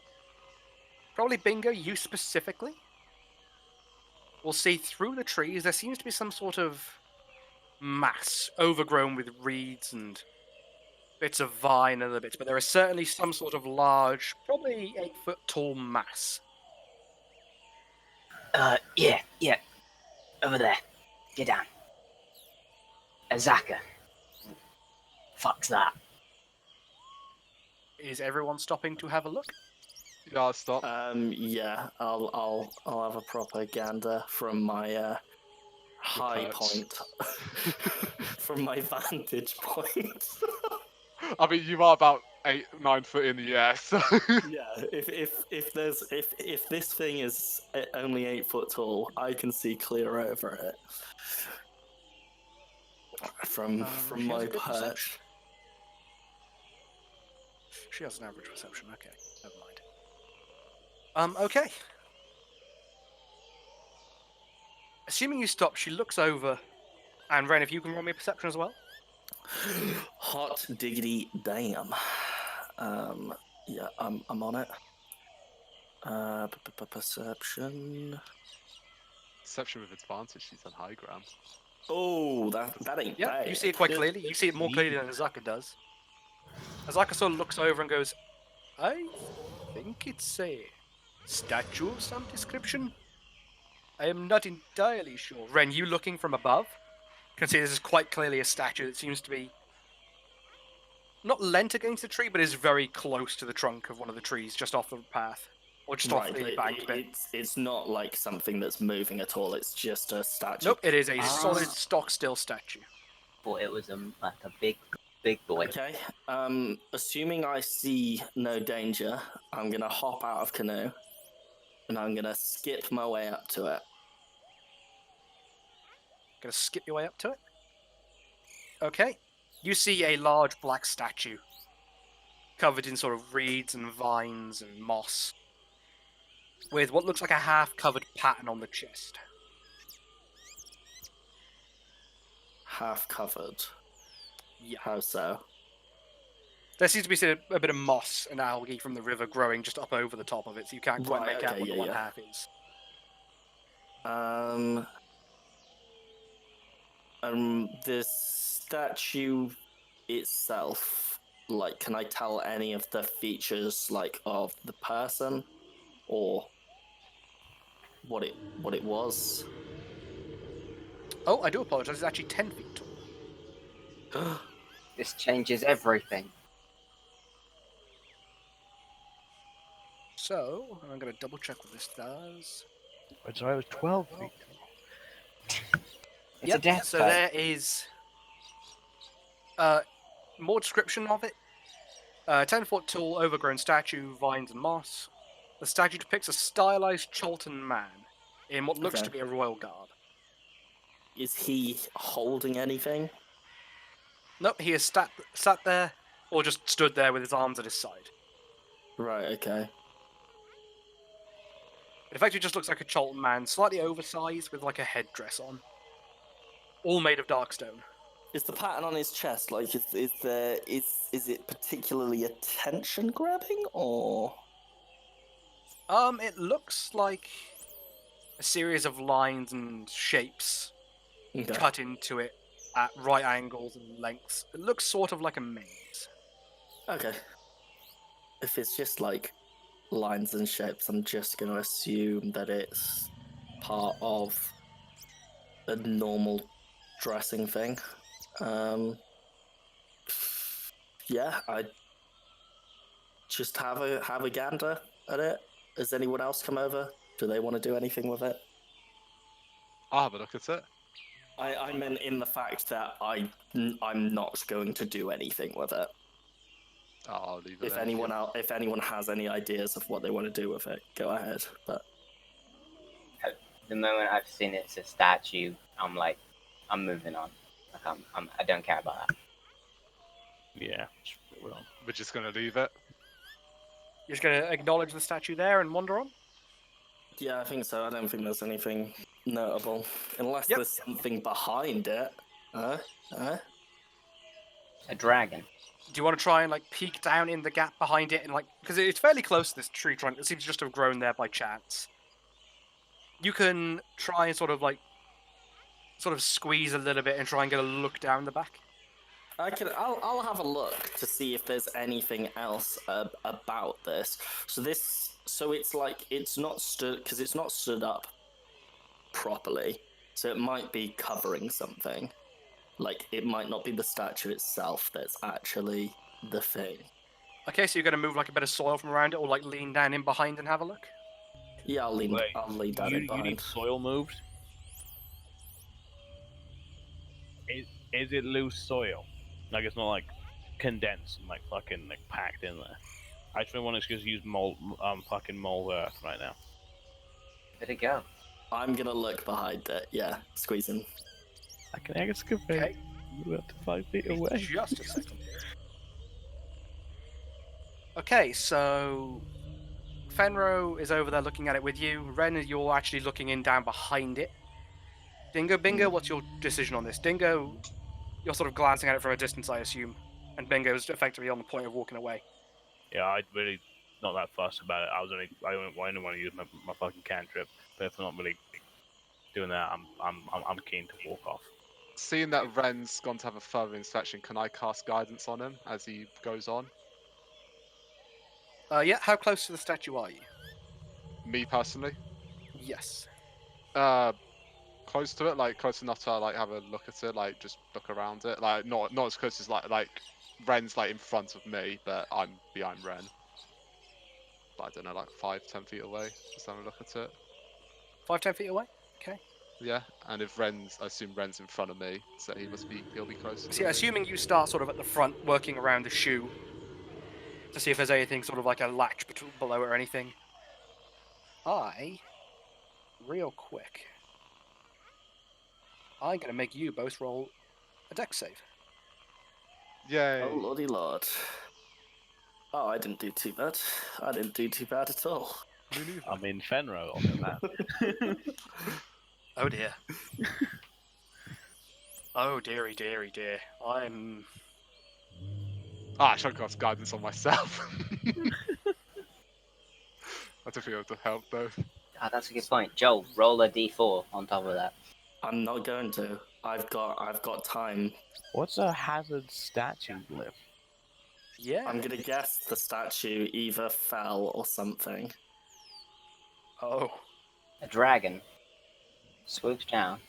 A: probably Bingo, you specifically, will see through the trees there seems to be some sort of mass overgrown with reeds and bits of vine and other bits, but there is certainly some sort of large, probably 8-foot tall mass.
D: Yeah. Over there. Get down. Azaka. Fuck's that.
A: Is everyone stopping to have a look?
E: Yeah, I'll stop.
C: Yeah, I'll have a propaganda from my high
E: perch.
C: point, from my vantage point.
E: I mean, you are about 8-9 foot in the air, so
C: Yeah, if this thing is only 8 foot tall, I can see clear over it from
A: She has
C: my
A: a good
C: perch.
A: perception. She has an average perception. Okay, never mind. Okay. Assuming you stop, she looks over, and Wrenn, if you can roll me a perception as well.
C: Hot diggity damn. Yeah, I'm on it. Perception.
E: Deception with advantage. She's on high ground.
C: Oh, that ain't
A: Yeah,
C: bad.
A: you see it quite clearly. You see it more clearly than Azaka does. Azaka sort of looks over and goes, I think it's a statue of some description. I am not entirely sure. Wrenn, you looking from above can see this is quite clearly a statue that seems to be not leant against the tree, but is very close to the trunk of one of the trees just off the path. Or just off the bank bit.
C: It's not like something that's moving at all. It's just a statue.
A: Nope, it is a solid stock still statue.
D: Thought it was like a big boy.
C: Okay. Assuming I see no danger, I'm gonna hop out of canoe, and I'm gonna skip my way up to it.
A: Gonna skip your way up to it. Okay. You see a large black statue covered in sort of reeds and vines and moss, with what looks like a half-covered pattern on the chest.
C: Half covered.
A: Yeah.
C: How so?
A: There seems to be a bit of moss and algae from the river growing just up over the top of it, so you can't quite
C: Right,
A: make out
C: okay,
A: what
C: yeah,
A: the one
C: yeah.
A: half is.
C: The statue itself, like, can I tell any of the features, like, of the person, or what it was?
A: Oh, I do apologize. It's actually 10 feet tall.
D: This changes everything.
A: So, I'm going to double check what this does.
B: I'm sorry, it was 12 feet.
D: It's a death
A: so
D: type.
A: there is more description of it. 10-foot tall, overgrown statue, vines and moss. The statue depicts a stylized Cholton man in what looks
C: Okay.
A: to be a royal garb.
C: Is he holding anything?
A: Nope, he is sat there, or just stood there with his arms at his side.
C: Right, okay.
A: It effectively just looks like a Cholton man, slightly oversized with like a headdress on. All made of dark stone.
C: Is the pattern on his chest like is it particularly attention grabbing or
A: It looks like a series of lines and shapes
C: okay.
A: cut into it at right angles and lengths. It looks sort of like a maze.
C: Okay. If it's just like lines and shapes, I'm just gonna assume that it's part of a normal dressing thing. Yeah, I just have a gander at it. Has anyone else come over? Do they want to do anything with it?
E: I'll have a look at it.
C: I meant in the fact that I'm not going to do anything with it.
E: Oh, I'll leave it
C: If
E: there.
C: anyone has any ideas of what they want to do with it, go ahead. But
D: The moment I've seen it's a statue, I'm moving on. Like I don't care about that.
B: Yeah, just put it on.
E: We're just gonna leave it.
A: You're just going to acknowledge the statue there and wander on?
C: yeah, I think so. I don't think there's anything notable, unless
A: Yep.
C: there's something behind it.
D: A dragon.
A: Do you want to try and like peek down in the gap behind it and like, because it's fairly close to this tree trunk, it seems just to have grown there by chance. You can try and sort of squeeze a little bit and try and get a look down the back.
C: I'll have a look to see if there's anything else about this. So it's like it's not stood up properly. So it might be covering something. Like it might not be the statue itself that's actually the thing.
A: Okay, so you're going to move like a bit of soil from around it or like lean down in behind and have a look?
C: Yeah, I'll lean
B: Wait,
C: down in
B: You
C: behind.
B: need soil moved? Is it loose soil? Like it's not like condensed and like fucking like packed in there. I just want to just use fucking mold earth right now.
D: Where'd it go?
C: I'm gonna look behind it. Yeah, squeezing.
B: I can excavate.
A: Okay.
B: You have to 5 feet away.
A: Just a second here. Okay, so Fenro is over there looking at it with you. Wrenn, you're actually looking in down behind it. Dingo, Bingo, what's your decision on this? Dingo, you're sort of glancing at it from a distance, I assume, and Bingo's effectively on the point of walking away.
B: Yeah, I really not that fussed about it. I only want to use my fucking cantrip. But if I'm not really doing that, I'm keen to walk off.
E: Seeing that Wren's gone to have a further inspection, can I cast guidance on him as he goes on?
A: Yeah, how close to the statue are you?
E: Me personally,
A: Yes.
E: close to it, like close enough to like have a look at it, like just look around it, like not as close as like Wren's like in front of me, but I'm behind Wrenn. But I don't know, like 5-10 feet away, just having a look at it.
A: 5-10 feet away? Okay.
E: Yeah, and if I assume Wren's in front of me, so he'll be closer.
A: So yeah, assuming you start sort of at the front, working around the shoe, to see if there's anything sort of like a latch below it or anything. Real quick, I'm going to make you both roll a dex save.
E: Yay!
C: Oh lordy lord. Oh, I didn't do too bad. I didn't do too bad at all.
B: I'm in Fenro on that.
A: Oh dear. Oh dearie, dearie, dear. I'm...
E: I should cast guidance on myself. I don't think able to help though.
D: Ah, that's a good point. Joel, roll a d4 on top of that.
C: I'm not going to. I've got time.
B: What's a hazard statue glyph?
A: Yeah.
C: I'm gonna guess the statue either fell or something.
A: Oh.
D: A dragon swoops down.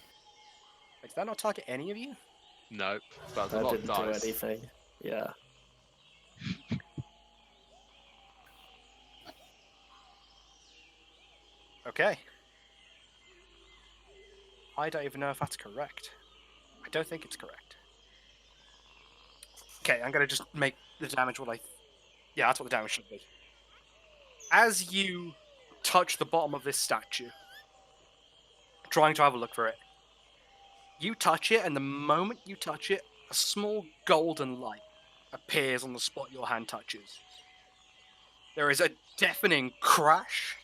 A: Did that not target any of you?
E: Nope. That's a
C: I
E: lot of
C: didn't do
E: dice.
C: anything. Yeah.
A: Okay. I don't even know if that's correct. I don't think it's correct. Okay, I'm gonna just make the damage what I... Yeah, that's what the damage should be. As you touch the bottom of this statue, trying to have a look for it, you touch it, and the moment you touch it, a small golden light appears on the spot your hand touches. There is a deafening crash,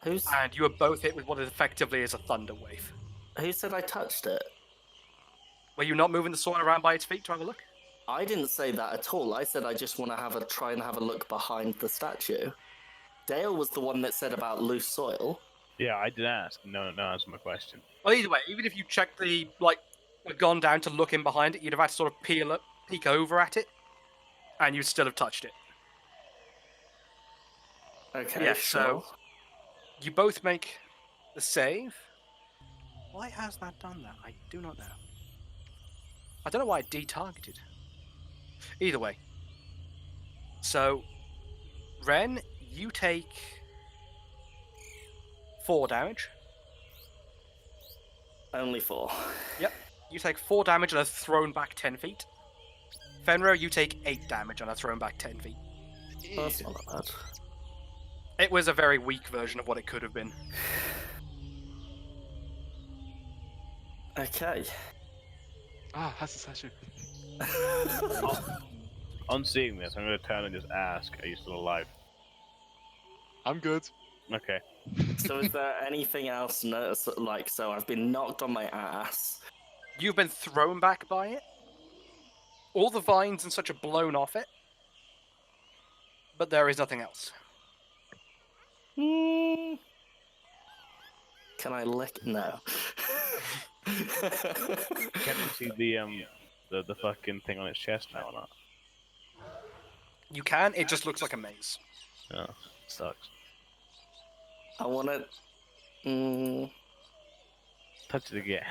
C: Who's
A: and you are both hit with what effectively is a thunder wave.
C: who said I touched it?
A: Were you not moving the sword around by its feet to have a look?
C: I didn't say that at all. I said I just want to try and have a look behind the statue. Dale was the one that said about loose soil.
B: Yeah, I did ask. No, that's my question.
A: Well, either way, even if you checked gone down to look in behind it, you'd have had to sort of peek over at it, and you'd still have touched it.
C: Okay,
A: Yeah,
C: sure.
A: so you both make the save. Why has that done that? I do not know. I don't know why it detargeted. Either way. So, Wrenn, you take 4 damage.
C: Only 4.
A: Yep. You take 4 damage and are thrown back 10 feet. Fenro, you take 8 damage and are thrown back 10 feet.
C: That's not bad.
A: It was a very weak version of what it could have been.
C: Okay.
E: Ah, that's the statue.
B: On seeing this, I'm going to turn and just ask, are you still alive?
E: I'm good.
B: Okay.
C: So is there anything else? So I've been knocked on my ass.
A: You've been thrown back by it. All the vines and such are blown off it. But there is nothing else.
C: Can I lick? No.
B: Can you see the fucking thing on its chest now or not?
A: You can, it just looks like a maze.
B: Oh, sucks.
C: I want to.
B: Touch it again.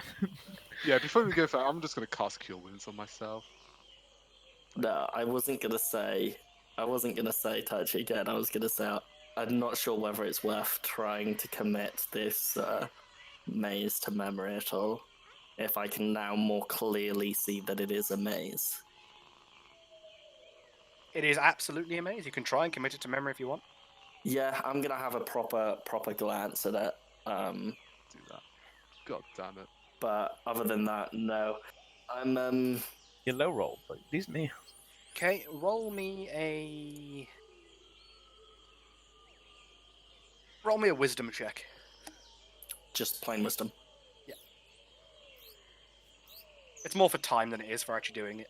E: Yeah, before we go for I'm just gonna cast Cure Wounds on myself.
C: No, I wasn't gonna say touch it again. I was gonna say I'm not sure whether it's worth trying to commit this maze to memory at all. If I can now more clearly see that it is a maze.
A: It is absolutely a maze. You can try and commit it to memory if you want.
C: Yeah, I'm gonna have a proper glance at it.
E: Do that. God damn it.
C: But other than that, no. I'm
B: You low roll, but these me.
A: Okay, roll me a wisdom check.
C: just plain wisdom.
A: It's more for time than it is for actually doing it.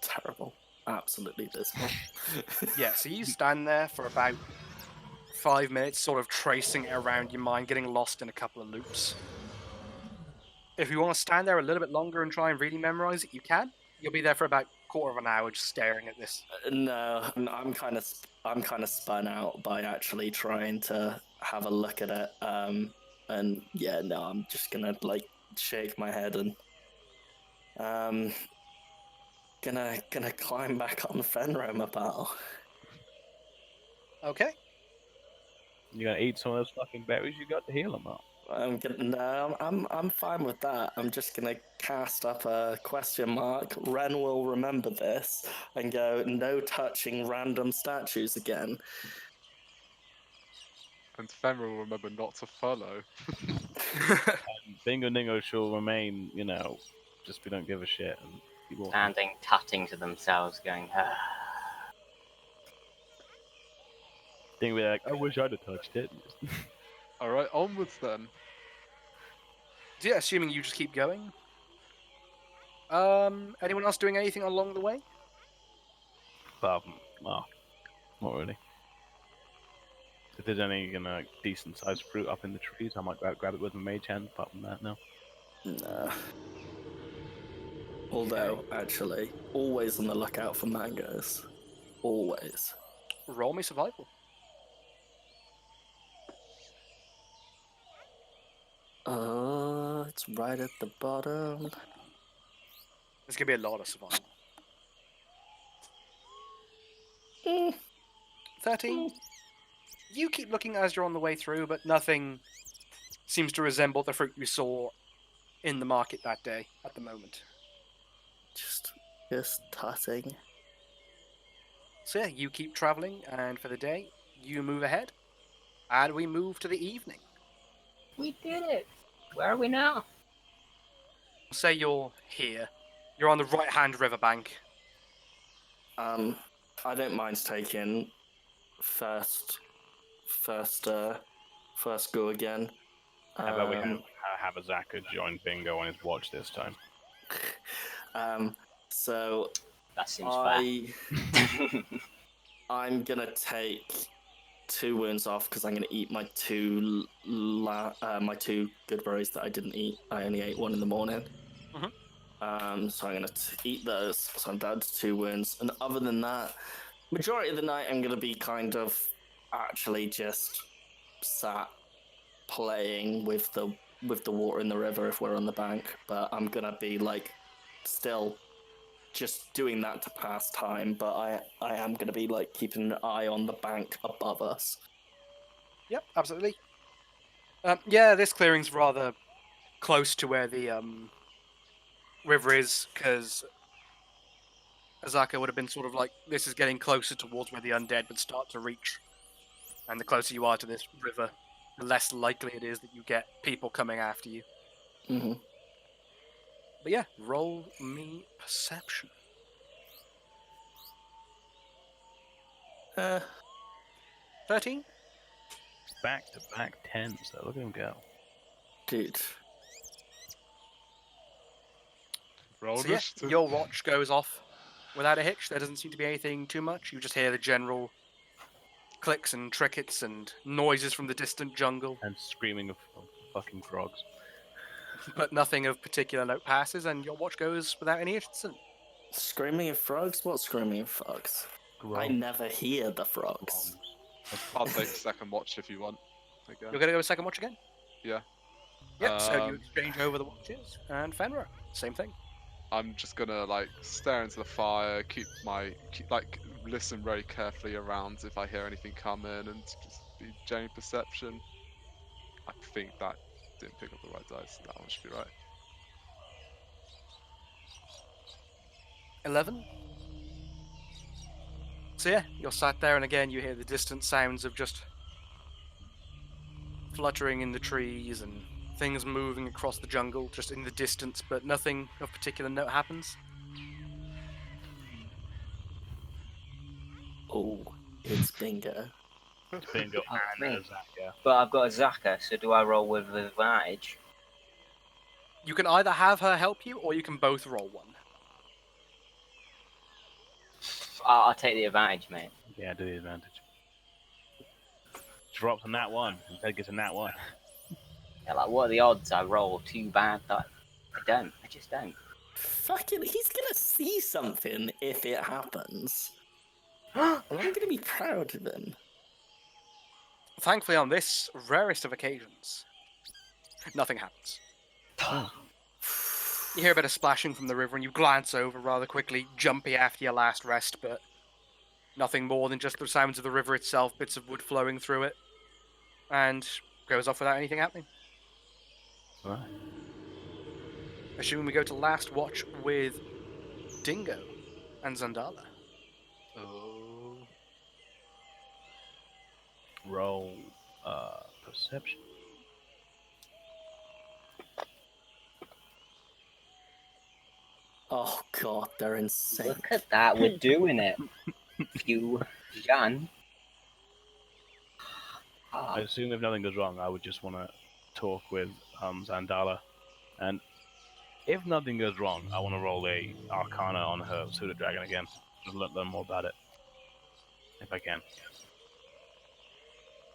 C: Terrible. Absolutely dismal.
A: Yeah, so you stand there for about 5 minutes, sort of tracing it around your mind, getting lost in a couple of loops. If you want to stand there a little bit longer and try and really memorize it, you can. You'll be there for about a quarter of an hour just staring at this.
C: No, I'm kind of spun out by actually trying to have a look at it. And yeah, no, I'm just gonna shake my head and gonna climb back on Fenro, my pal.
A: Okay.
B: You gonna eat some of those fucking berries you got to heal them up?
C: I'm fine with that. I'm just gonna cast up a question mark. Wrenn will remember this and go, no touching random statues again.
E: And Fenro will remember not to follow.
B: Dingo Dingo shall remain, just we don't give a shit. And keep walking.
D: Standing, tutting to themselves, going,
B: Dingo will be like, I wish I'd have touched it.
E: Alright, onwards then.
A: Yeah, assuming you just keep going. Anyone else doing anything along the way?
B: Well, not really. If there's any decent sized fruit up in the trees, I might grab it with my mage hand. Apart from that, no.
C: Nah. Although, actually, always on the lookout for mangoes. Always.
A: Roll me survival.
C: It's right at the bottom.
A: There's gonna be a lot of survival. 13. You keep looking as you're on the way through, but nothing seems to resemble the fruit you saw in the market that day at the moment.
C: Just tutting.
A: So yeah, you keep traveling, and for the day, you move ahead, and we move to the evening.
D: We did it. Where are we now?
A: Say you're here. You're on the right-hand riverbank.
C: I don't mind taking first go again.
B: How about we have Azaka join Bingo on his watch this time?
C: So
D: That seems fair.
C: I'm gonna take 2 wounds off because I'm gonna eat my two good berries that I didn't eat. I only ate one in the morning. So I'm gonna eat those. So I'm down to 2 wounds. And other than that, majority of the night I'm gonna be kind of actually just sat playing with the water in the river if we're on the bank. But I'm gonna be like still just doing that to pass time. But I am gonna be like keeping an eye on the bank above us.
A: Yep, absolutely. Yeah, this clearing's rather close to where the river is, because Azaka would have been sort of like, this is getting closer towards where the undead would start to reach. And the closer you are to this river, the less likely it is that you get people coming after you.
C: Mm-hmm.
A: But yeah, roll me perception. 13?
B: Back-to-back 10s, though. Look at him go.
C: Dude.
E: Roll
A: So yeah,
E: initiative.
A: your watch goes off without a hitch. There doesn't seem to be anything too much. You just hear the general clicks and trickets and noises from the distant jungle.
B: And screaming of fucking frogs.
A: But nothing of particular note passes, and your watch goes without any incident.
C: Screaming of frogs? What screaming of frogs? I never hear the frogs.
E: I'll take second watch if you want. Again.
A: You're gonna go second watch again?
E: Yeah.
A: Yep, so you exchange over the watches, and Fenro, same thing.
E: I'm just gonna like stare into the fire, listen very carefully around if I hear anything coming, and just be general perception. I think that didn't pick up the right dice, so that one should be right.
A: 11. So yeah, you're sat there, and again you hear the distant sounds of just fluttering in the trees and things moving across the jungle, just in the distance, but nothing of particular note happens.
C: Oh, it's Bingo.
B: It's Bingo
D: Oh,
B: and
D: me.
B: Azaka.
D: But I've got Azaka, so do I roll with advantage?
A: You can either have her help you, or you can both roll one.
D: I'll take the advantage, mate.
B: Yeah, do the advantage. Drops a nat 1. Instead gets a nat 1.
D: Yeah, like, what are the odds I roll too bad that I don't? I just don't.
C: Fucking, he's gonna see something if it happens. And I'm gonna be proud of him.
A: Thankfully, on this rarest of occasions, nothing happens. You hear a bit of splashing from the river, and you glance over rather quickly, jumpy after your last rest, but nothing more than just the sounds of the river itself, bits of wood flowing through it, and goes off without anything happening.
B: Right.
A: Assuming we go to last watch with Dingo and Zandala.
E: Oh.
B: Roll perception.
C: Oh god, they're insane.
D: Look at that, we're doing it. You, Jan.
B: I assume if nothing goes wrong, I would just want to talk with Zandala, and if nothing goes wrong, I want to roll a Arcana on her pseudo dragon again, just learn more about it, if I can.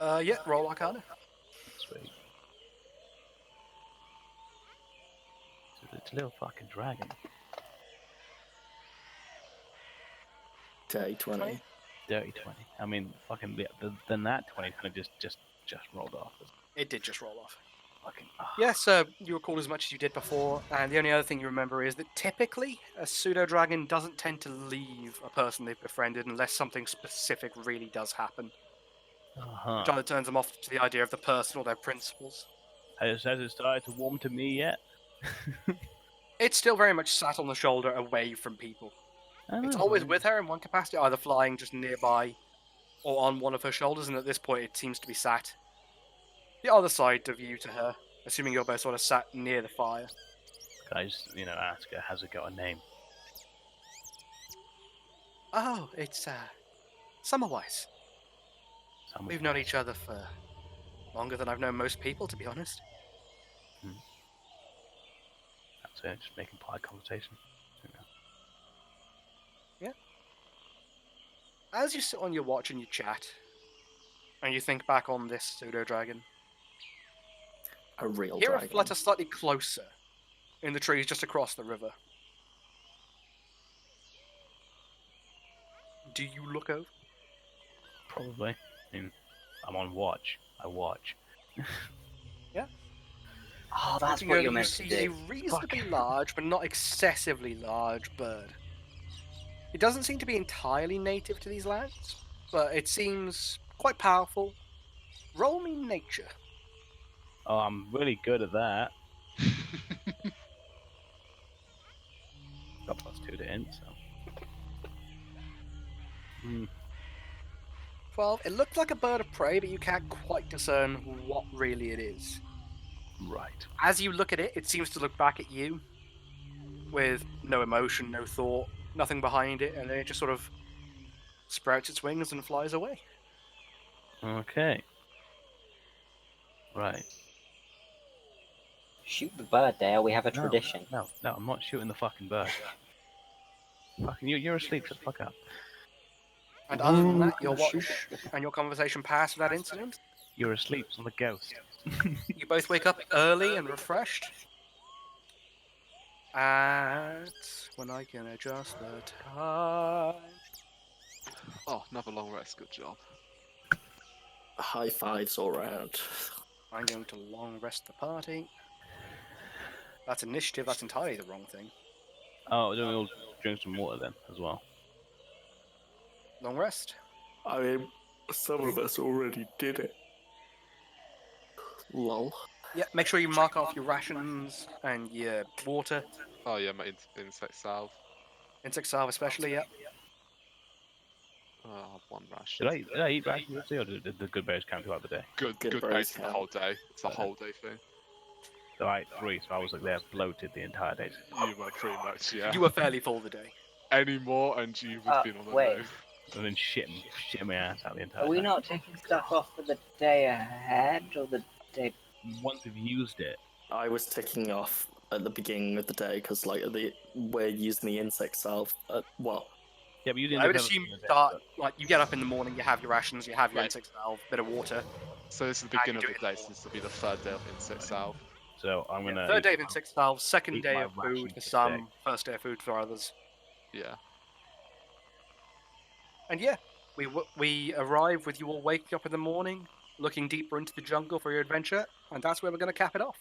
A: Yeah, roll Arcana.
B: Sweet. It's a little fucking dragon.
C: Day 20.
B: Dirty 20. I mean, fucking the nat 20 kind of just rolled off.
A: It did just roll off.
B: Fucking.
A: Yes, you recall as much as you did before, and the only other thing you remember is that typically a pseudo-dragon doesn't tend to leave a person they've befriended unless something specific really does happen.
B: Uh-huh.
A: which either turns them off to the idea of the person or their principles.
B: Has it started to warm to me yet?
A: It's still very much sat on the shoulder away from people. It's
B: Oh,
A: always with her in one capacity, either flying just nearby or on one of her shoulders, and at this point it seems to be sat the other side of you to her, assuming you're both sort of sat near the fire.
B: Can I just, ask her, has it got a name?
A: Oh, it's Summerwise. We've known each other for longer than I've known most people, to be honest.
B: That's it, just making polite conversation.
A: Yeah. As you sit on your watch and you chat, and you think back on this pseudo-dragon,
C: A real
A: you hear
C: dragon.
A: a flutter slightly closer in the trees just across the river. Do you look over?
B: Probably. I mean, I'm on watch. I watch.
A: Yeah.
D: Oh, that's
A: Looking
D: what
A: over,
D: you're
A: you
D: meant
A: see
D: to
A: a
D: do.
A: reasonably large, but not excessively large bird. It doesn't seem to be entirely native to these lands, but it seems quite powerful. Roll me nature.
B: Oh, I'm really good at that. Got +2 to int, so.
A: 12. It looks like a bird of prey, but you can't quite discern what really it is.
B: Right.
A: As you look at it, it seems to look back at you with no emotion, no thought, nothing behind it, and then it just sort of sprouts its wings and flies away.
B: Okay. Right.
D: Shoot the bird, Dale. We have a tradition.
B: No, I'm not shooting the fucking bird. Fucking you're asleep, shut the fuck up.
A: And other than that,
C: Ooh,
A: your watch
C: shoot.
A: and your conversation pass without incident.
B: You're asleep, I'm a ghost.
A: You both wake up early and refreshed. And when I can adjust the time.
E: Oh, another long rest. Good job.
C: High fives all round.
A: I'm going to long rest the party. That's initiative, that's entirely the wrong thing.
B: Oh, don't we all drink some water then, as well?
A: Long rest.
C: I mean, some of us already did it. Lol.
A: Yeah, make sure you mark off your rations and your water.
E: Oh yeah, my insect salve.
A: Insect salve especially, yeah.
E: Oh, one ration.
B: Did I eat rations yesterday, or did the good berries count throughout the day?
E: Good
C: Good
E: base
C: berries
E: for the
C: count.
E: whole day. It's a whole day thing.
B: So I ate 3, so I was like there bloated the entire day.
E: You were pretty much, yeah.
A: You were fairly full the day.
E: Any more and you would have been on the
D: wait.
E: move.
B: And then shitting my ass out the entire
D: Are we
B: time.
D: not taking stuff off for the day ahead or the day?
B: Once we've used it.
C: I was ticking off at the beginning of the day because we're using the insect salve. Well,
B: Yeah, but you didn't.
A: I would assume you start, like, you get up in the morning, you have your rations, you have your
E: Right.
A: insect salve, bit of water.
E: So this is the
A: Ah,
E: beginning
A: you
E: of
A: do
E: the
A: it
E: day, so this will be the third day of insect salve.
B: So I'm gonna.
A: Third day of insect salve, second
B: eat
A: day
B: my
A: of
B: rations
A: food for
B: today.
A: some, first day of food for others.
E: Yeah.
A: And yeah, we arrive with you all waking up in the morning, looking deeper into the jungle for your adventure, and that's where we're going to cap it off.